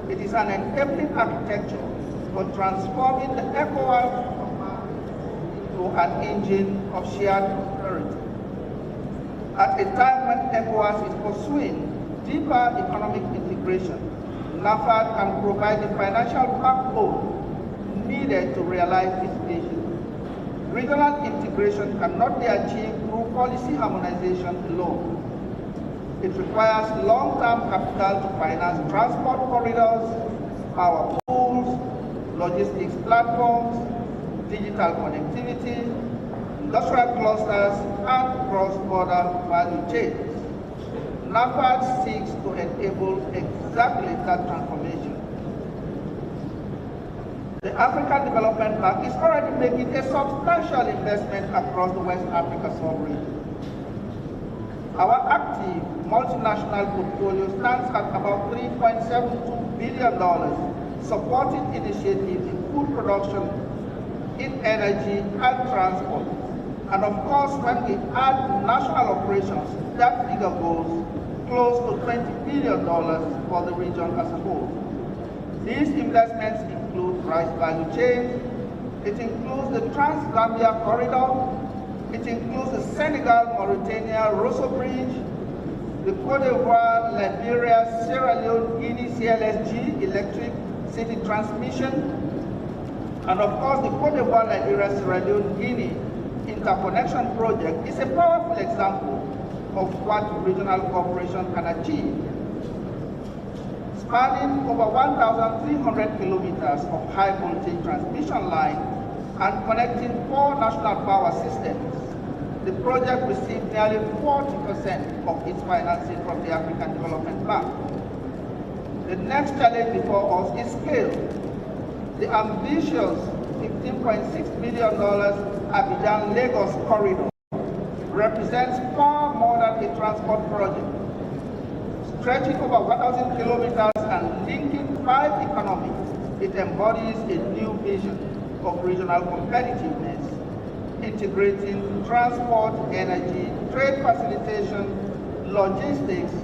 It is an enabling architecture for transforming the ECOWAS to an engine of shared prosperity. At a time when ECOWAS is pursuing deeper economic integration, NAFAD can provide the financial backbone needed to realize this vision. Regional integration cannot be achieved through policy harmonization alone. It requires long-term capital to finance transport corridors, power pools, logistics platforms, digital connectivity, industrial clusters, and cross-border value chains. NAFAD seeks to enable exactly that transformation. The African Development Bank is already making a substantial investment across the West Africa sub-region. Our active multinational portfolio stands at about $3.72 billion, supporting initiatives in food production, in energy, and transport. And of course, when we add national operations, that figure goes close to $20 billion for the region as a whole. These investments include rice value chains, it includes the Trans-Gambia corridor, it includes the Senegal-Mauritania-Rosso Bridge, the Cote d'Ivoire, Liberia, Sierra Leone, Guinea, CLSG, electric city transmission, and of course the Cote d'Ivoire, Liberia, Sierra Leone, Guinea interconnection project is a powerful example of what regional cooperation can achieve. Spanning over 1,300 kilometers of high voltage transmission line and connecting 4 national power systems, the project received nearly 40% of its financing from the African Development Bank. The next challenge before us is scale. The ambitious $15.6 billion Abidjan-Lagos corridor represents far more than a transport project. Stretching over 1,000 kilometers and linking 5 economies, it embodies a new vision of regional competitiveness, integrating transport, energy, trade facilitation, logistics,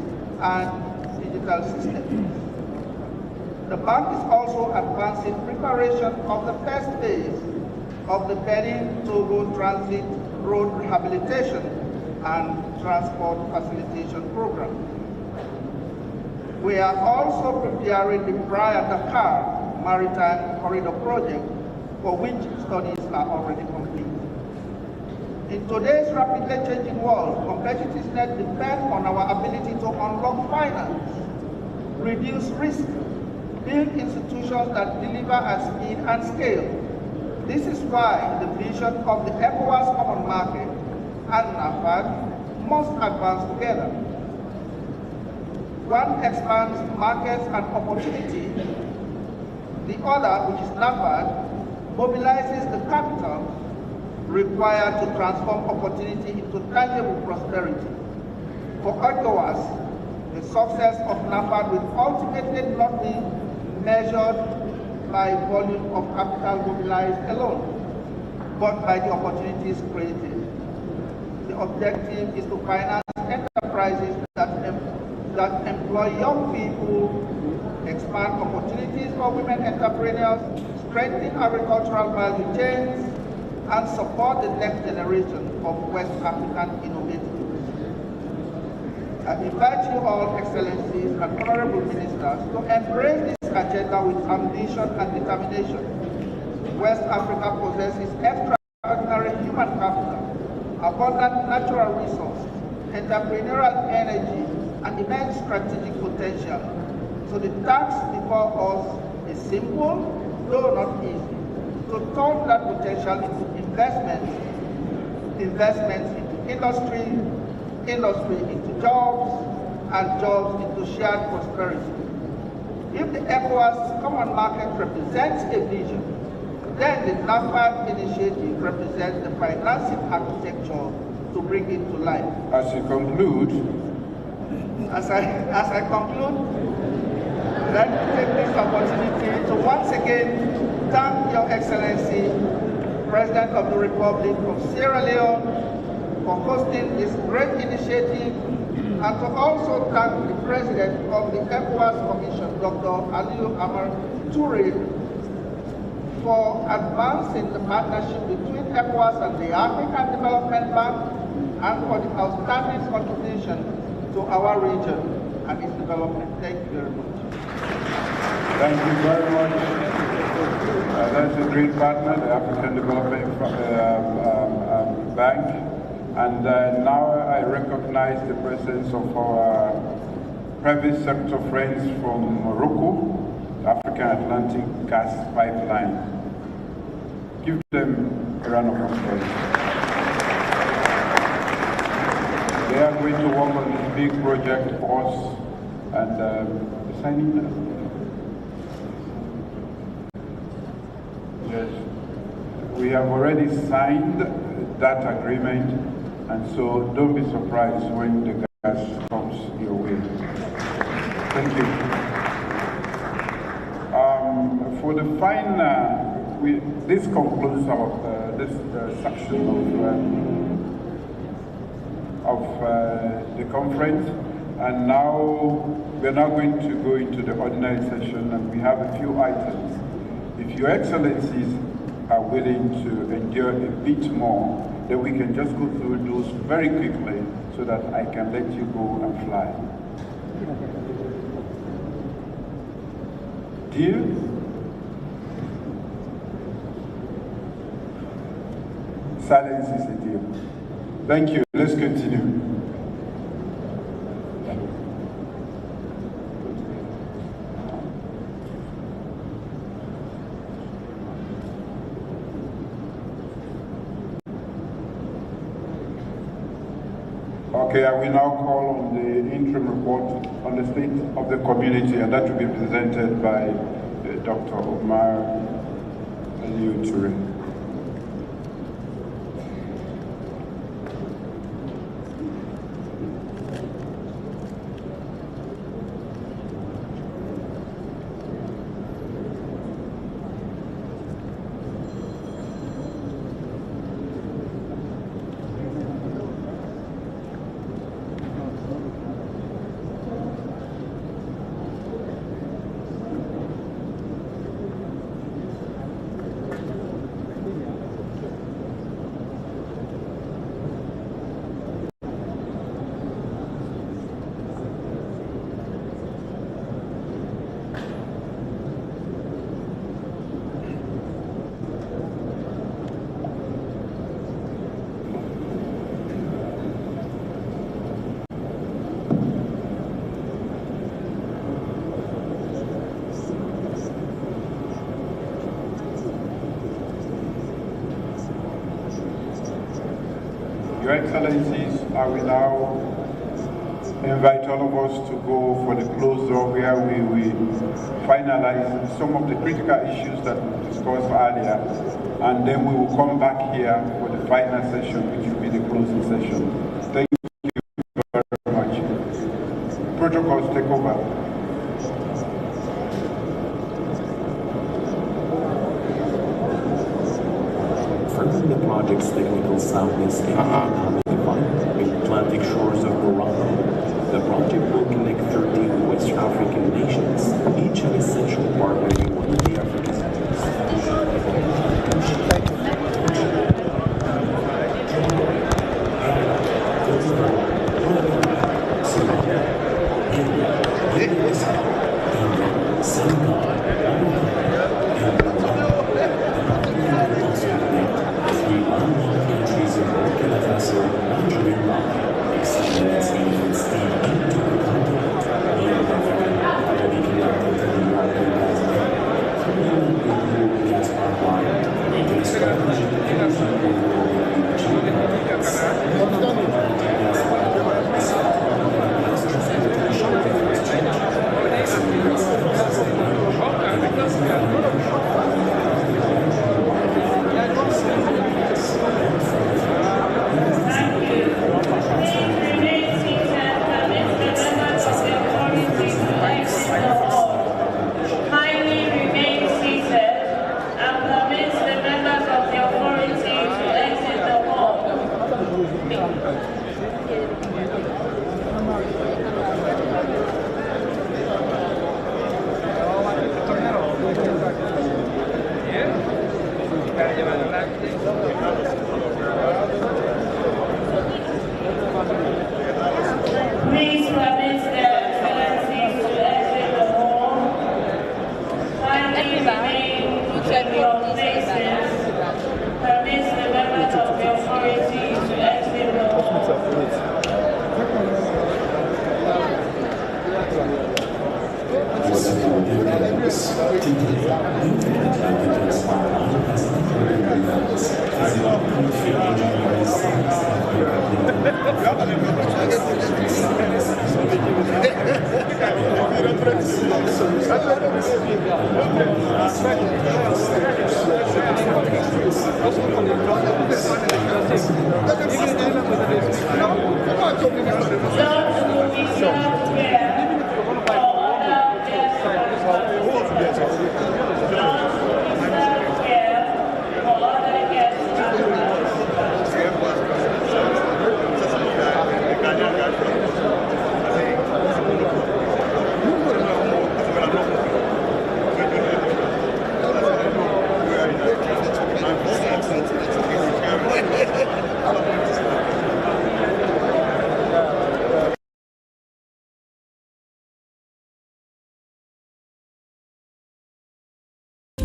and digital systems. The bank is also advancing preparation of the first phase of the Benin-Togo Transit Road Rehabilitation and Transport Facilitation Program. We are also preparing the Praia-Dakar Maritime Corridor Project, for which studies are already complete. In today's rapidly changing world, competitiveness depends on our ability to unlock finance, reduce risk, build institutions that deliver at speed and scale. This is why the vision of the ECOWAS Common Market and NAFAD must advance together. One expands markets and opportunity. The other, which is NAFAD, mobilizes the capital required to transform opportunity into tangible prosperity. For ECOWAS, the success of NAFAD will ultimately not be measured by volume of capital mobilized alone, but by the opportunities created. The objective is to finance enterprises that employ young people, expand opportunities for women entrepreneurs, strengthen agricultural value chains, and support the next generation of West African innovators. I invite you all, Excellencies and Honorable Ministers, to embrace this agenda with ambition and determination. West Africa possesses extraordinary human capital, abundant natural resources, entrepreneurial energy, and immense strategic potential. So the task before us is simple, though not easy, to turn that potential into investments into industry into jobs, and jobs into shared prosperity. If the ECOWAS Common Market represents a vision, then the NAFAD initiative represents the financing architecture to bring it to life. As I conclude, let me take this opportunity to once again thank Your Excellency, President of the Republic of Sierra Leone, for hosting this great initiative, and to also thank the President of the ECOWAS Commission, Dr. Aliou Amar Touré, for advancing the partnership between ECOWAS and the African Development Bank, and for the outstanding contribution to our region and its development. Thank you very much. thank you very much. That's a great partner, the African Development Bank. And now I recognize the presence of our private sector friends from Morocco, the African Atlantic Gas Pipeline. Give them a round of applause. They are going to work on this big project for us, and signing that. Yes, we have already signed that agreement. And so don't be surprised when the gas comes your way. Thank you. For the final, this concludes our this section of the conference. And now we're now going to go into the ordinary session, and we have a few items. If Your Excellencies are willing to endure a bit more, then we can just go through those very quickly so that I can let you go and fly. Deal? Silence is a deal. Thank you. Let's continue. Okay, I will now call on the interim report on the state of the community, and that will be presented by Dr. Omar Aliou Touré. Your Excellencies, I will now invite all of us to go for the closure where we will finalize some of the critical issues that we discussed earlier, and then we will come back here for the final session, which will be the closing session. Thank you very much. Protocols take over. Furthering the project's technical soundness and economic with Atlantic shores of Morocco. The project will connect 13 West African nations, each an essential partner in one of the African Please permit their excellencies to exit the hall. Kindly remain in your places. Permit the members of the authority to exit the hall.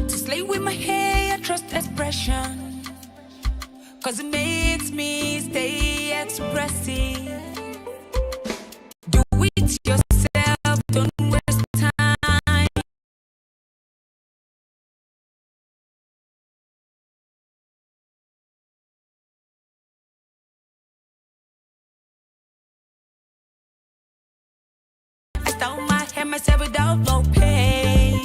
Slay with my hair, trust expression, cause it makes me stay expressive. Do it yourself, don't waste time. I stole my hair myself without no pain.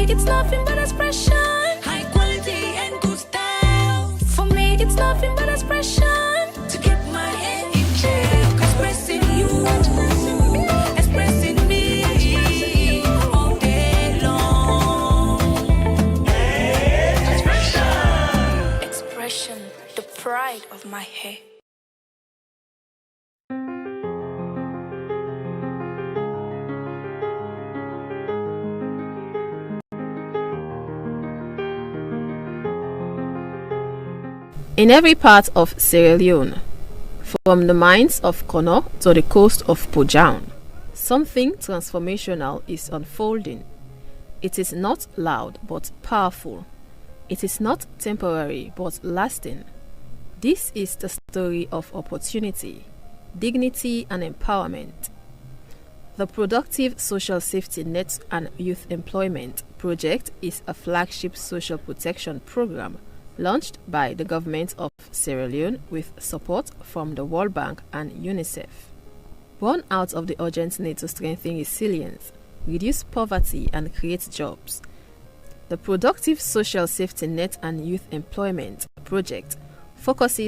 It's nothing but expression. High quality and good style. For me, it's nothing but expression. To keep my head in check. Expressing you, expressing me all day long. Expression. Expression, the pride of my hair. In every part of Sierra Leone, from the mines of Kono to the coast of Pojaun, something transformational is unfolding. It is not loud but powerful. It is not temporary but lasting. This is the story of opportunity, dignity and empowerment. The Productive Social Safety Net and Youth Employment Project is a flagship social protection program launched by the government of Sierra Leone with support from the World Bank and UNICEF. Born out of the urgent need to strengthen resilience, reduce poverty and create jobs, The Productive Social Safety Net and Youth Employment project focuses